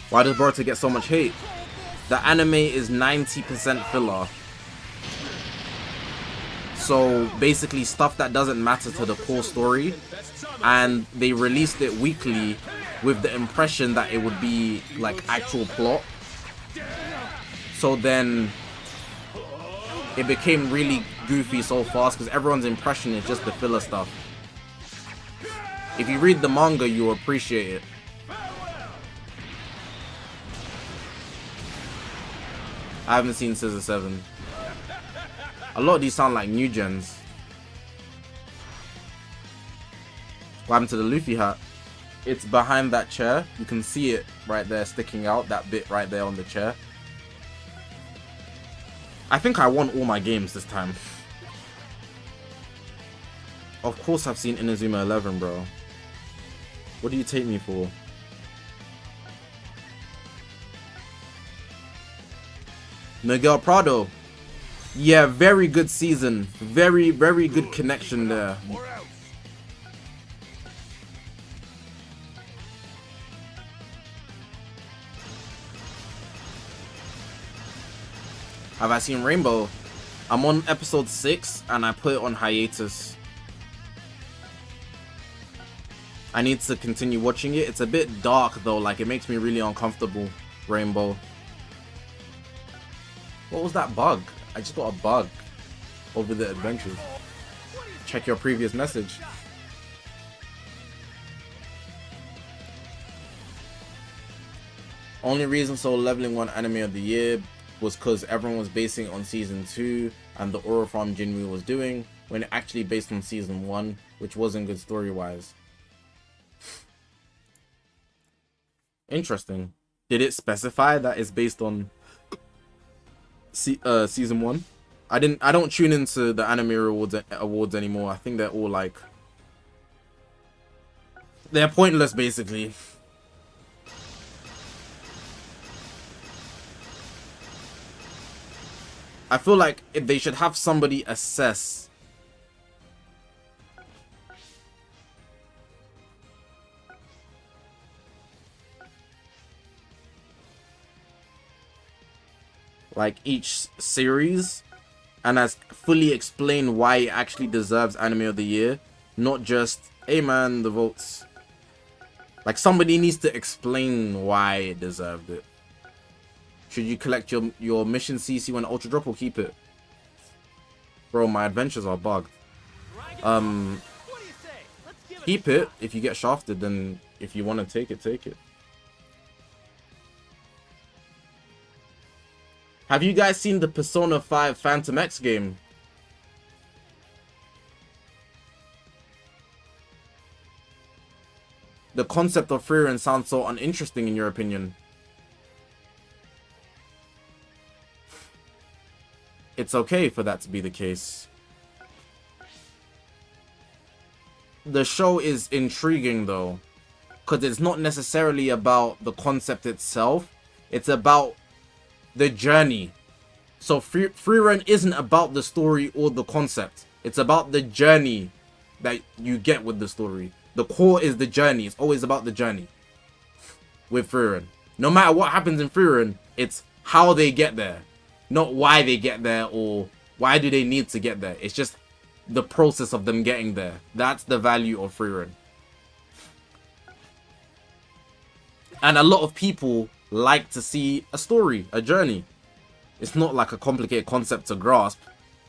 A: Why does Boruto get so much hate? The anime is 90% filler. So basically stuff that doesn't matter to the core story, and they released it weekly with the impression that it would be like actual plot. So then it became really goofy so fast because everyone's impression is just the filler stuff. If you read the manga, you'll appreciate it. I haven't seen Scissor 7. A lot of these sound like new gens. What happened to the Luffy hat? It's behind that chair. You can see it right there sticking out, that bit right there on the chair. I think I won all my games this time. Of course I've seen Inazuma 11, bro. What do you take me for? Miguel Prado. Yeah, very good season. Very, very good connection there. Have I seen Rainbow? I'm on episode 6 and I put it on hiatus. I need to continue watching it. It's a bit dark though, like it makes me really uncomfortable. Rainbow. What was that bug? I just got a bug over the adventures. Check your previous message. Only reason Soul Leveling won Anime of the Year was because everyone was basing it on Season 2 and the Aura Farm Jinwoo was doing, when it actually based on Season 1, which wasn't good story-wise. Interesting. Did it specify that it's based on Season 1? I don't tune into the Anime awards anymore. I think they're all like, they're pointless basically. I feel like if they should have somebody assess like each series and as fully explain why it actually deserves Anime of the Year, not just, hey man, the votes. Like somebody needs to explain why it deserved it. Should you collect your mission CC when Ultra Drop or keep it? Bro, my adventures are bugged. Keep it if you get shafted, then if you want to take it, take it. Have you guys seen the Persona 5 Phantom X game? The concept of Frieren sounds so uninteresting in your opinion. It's okay for that to be the case. The show is intriguing though, because it's not necessarily about the concept itself, it's about the journey. So Frieren isn't about the story or the concept, it's about the journey that you get with the story. The core is the journey. It's always about the journey with Frieren. No matter what happens in Frieren, it's how they get there, not why they get there or why do they need to get there. It's just the process of them getting there. That's the value of Frieren. And a lot of people like to see a story, a journey. It's not like a complicated concept to grasp,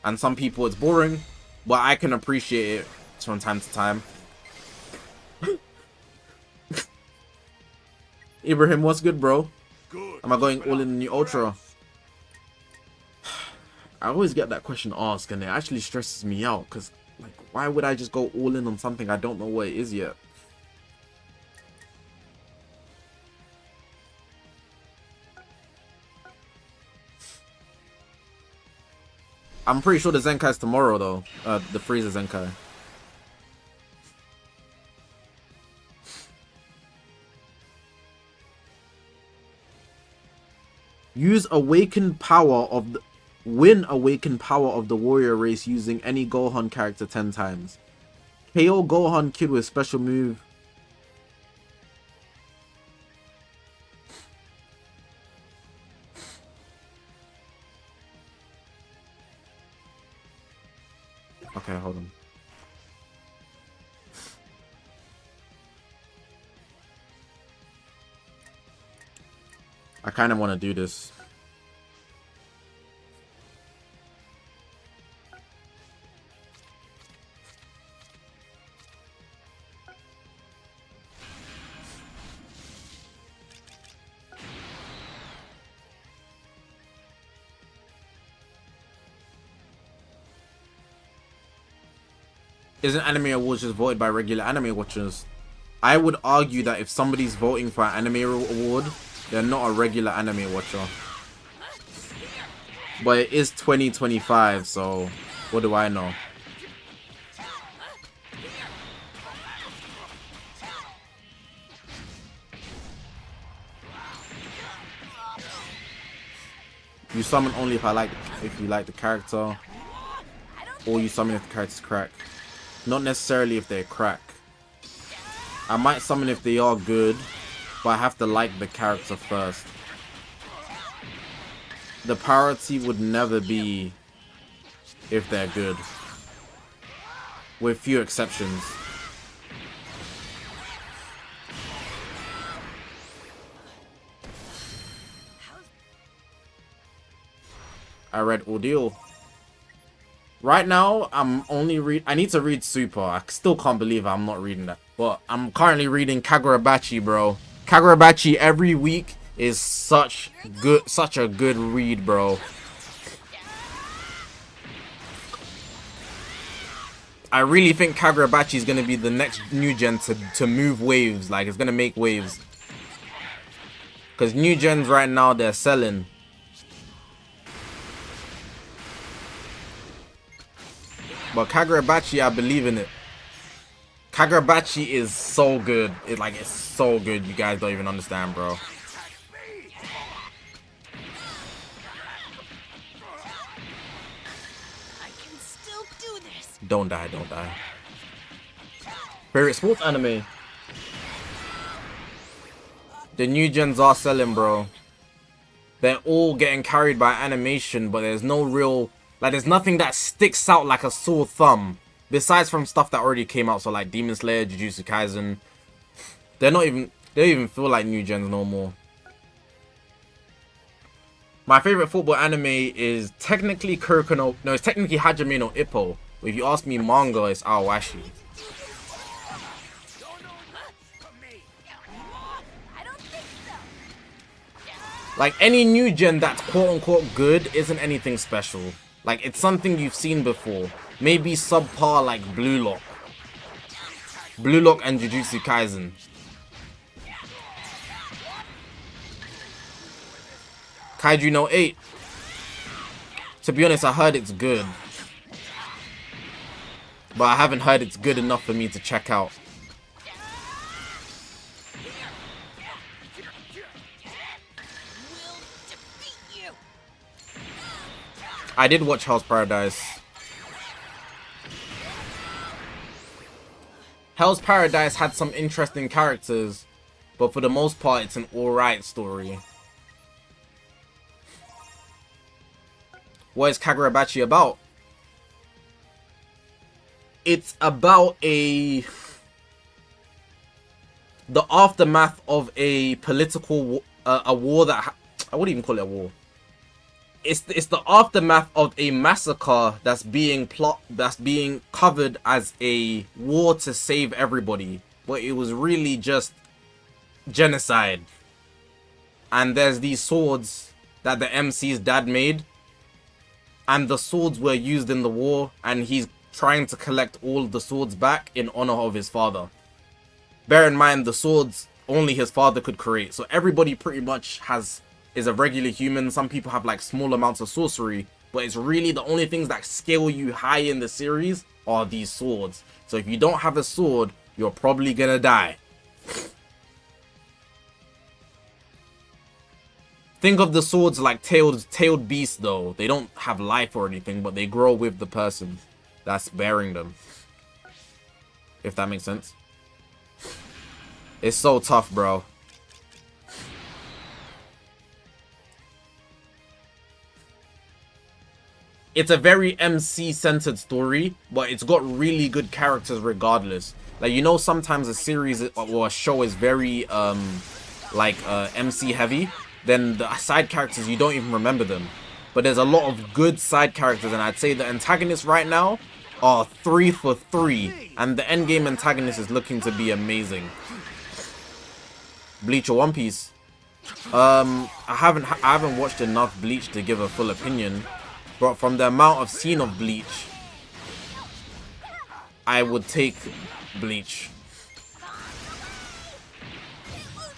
A: and some people it's boring, but I can appreciate it from time to time. Ibrahim, what's good, bro? Am I going all in the new Ultra? I always get that question asked, and it actually stresses me out, because, like, why would I just go all in on something I don't know what it is yet? I'm pretty sure the Zenkai's tomorrow, though. The Frieza Zenkai. Use awakened power of the... Win awakened power of the warrior race using any Gohan character 10 times. KO Gohan Kid with special move. Okay, hold on. I kind of want to do this. Isn't Anime Awards just voted by regular anime watchers? I would argue that if somebody's voting for an anime award, they're not a regular anime watcher. But it is 2025, so what do I know? You summon only if you like the character, or you summon if the character's crack. Not necessarily if they're crack. I might summon if they are good, but I have to like the character first. The priority would never be if they're good, with few exceptions. I read Ordeal. Right now, I need to read Super. I still can't believe I'm not reading that. But I'm currently reading Kagurabachi, bro. Kagurabachi every week is such a good read, bro. I really think Kagurabachi is gonna be the next new gen to move waves. Like, it's gonna make waves. Cause new gens right now, they're selling. But Kagurabachi, I believe in it. Kagurabachi is so good. It's so good. You guys don't even understand, bro.
B: I can still do this.
A: Don't die, don't die. Favorite sports anime? The new gens are selling, bro. They're all getting carried by animation, but there's no real... Like, there's nothing that sticks out like a sore thumb. Besides from stuff that already came out. So, like, Demon Slayer, Jujutsu Kaisen. They don't even feel like new gens no more. My favorite football anime is technically it's technically Hajime no Ippo. But if you ask me manga, it's Awashi. Like, any new gen that's quote-unquote good isn't anything special. Like, it's something you've seen before. Maybe subpar like Blue Lock. Blue Lock and Jujutsu Kaisen. Kaiju no 8. To be honest, I heard it's good. But I haven't heard it's good enough for me to check out. I did watch Hell's Paradise. Hell's Paradise had some interesting characters, but for the most part, it's an alright story. What is Kagurabachi about? It's about the aftermath of a political a war that I wouldn't even call it a war. it's the aftermath of a massacre that's being covered as a war to save everybody, but it was really just genocide. And there's these swords that the MC's dad made, and the swords were used in the war, and he's trying to collect all the swords back in honor of his father. Bear in mind, the swords only his father could create, so everybody pretty much is a regular human. Some people have like small amounts of sorcery, but it's really the only things that scale you high in the series are these swords. So if you don't have a sword, you're probably gonna die. Think of the swords like tailed beasts though. They don't have life or anything, but they grow with the person that's bearing them. If that makes sense. It's so tough, bro. It's a very MC-centered story, but it's got really good characters regardless. Like, you know, sometimes a series or a show is very, MC heavy. Then the side characters, you don't even remember them. But there's a lot of good side characters, and I'd say the antagonists right now are 3 for 3. And the endgame antagonist is looking to be amazing. Bleach or One Piece? I haven't watched enough Bleach to give a full opinion. But from the amount I've seen of Bleach, I would take Bleach.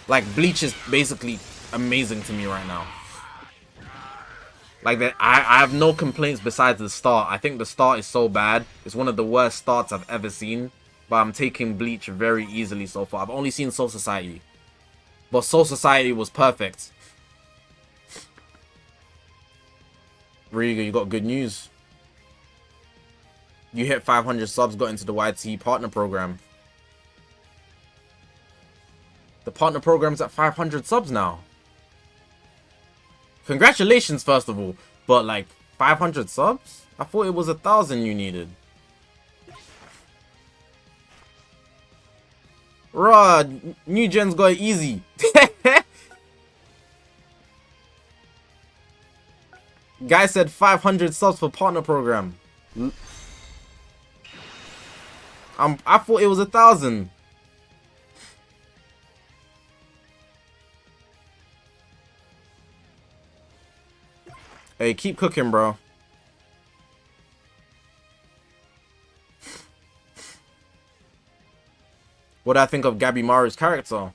A: Like, Bleach is basically amazing to me right now. Like, that, I have no complaints besides the start. I think the start is so bad. It's one of the worst starts I've ever seen. But I'm taking Bleach very easily so far. I've only seen Soul Society. But Soul Society was perfect. Riga, you got good news. You hit 500 subs, got into the YT partner program. The partner program's at 500 subs now. Congratulations, first of all. But like 500 subs? I thought it was 1,000 you needed. Raw, New Gen's got it easy. Guy said 500 subs for partner program. I thought it was 1,000. Hey, keep cooking, bro. What do I think of Gabimaru's character?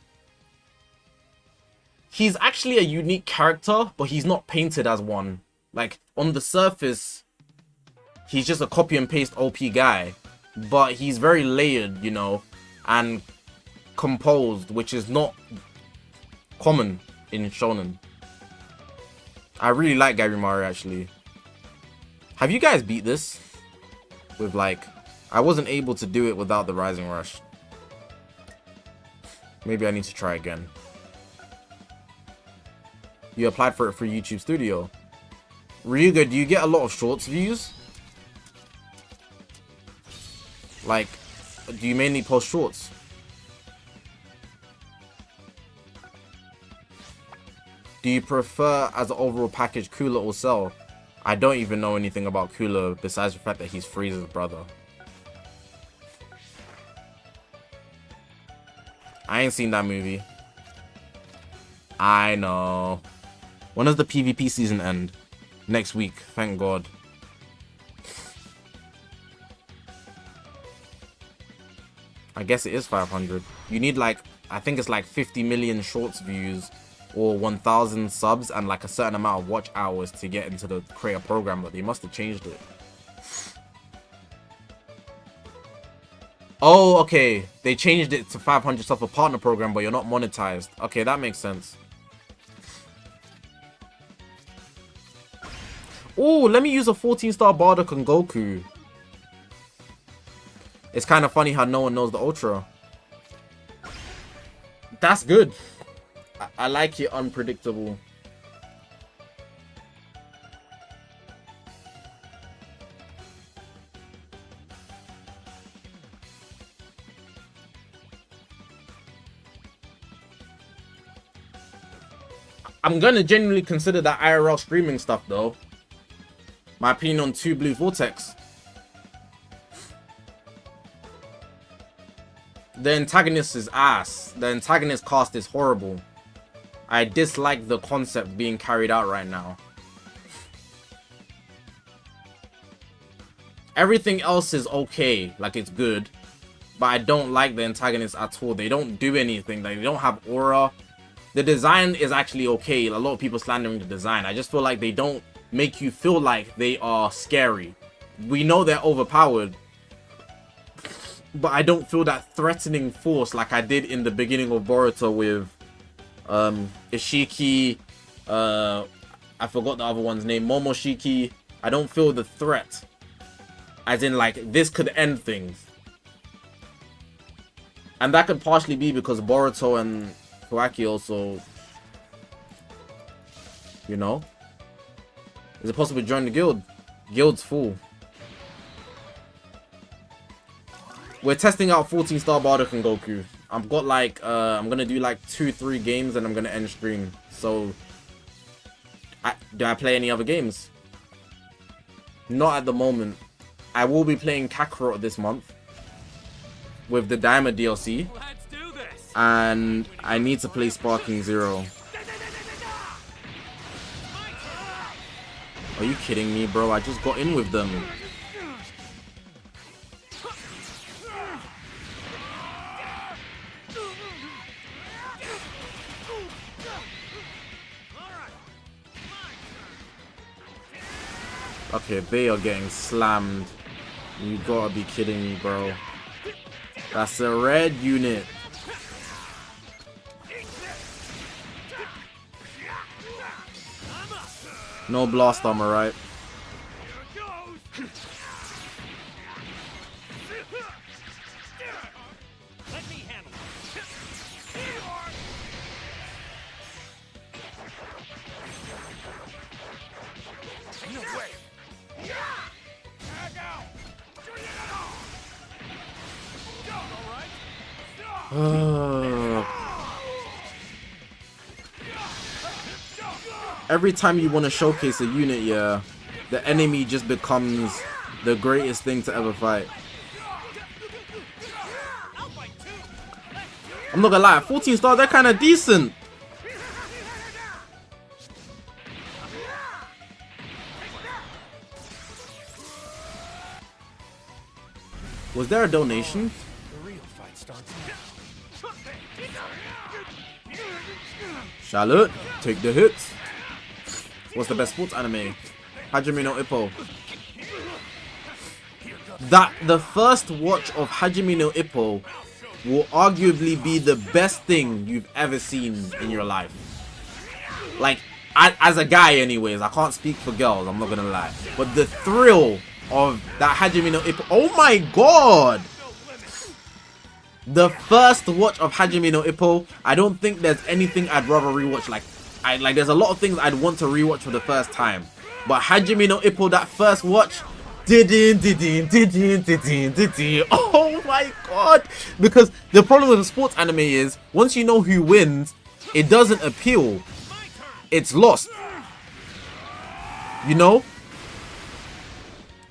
A: He's actually a unique character, but he's not painted as one. Like, on the surface, he's just a copy and paste OP guy. But he's very layered, you know, and composed, which is not common in shonen. I really like Gabimaru, actually. Have you guys beat this? With, like, I wasn't able to do it without the Rising Rush. Maybe I need to try again. You applied for it for YouTube Studio. Ryuga, do you get a lot of shorts views? Like, do you mainly post shorts? Do you prefer as an overall package Cooler or Cell? I don't even know anything about Cooler besides the fact that he's Frieza's brother. I ain't seen that movie. I know. When does the PvP season end? Next week, thank God. I guess it is 500. You need like, I think it's like 50 million shorts views or 1,000 subs and like a certain amount of watch hours to get into the creator program, but they must have changed it. Oh, okay. They changed it to 500 stuff for partner program, but you're not monetized. Okay, that makes sense. Oh, let me use a 14-star Bardock on Goku. It's kind of funny how no one knows the Ultra. That's good. I like it unpredictable. I'm gonna genuinely consider that IRL streaming stuff though. My opinion on 2 Blue Vortex. The antagonist is ass. The antagonist cast is horrible. I dislike the concept being carried out right now. Everything else is okay, like it's good. But I don't like the antagonists at all. They don't do anything. Like, they don't have aura. The design is actually okay. A lot of people slandering the design. I just feel like they don't make you feel like they are scary. We know they're overpowered, but I don't feel that threatening force like I did in the beginning of Boruto with Ishiki. I forgot the other one's name. Momoshiki. I don't feel the threat. As in, like, this could end things. And that could partially be because Boruto and Kawaki also, you know. Is it possible to join the guild? Guild's full. We're testing out 14-star Bardock and Goku. I've got like, I'm gonna do like 2-3 games and I'm gonna end stream. So, do I play any other games? Not at the moment. I will be playing Kakarot this month with the Diamond DLC.
C: Let's do this.
A: And I need to play Sparking Zero. Are you kidding me, bro? I just got in with them. Okay, they are getting slammed. You gotta be kidding me, bro. That's a red unit. No blast armor, right?
C: Let me handle it. No way.
A: Every time you want to showcase a unit, yeah, the enemy just becomes the greatest thing to ever fight. I'm not gonna lie, 14 stars, they're kind of decent. Was there a donation?
C: The real fight starts now.
A: Charlotte, take the hits. What's the best sports anime? Hajime no Ippo. That the first watch of Hajime no Ippo will arguably be the best thing you've ever seen in your life. Like, as a guy anyways, I can't speak for girls, I'm not gonna lie. But the thrill of that Hajime no Ippo, oh my god! The first watch of Hajime no Ippo, I don't think there's anything I'd rather rewatch. Like there's a lot of things I'd want to rewatch for the first time. But Hajime no Ippo, that first watch, oh my god! Because the problem with a sports anime is, once you know who wins, it doesn't appeal. It's lost. You know?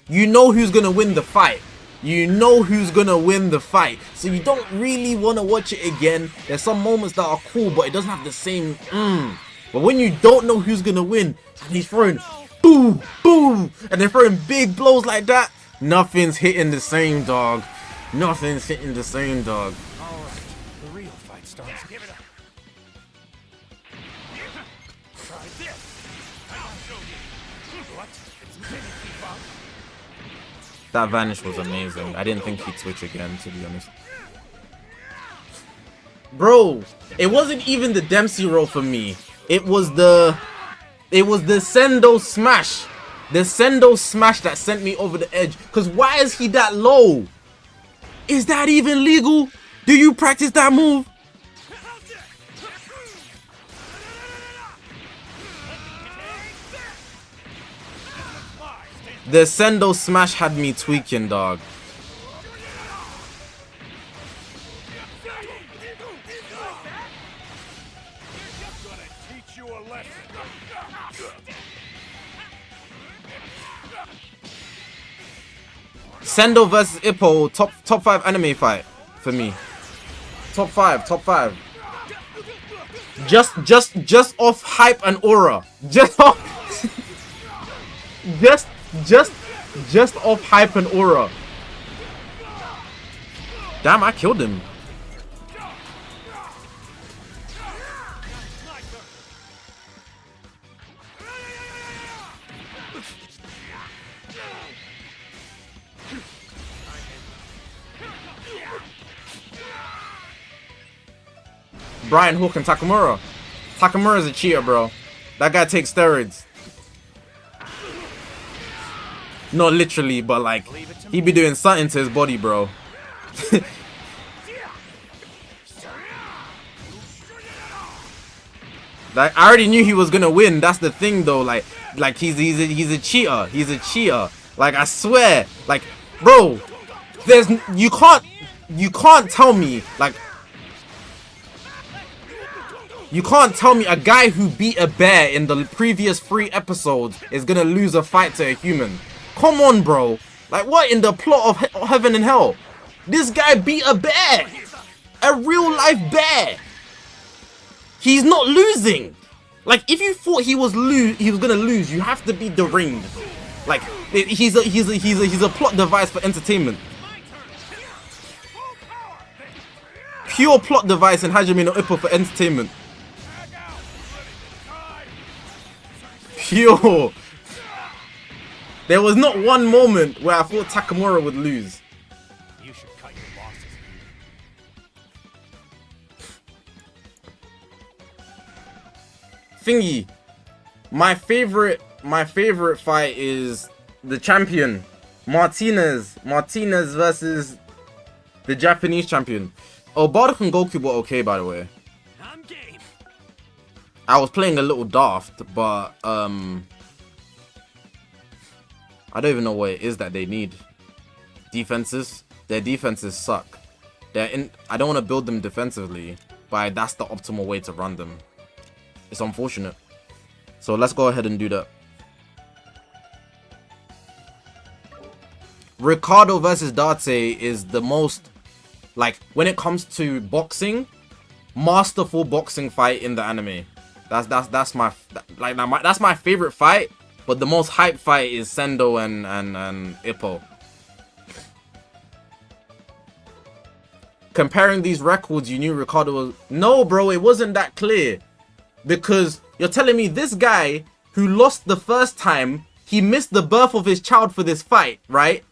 A: You know who's gonna win the fight. You know who's gonna win the fight, so you don't really want to watch it again. There's some moments that are cool, but it doesn't have the same But when you don't know who's gonna win, and he's throwing boom, boom, and they're throwing big blows like that, nothing's hitting the same, dog. Nothing's hitting the same, dog.
C: All right, the real fight starts. Give it up. Try this. I'll show you. What? It's PvP box.
A: That vanish was amazing. I didn't think he'd switch again, to be honest. Bro, it wasn't even the Dempsey roll for me. It was the Sendo smash. The Sendo smash that sent me over the edge. Cause why is he that low? Is that even legal? Do you practice that move? The Sendo smash had me tweaking, dog. Sendo versus Ippo, top 5 anime fight for me. Top 5. Just off hype and aura. Just off just off hype and aura. Damn, I killed him. Brian Hook and Takamura. Takamura's a cheater, bro. That guy takes steroids. Not literally, but like, he be doing something to his body, bro. Like, I already knew he was gonna win. That's the thing, though. Like he's a cheater. He's a cheater. Like, I swear. Like, bro, you can't tell me, like, you can't tell me a guy who beat a bear in the previous 3 episodes is gonna lose a fight to a human. Come on, bro. Like, what in the plot of Heaven and Hell? This guy beat a bear. A real life bear. He's not losing. Like, if you thought he was gonna lose, you have to be deranged. Like, he's a plot device for entertainment. Pure plot device in Hajime no Ippo for entertainment. Pure. There was not one moment where I thought Takamura would lose.
C: You should cut your losses.
A: Thingy. My favorite fight is the champion. Martinez versus the Japanese champion. Oh, Bardock and Goku were okay, by the way.
C: I'm game.
A: I was playing a little daft, but I don't even know what it is that they need. Defenses. Their defenses suck. I don't want to build them defensively, but that's the optimal way to run them. It's unfortunate. So let's go ahead and do that. Ricardo versus Date is the most, like, when it comes to boxing, masterful boxing fight in the anime. That's my favorite fight, but the most hype fight is Sendo and Ippo. Comparing these records, you knew Ricardo was... No, bro, it wasn't that clear. Because you're telling me this guy who lost the first time, he missed the birth of his child for this fight, right?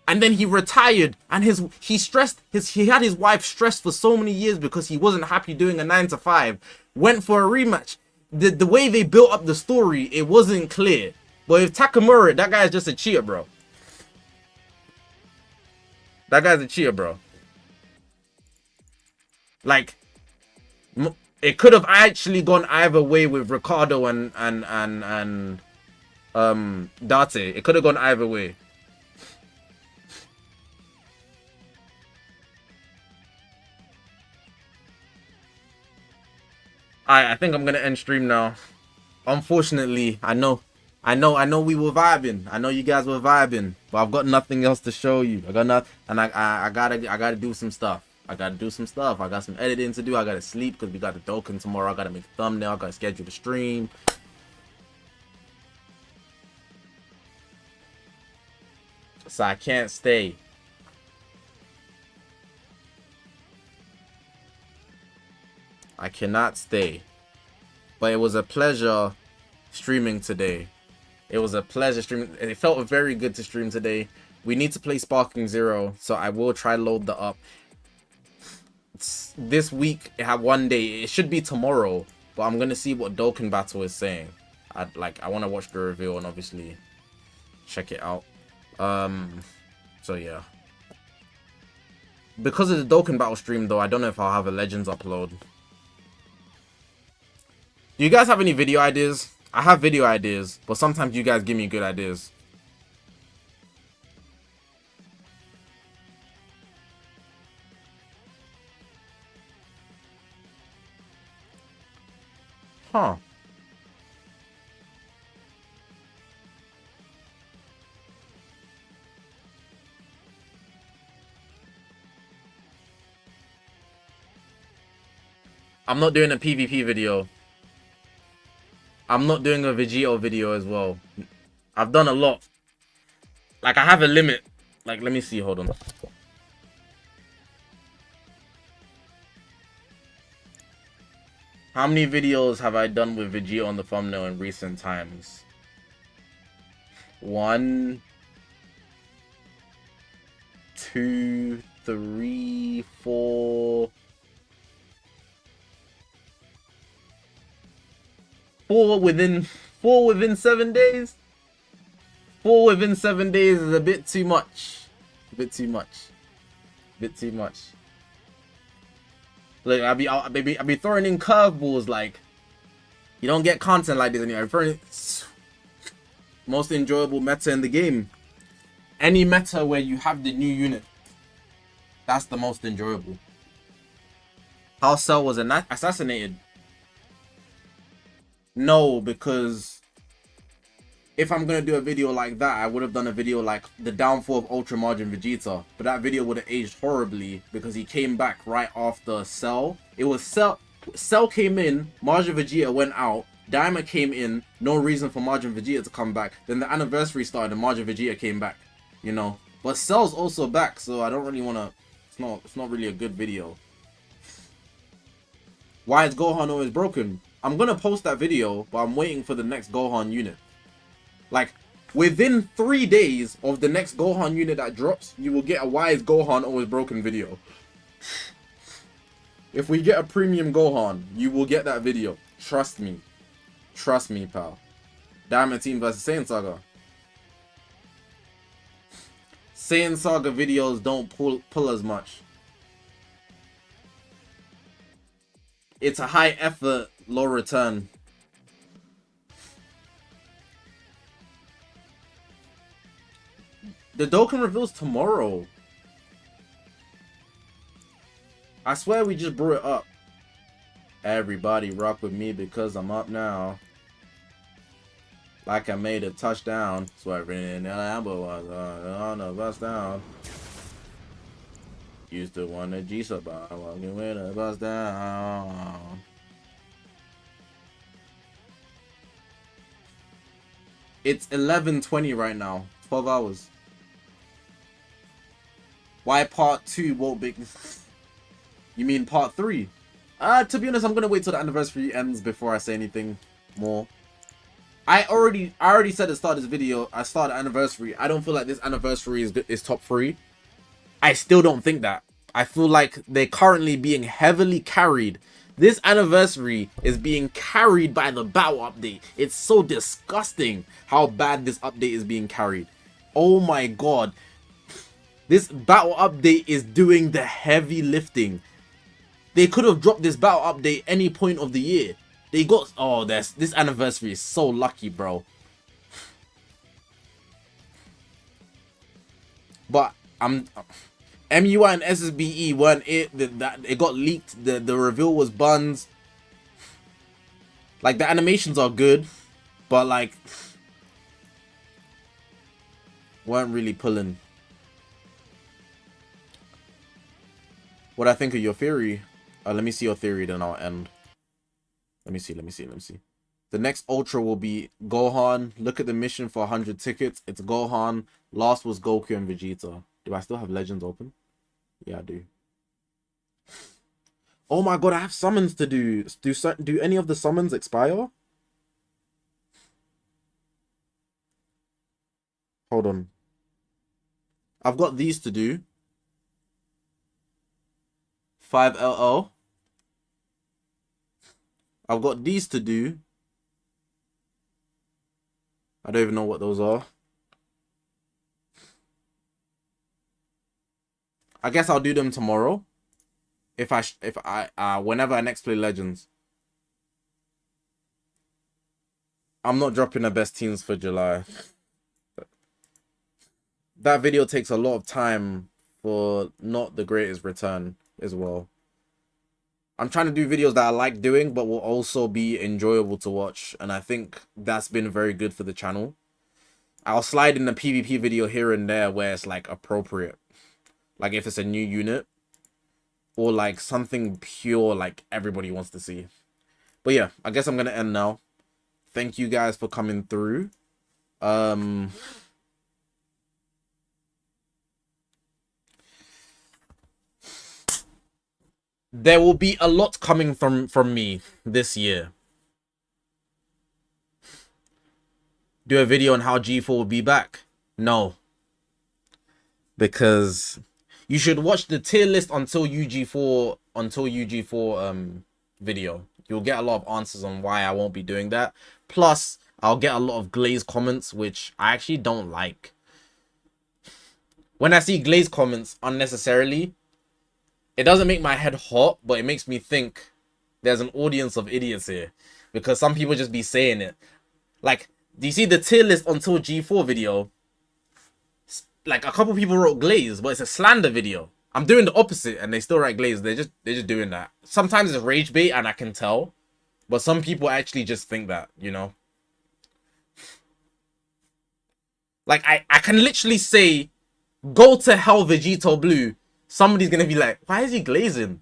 A: And then he retired, and he had his wife stressed for so many years because he wasn't happy doing a 9 to 5. Went for a rematch. The way they built up the story, it wasn't clear. But if Takamura, that guy is just a cheater, bro. That guy's a cheater, bro. Like, it could have actually gone either way with Ricardo and Date. It could have gone either way. I think I'm gonna end stream now. Unfortunately, I know we were vibing. I know you guys were vibing, but I've got nothing else to show you. I gotta do some stuff. I got some editing to do. I gotta sleep because we got the Dokkan tomorrow. I gotta make a thumbnail. I gotta schedule the stream. So I can't stay. I cannot stay. But it was a pleasure streaming today. It was a pleasure streaming. It felt very good to stream today. We need to play Sparking Zero, so I will try load that up. This week, it had one day. It should be tomorrow, but I'm gonna see what Dokkan Battle is saying. I want to watch the reveal and obviously check it out. So yeah. Because of the Dokkan Battle stream, though, I don't know if I'll have a Legends upload. Do you guys have any video ideas? I have video ideas, but sometimes you guys give me good ideas. Huh. I'm not doing a PvP video. I'm not doing a Vegito video as well. I've done a lot. Like, I have a limit. Like, let me see. Hold on. How many videos have I done with Vegito on the thumbnail in recent times? 1, 2, 3, 4. 4 within 7 days. 4 within 7 days is a bit too much. A bit too much. A bit too much. Like, I'll be throwing in curveballs. Like, you don't get content like this anymore. I'm throwing most enjoyable meta in the game. Any meta where you have the new unit, that's the most enjoyable. How Cell was assassinated? No, because if I'm gonna do a video like that, I would have done a video like the downfall of Ultra Margin Vegeta, but that video would have aged horribly because he came back right after Cell. It was Cell came in, Margin Vegeta went out, Daima came in, no reason for Margin Vegeta to come back. Then the anniversary started and Margin Vegeta came back, you know. But Cell's also back, so I don't really wanna. It's not really a good video. Why is Gohan always broken? I'm gonna post that video, but I'm waiting for the next Gohan unit. Like, within 3 days of the next Gohan unit that drops, you will get a Why is Gohan always broken video. If we get a premium Gohan, you will get that video. Trust me. Trust me, pal. Diamond Team versus Saiyan Saga. Saiyan Saga videos don't pull as much. It's a high effort, low return. The Dokkan reveals tomorrow. I swear we just brought it up. Everybody rock with me because I'm up now. Like I made a touchdown. Swerving in the Lambo was on the bus down. Used to want a G-sub, walking with a bus down. It's 11:20 right now. 12 hours. Why part 2 won't be... You mean part 3? To be honest, I'm gonna wait till the anniversary ends before I say anything more. I already said at the start of this video, I started anniversary. I don't feel like this anniversary is top 3. I still don't think that. I feel like they're currently being heavily carried. This anniversary is being carried by the battle update. It's so disgusting how bad this update is being carried. Oh my god. This battle update is doing the heavy lifting. They could have dropped this battle update any point of the year. They got... Oh, this anniversary is so lucky, bro. But MUI and SSBE weren't it. It got leaked. The reveal was buns. Like, the animations are good, but like weren't really pulling. What I think of your theory? Let me see your theory, then I'll end. Let me see. The next Ultra will be Gohan. Look at the mission for 100 tickets. It's Gohan. Last was Goku and Vegeta. Do I still have Legends open? Yeah, I do. Oh my god, I have summons to do. Do any of the summons expire? Hold on. I've got these to do. 5LL. I've got these to do. I don't even know what those are. I guess I'll do them tomorrow. Whenever I next play Legends. I'm not dropping the best teams for July. That video takes a lot of time for not the greatest return as well. I'm trying to do videos that I like doing, but will also be enjoyable to watch. And I think that's been very good for the channel. I'll slide in a PvP video here and there where it's like appropriate. Like if it's a new unit. or like something pure like everybody wants to see. But yeah, I guess I'm gonna end now. Thank you guys for coming through. There will be a lot coming from me this year. Do a video on how G4 will be back? No. Because you should watch the tier list until UG4 video. You'll get a lot of answers on why I won't be doing that. Plus, I'll get a lot of glazed comments, which I actually don't like. When I see glazed comments unnecessarily, it doesn't make my head hot, but it makes me think there's an audience of idiots here. Because some people just be saying it. Like, do you see the tier list until G4 video? Like, a couple people wrote glaze, but it's a slander video. I'm doing the opposite and they still write glaze. They're just doing that. Sometimes it's rage bait and I can tell. But some people actually just think that, you know? Like, I can literally say, go to hell, Vegito Blue. Somebody's gonna be like, why is he glazing?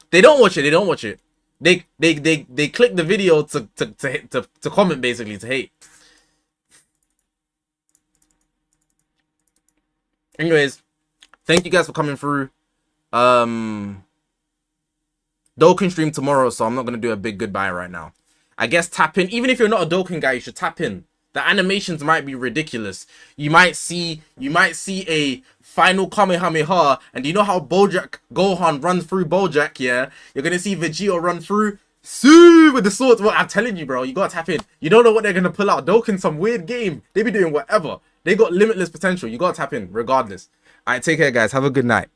A: They don't watch it. They don't watch it. They click the video to comment, basically, to hate. Anyways, thank you guys for coming through. Dokkan stream tomorrow, so I'm not gonna do a big goodbye right now. I guess tap in. Even if you're not a Dokkan guy, you should tap in. The animations might be ridiculous. You might see a final Kamehameha, and you know how Bojack Gohan runs through Bojack, yeah? You're gonna see Vegito run through Sousou with the swords. Well, I'm telling you, bro, you gotta tap in. You don't know what they're gonna pull out. Dokkan, some weird game. They be doing whatever. They got limitless potential. You gotta tap in, regardless. Alright, take care, guys. Have a good night.